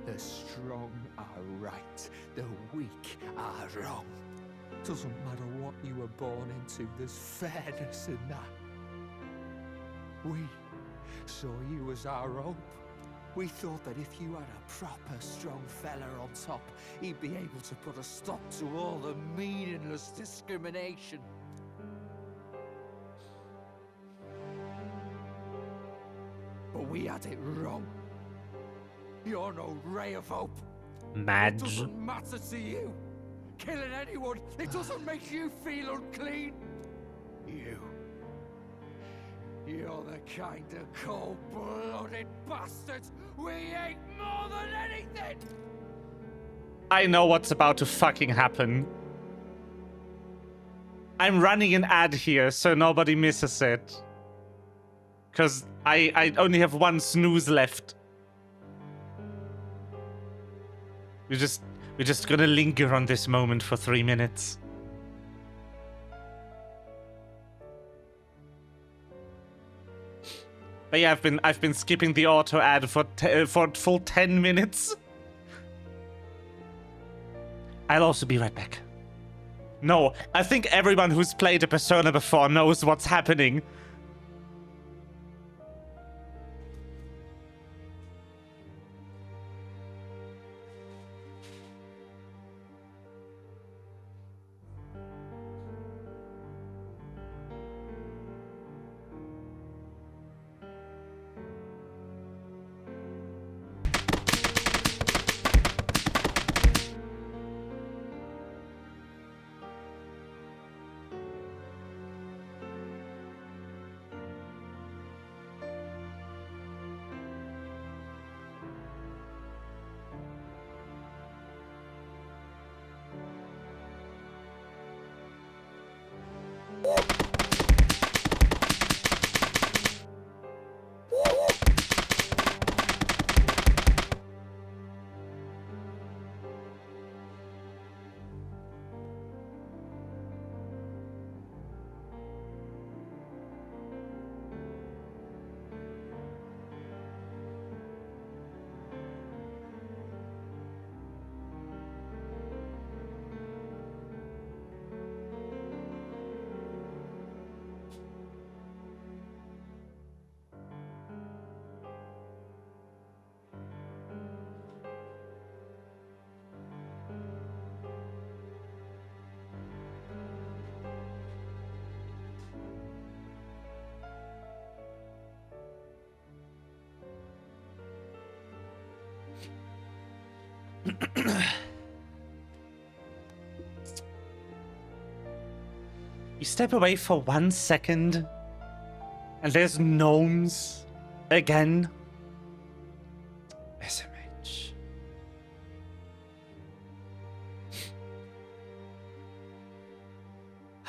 The strong are right, the weak are wrong. Doesn't matter what you were born into, there's fairness in that. We saw you as our hope. We thought that if you had a proper strong fella on top, he'd be able to put a stop to all the meaningless discrimination. But we had it wrong. You're no ray of hope. Madge. It doesn't matter to you. Killing anyone, it doesn't make you feel unclean. You're the kind of cold-blooded bastards we hate more than anything! I know what's about to fucking happen. I'm running an ad here so nobody misses it. Because I only have one snooze left. We're just gonna linger on this moment for 3 minutes. But yeah, I've been skipping the auto ad for full 10 minutes. I'll also be right back. No, I think everyone who's played a Persona before knows what's happening. You step away for 1 second, and there's gnomes again. SMH.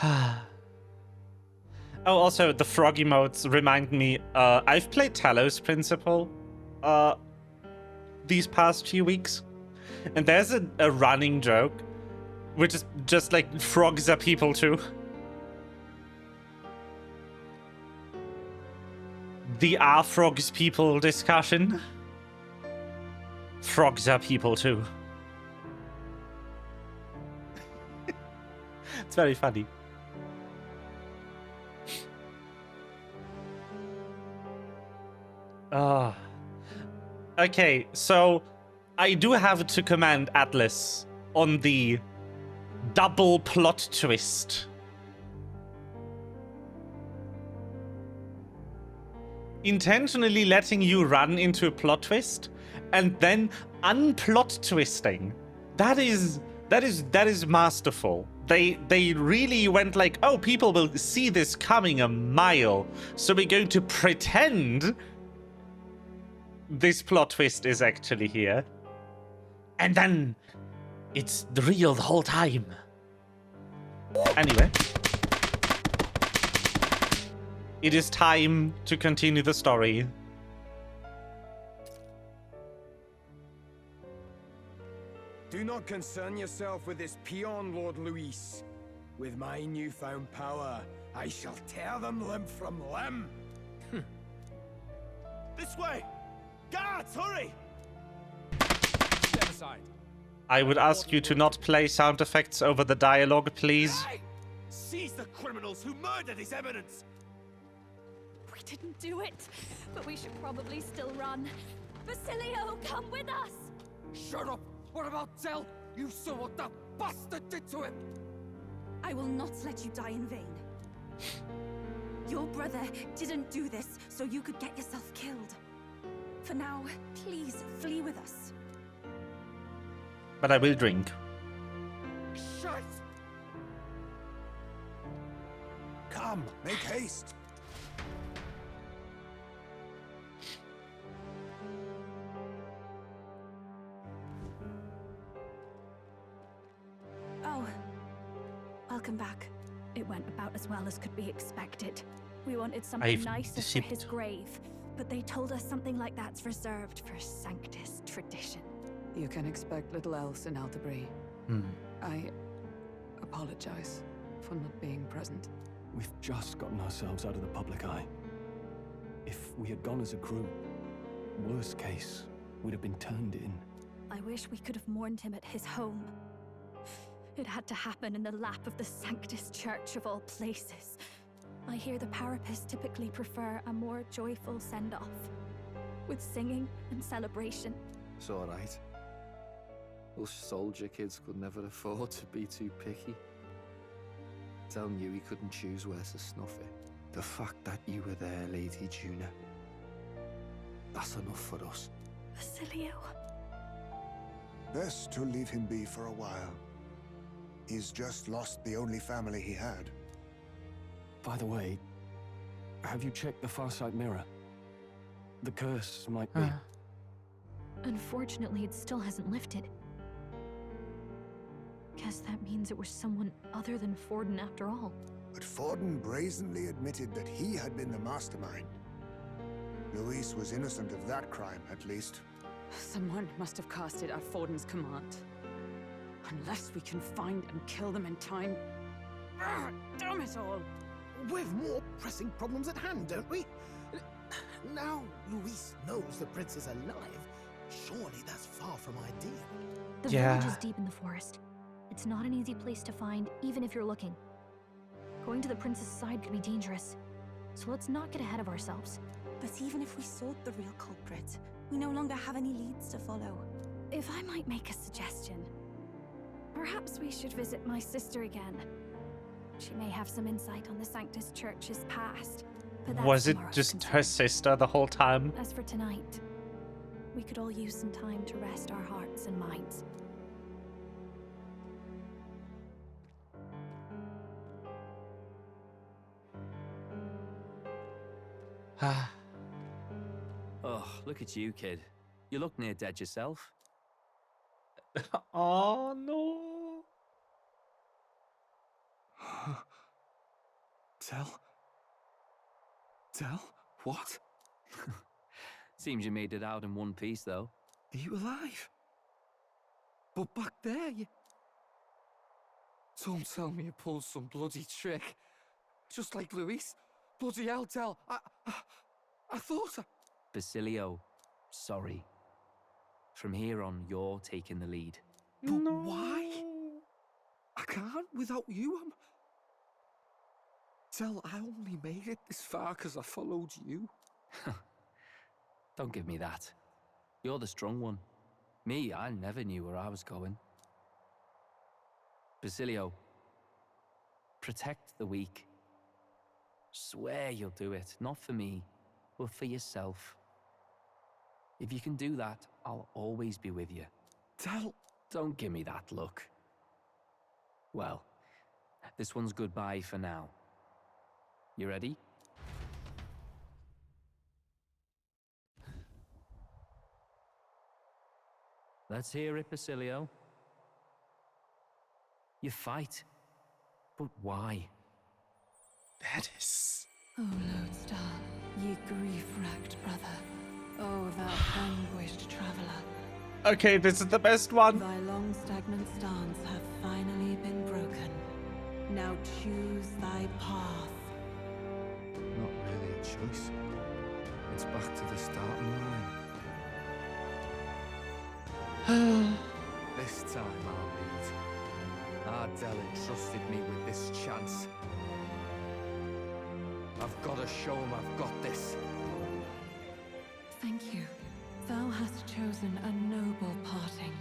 Oh, also, the frog emotes remind me, I've played Talos Principle these past few weeks, and there's a running joke, which is just like, frogs are people too. The are frogs people discussion. Frogs are people too. It's very funny. Okay, so I do have to commend Atlas on the double plot twist. Intentionally letting you run into a plot twist and then unplot twisting. That is That is masterful. They really went like, oh, people will see this coming a mile, so we're going to pretend this plot twist is actually here, and then it's the real the whole time. Anyway, it is time to continue the story. Do not concern yourself with this peon, Lord Luis. With my newfound power, I shall tear them limb from limb. This way! Guards, hurry! Step aside. I would ask you to not play sound effects over the dialogue, please. Hey! Seize the criminals who murdered His Eminence! We didn't do it, but we should probably still run. Basilio, come with us! Shut up! What about Zell? You saw what that bastard did to him! I will not let you die in vain. Your brother didn't do this so you could get yourself killed. For now, please flee with us. But I will drink. Shit! Come, make haste. Oh, welcome back. It went about as well as could be expected. We wanted something nicer for his grave, but they told us something like that's reserved for Sanctus tradition. You can expect little else in Altabri. I apologize for not being present. We've just gotten ourselves out of the public eye. If we had gone as a crew, worst case, we'd have been turned in. I wish we could have mourned him at his home. It had to happen in the lap of the Sanctus Church of all places. I hear the Parapists typically prefer a more joyful send-off, with singing and celebration. It's alright. Us soldier kids could never afford to be too picky. Telling you he couldn't choose where to snuff it. The fact that you were there, Lady Juna, that's enough for us. Basilio. Best to leave him be for a while. He's just lost the only family he had. By the way, have you checked the Farsight mirror? The curse might be... Unfortunately, it still hasn't lifted. Guess that means it was someone other than Forden after all. But Forden brazenly admitted that he had been the mastermind. Luis was innocent of that crime, at least. Someone must have cast it at Forden's command. Unless we can find and kill them in time... Damn it all! We've more pressing problems at hand, don't we? Now Luis knows the prince is alive. Surely that's far from ideal. The village is deep in the forest. It's not an easy place to find, even if you're looking. Going to the prince's side could be dangerous. So let's not get ahead of ourselves. But even if we sought the real culprit, we no longer have any leads to follow. If I might make a suggestion, perhaps we should visit my sister again. She may have some insight on the Sanctus Church's past. But that's Was it tomorrow's just concern. her sister the whole time? As for tonight, we could all use some time to rest our hearts and minds. Oh, look at you, kid. You look near dead yourself. Oh, no. Tell? What? Seems you made it out in one piece, though. Are you alive? But back there, you... Don't tell me you pulled some bloody trick. Just like Luis. Bloody hell, Tell. I thought I... Basilio, sorry. From here on, you're taking the lead. But why? I can't without you. Tell, I only made it this far because I followed you. Don't give me that. You're the strong one. Me, I never knew where I was going. Basilio, protect the weak. Swear you'll do it, not for me, but for yourself. If you can do that, I'll always be with you. Tell... Don't give me that look. Well, this one's goodbye for now. You ready? Let's hear it, Basilio. You fight. But why? That is... Oh, Lodestar, ye grief-racked brother. Oh, thou anguished traveler. Okay, this is the best one. Thy long stagnant stance hath finally been broken. Now choose thy path. Not really a choice. It's back to the starting line. This time I'll lead. Ardell entrusted me with this chance. I've got to show him I've got this. Thank you. Thou hast chosen a noble parting.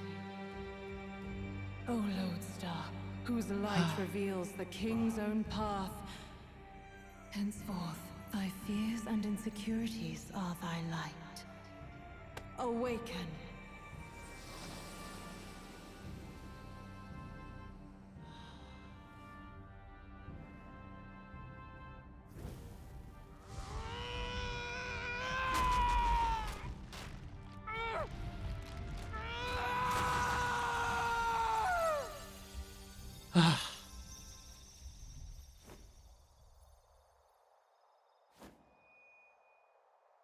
O Lodestar, whose light reveals the king's own path. Henceforth, thy fears and insecurities are thy light. Awaken.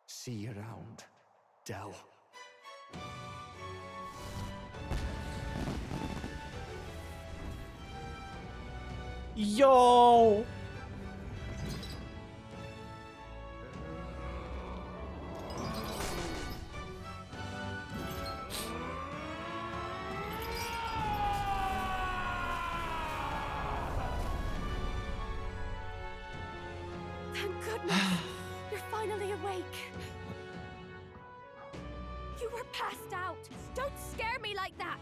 See you around, Dell. Yo! Thank goodness! You're finally awake. You were passed out. Don't scare me like that.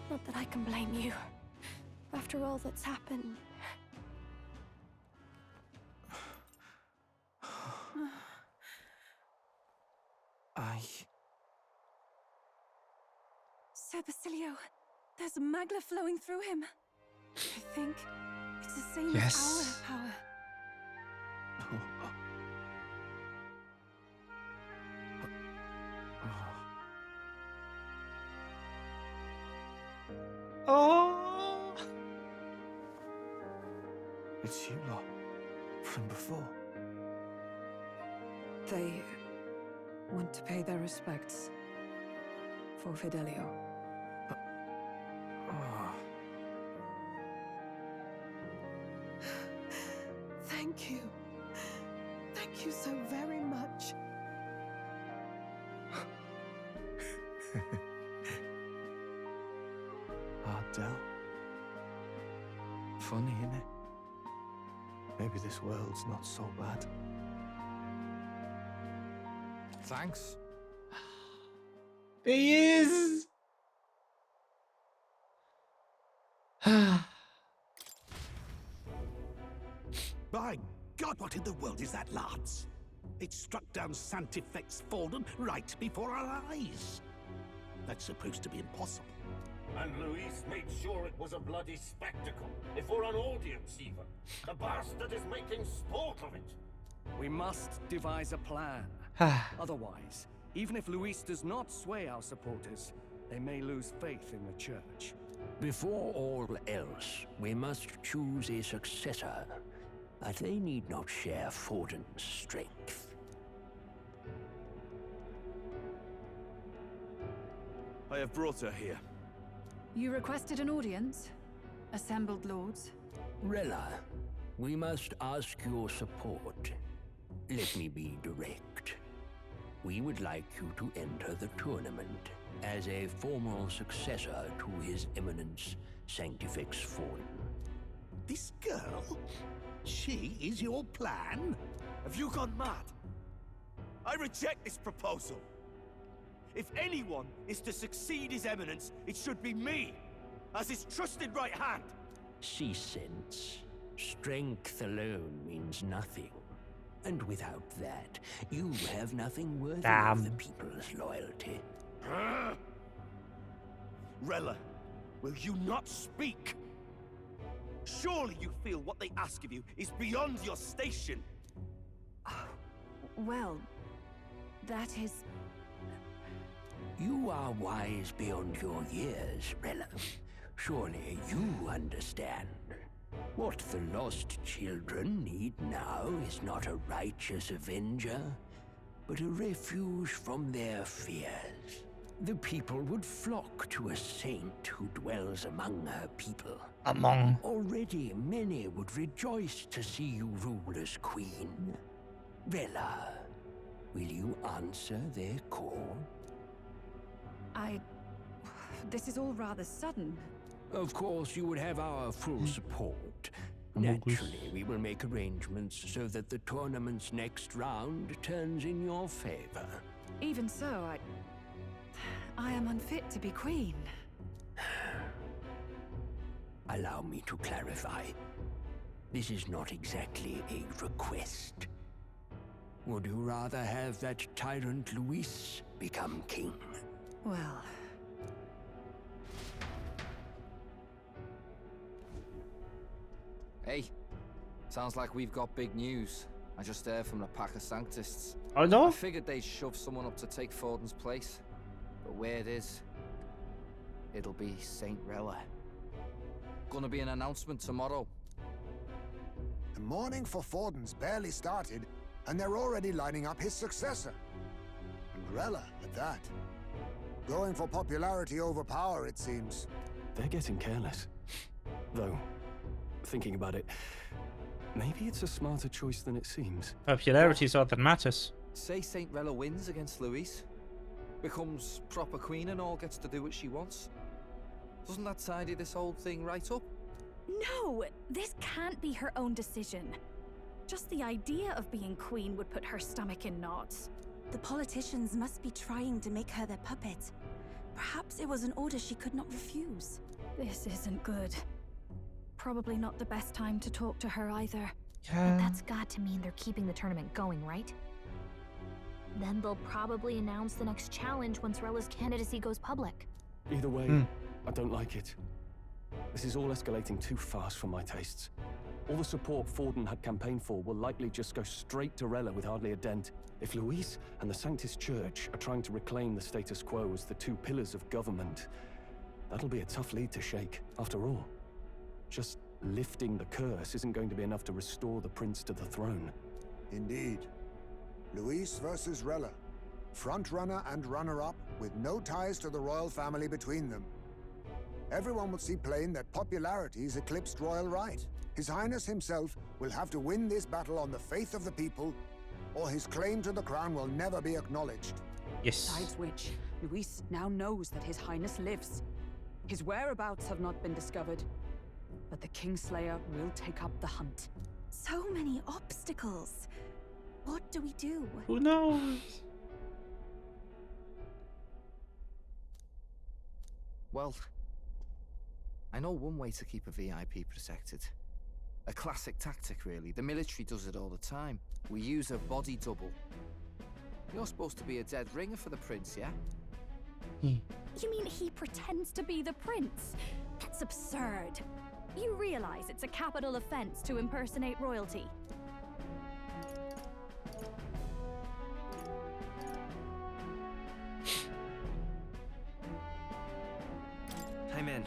Not that I can blame you. After all that's happened. Sir Basilio, there's magla flowing through him. I think it's the same as our power. Oh! It's you lot. From before. They want to pay their respects for Fidelio. Thank you. Thank you so very much. Ardell. Funny, innit? Maybe this world's not so bad. Thanks. He is. By God, what in the world is that, lads? It struck down Sanctifex Falden right before our eyes. That's supposed to be impossible. And Luis made sure it was a bloody spectacle, for an audience even. The bastard is making sport of it. We must devise a plan. Otherwise, even if Luis does not sway our supporters, they may lose faith in the church. Before all else, we must choose a successor. But they need not share Forden's strength. I have brought her here. You requested an audience? Assembled lords? Rella, we must ask your support. Let me be direct. We would like you to enter the tournament as a formal successor to His Eminence Sanctifex Falden. This girl? She is your plan? Have you gone mad? I reject this proposal. If anyone is to succeed His Eminence, it should be me, as his trusted right hand. See sense. Strength alone means nothing. And without that, you have nothing worthy of the people's loyalty. Rella, Will you not speak? Surely you feel what they ask of you is beyond your station. Well, that is... You are wise beyond your years, Rella. Surely you understand. What the lost children need now is not a righteous avenger, but a refuge from their fears. The people would flock to a saint who dwells among her people. Already many would rejoice to see you rule as queen. Rella, will you answer their call? This is all rather sudden. Of course, you would have our full support. Naturally, we will make arrangements so that the tournament's next round turns in your favor. Even so, I am unfit to be queen. Allow me to clarify. This is not exactly a request. Would you rather have that tyrant Luis become king? Well... Hey, sounds like we've got big news. I just heard from the pack of Sanctists. Oh no? I figured they'd shove someone up to take Forden's place. But where it is, it'll be Saint Rella. Gonna be an announcement tomorrow. The mourning for Forden's barely started, and they're already lining up his successor. And Rella, at that. Going for popularity over power, it seems. They're getting careless. Though, thinking about it, maybe it's a smarter choice than it seems. Popularity is all that matters. Say Saint Rella wins against Luis, becomes proper queen and all, gets to do what she wants. Doesn't that tidy this whole thing right up? No, this can't be her own decision. Just the idea of being queen would put her stomach in knots. The politicians must be trying to make her their puppet. Perhaps it was an order she could not refuse. This isn't good. Probably not the best time to talk to her either. But that's got to mean they're keeping the tournament going, right? Then they'll probably announce the next challenge once Rella's candidacy goes public. Either way, I don't like it. This is all escalating too fast for my tastes. All the support Forden had campaigned for will likely just go straight to Rella with hardly a dent. If Luis and the Sanctus Church are trying to reclaim the status quo as the two pillars of government, that'll be a tough lead to shake. After all, just lifting the curse isn't going to be enough to restore the prince to the throne. Indeed. Luis versus Rella. Front-runner and runner-up, with no ties to the royal family between them. Everyone will see plain that popularity's eclipsed royal right. His Highness himself will have to win this battle on the faith of the people, or his claim to the crown will never be acknowledged. Yes. Besides which, Luis now knows that his Highness lives. His whereabouts have not been discovered, but the Kingslayer will take up the hunt. So many obstacles. What do we do? Who knows? Well, I know one way to keep a VIP protected. A classic tactic, really. The military does it all the time. We use a body double. You're supposed to be a dead ringer for the prince, yeah? You mean he pretends to be the prince? That's absurd. You realize it's a capital offense to impersonate royalty. I'm in.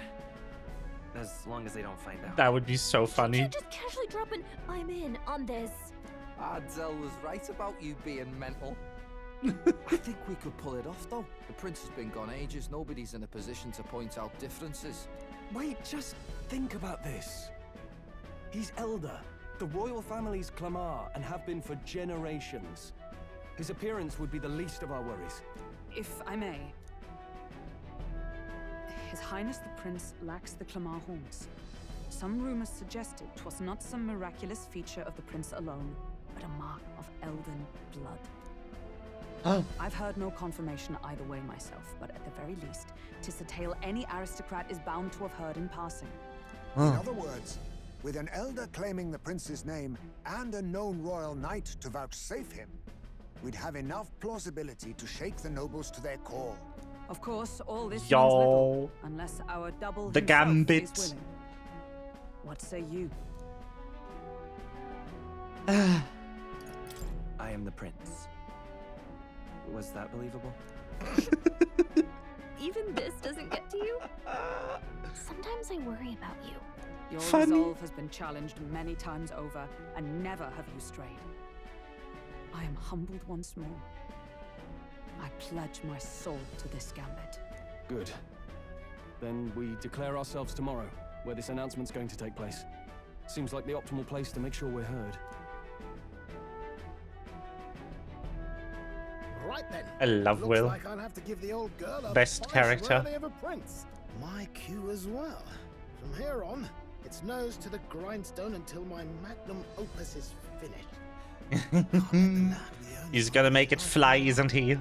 As long as they don't find out. That would be so funny. You just casually drop an "I'm in" on this. Adzel was right about you being mental. I think we could pull it off, though. The prince has been gone ages. Nobody's in a position to point out differences. Wait, just think about this. He's elder. The royal family's Clamar and have been for generations. His appearance would be the least of our worries. If I may. His Highness the Prince lacks the Clamar horns. Some rumors suggested 'twas not some miraculous feature of the prince alone, but a mark of elden blood. Oh. I've heard no confirmation either way myself, but at the very least, 'tis a tale any aristocrat is bound to have heard in passing. In other words, with an elder claiming the prince's name and a known royal knight to vouchsafe him, we'd have enough plausibility to shake the nobles to their core. Of course, all this means Yo. little, unless our double The himself gambit. is willing. What say you? I am the prince. Was that believable? Even this doesn't get to you? Sometimes I worry about you. Your Funny. resolve has been challenged many times over, and never have you strayed. I am humbled once more. I pledge my soul to this gambit. Good. Then we declare ourselves tomorrow, where this announcement's going to take place. Seems like the optimal place to make sure we're heard. Right then. I love Looks Will. like I'll have to give the old girl a Best price character. worthy of a prince. My cue as well. From here on, it's nose to the grindstone until my magnum opus is finished. He's gonna make it fly, isn't he?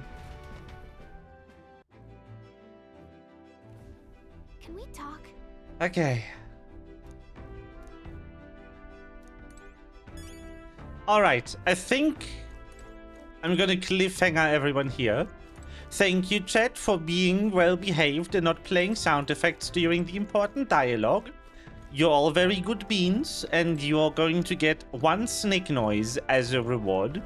Can we talk? Okay. Alright, I think I'm gonna cliffhanger everyone here. Thank you, chat, for being well behaved and not playing sound effects during the important dialogue. You're all very good beans, and you're going to get 1 snake noise as a reward.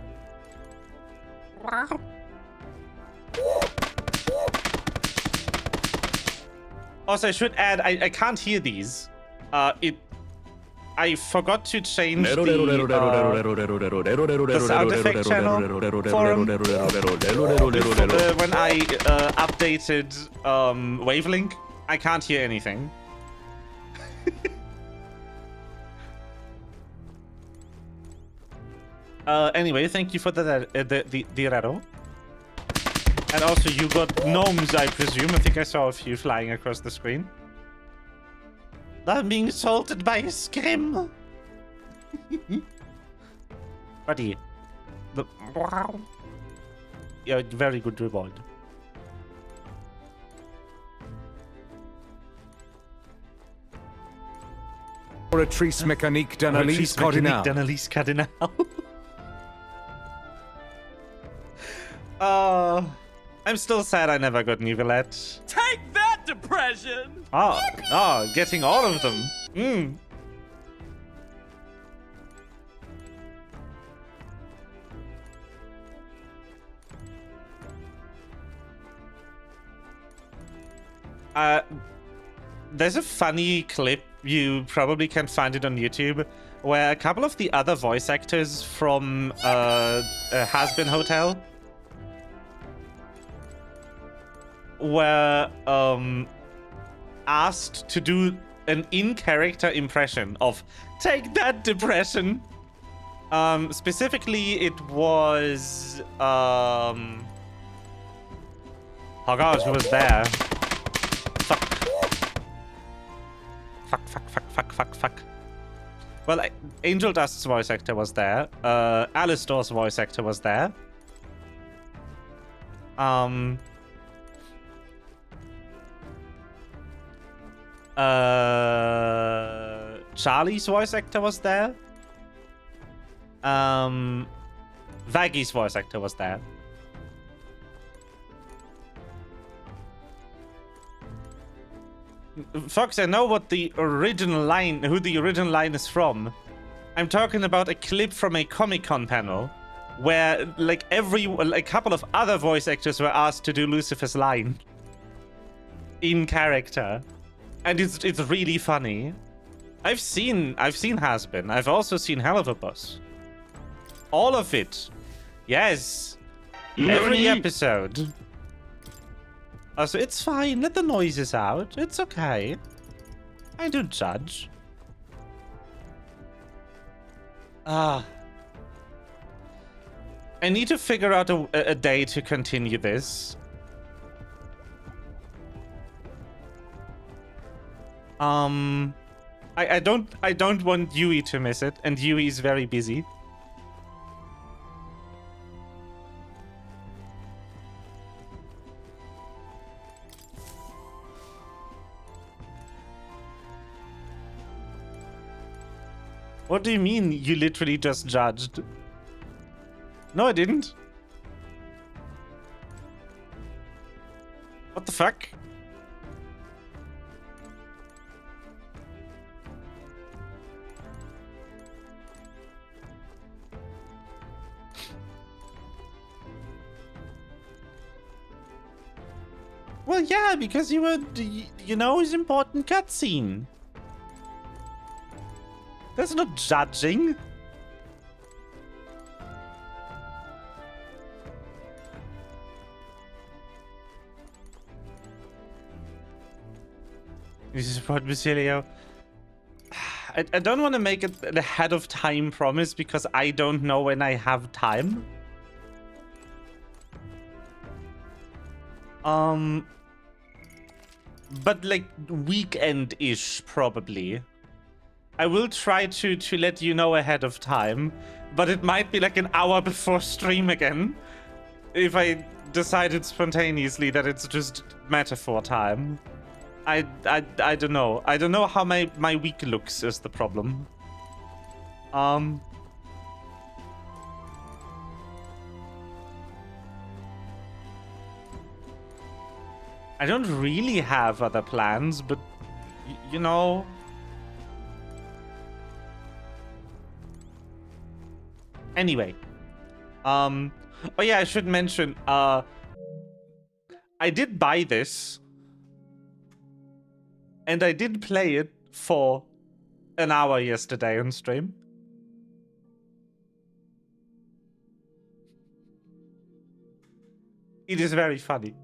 Also, I should add, I can't hear these. I forgot to change the sound effect channel for 'em. When I updated Wavelink, I can't hear anything. Anyway, thank you for the raro. And also, you got gnomes, I presume. I think I saw a few flying across the screen. I'm being assaulted by a scrim. Buddy. Wow. Yeah, very good reward. Oratrice mécanique d'analyse cardinale. D'analyse cardinale. I'm still sad I never got Nivelette. Take that, depression! Getting all of them. There's a funny clip, you probably can find it on YouTube, where a couple of the other voice actors from Has-Been Hotel were asked to do an in-character impression of "Take that, depression." Specifically, it was oh god, who was there? Fuck. Well, Angel Dust's voice actor was there. Alistor's voice actor was there. Charlie's voice actor was there. Vaggy's voice actor was there. Fox, I know what the original line, who the original line is from. I'm talking about a clip from a Comic-Con panel where, like, a couple of other voice actors were asked to do Lucifer's line in character, and it's really funny. I've seen Has-Been. I've also seen Hell of a Boss. All of it. Yes. Every episode. So it's fine. Let the noises out. It's okay. I don't judge. I need to figure out a day to continue this. I don't want Yui to miss it, and Yui is very busy. What do you mean you literally just judged? No, I didn't. What the fuck? Well, yeah, because you were, you know, it's important cutscene. There's no judging. This is what Basilio. I don't want to make it an ahead of time promise because I don't know when I have time. But like weekend-ish probably. I will try to let you know ahead of time, but it might be like an hour before stream again if I decided spontaneously that it's just metaphor time. I don't know. I don't know how my week looks is the problem. I don't really have other plans, but you know. Anyway, oh yeah, I should mention, I did buy this, and I did play it for an hour yesterday on stream. It is very funny.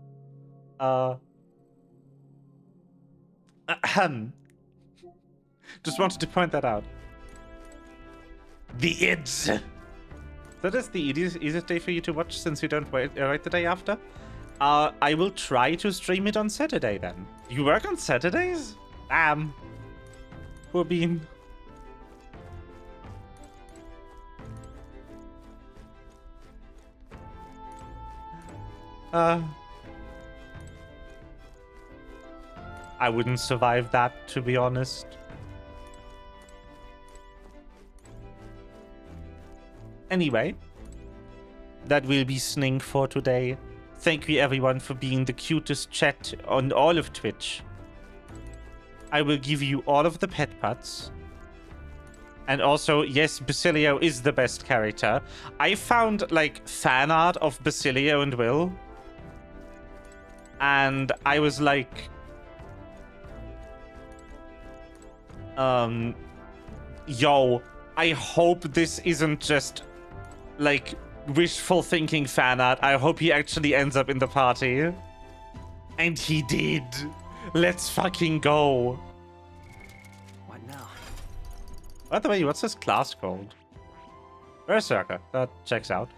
Just wanted to point that out. The Ids. That is the easiest day for you to watch since you don't write the day after. I will try to stream it on Saturday then. You work on Saturdays? Damn. Poor bean. I wouldn't survive that, to be honest. Anyway, that will be Sning for today. Thank you everyone for being the cutest chat on all of Twitch. I will give you all of the pet putts. And also, yes, Basilio is the best character. I found, like, fan art of Basilio and Will. And I was like... yo, I hope this isn't just... like, wishful thinking fan art. I hope he actually ends up in the party. And he did. Let's fucking go. What now? By the way, what's this class called? Berserker. That checks out.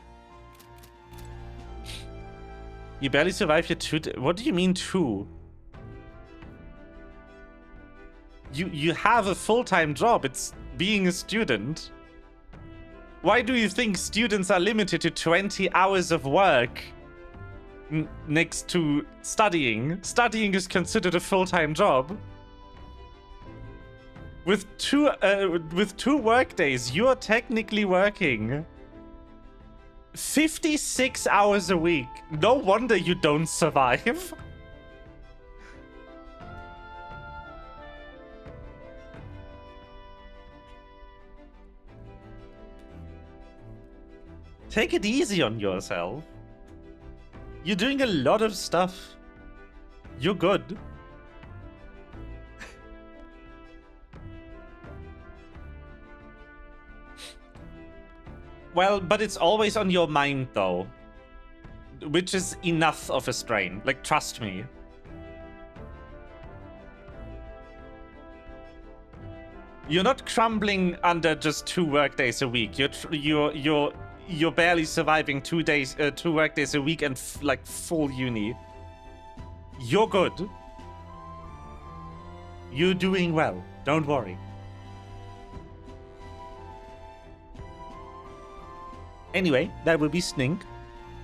You barely survived your 2 What do you mean 2? You have a full-time job. It's being a student. Why do you think students are limited to 20 hours of work next to studying? Studying is considered a full-time job. With two work days, you are technically working 56 hours a week. No wonder you don't survive. Take it easy on yourself. You're doing a lot of stuff. You're good. Well, but it's always on your mind, though. Which is enough of a strain. Like, trust me. You're not crumbling under just 2 work days a week. You're barely surviving 2 work days a week and like full uni. You're good. You're doing well. Don't worry. Anyway, that will be Snink.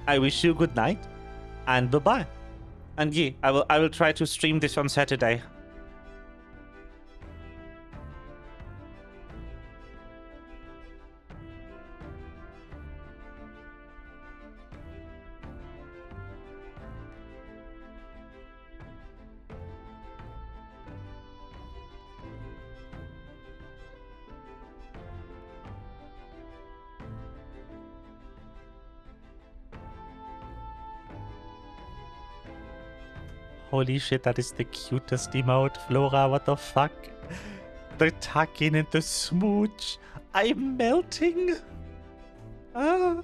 I wish you good night and bye-bye. And yeah, I will try to stream this on Saturday. Holy shit, that is the cutest emote, Flora. What the fuck? The tuck-in and the smooch. I'm melting. Ah.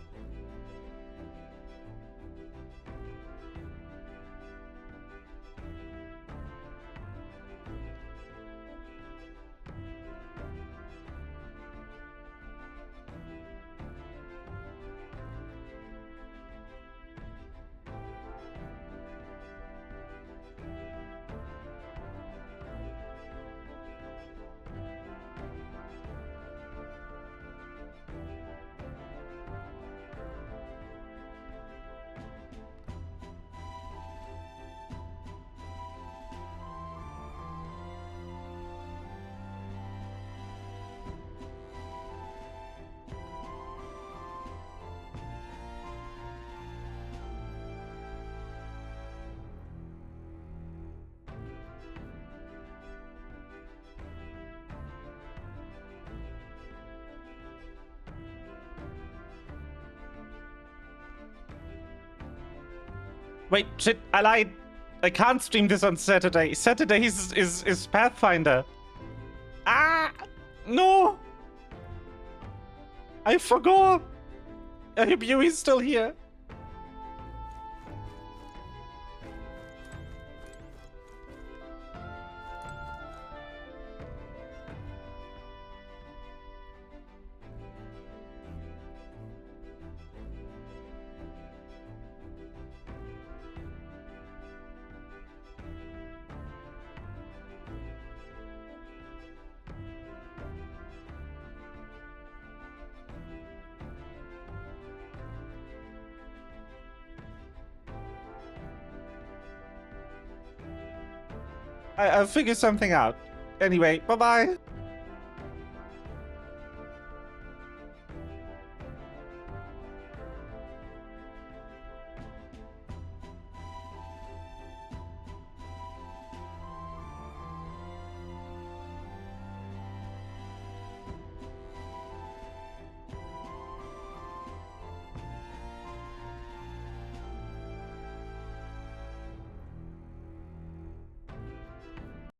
Wait, shit, I lied. I can't stream this on Saturday. Saturday is Pathfinder. Ah, no. I forgot. I hope Yui's still here. I'll figure something out. Anyway, bye-bye.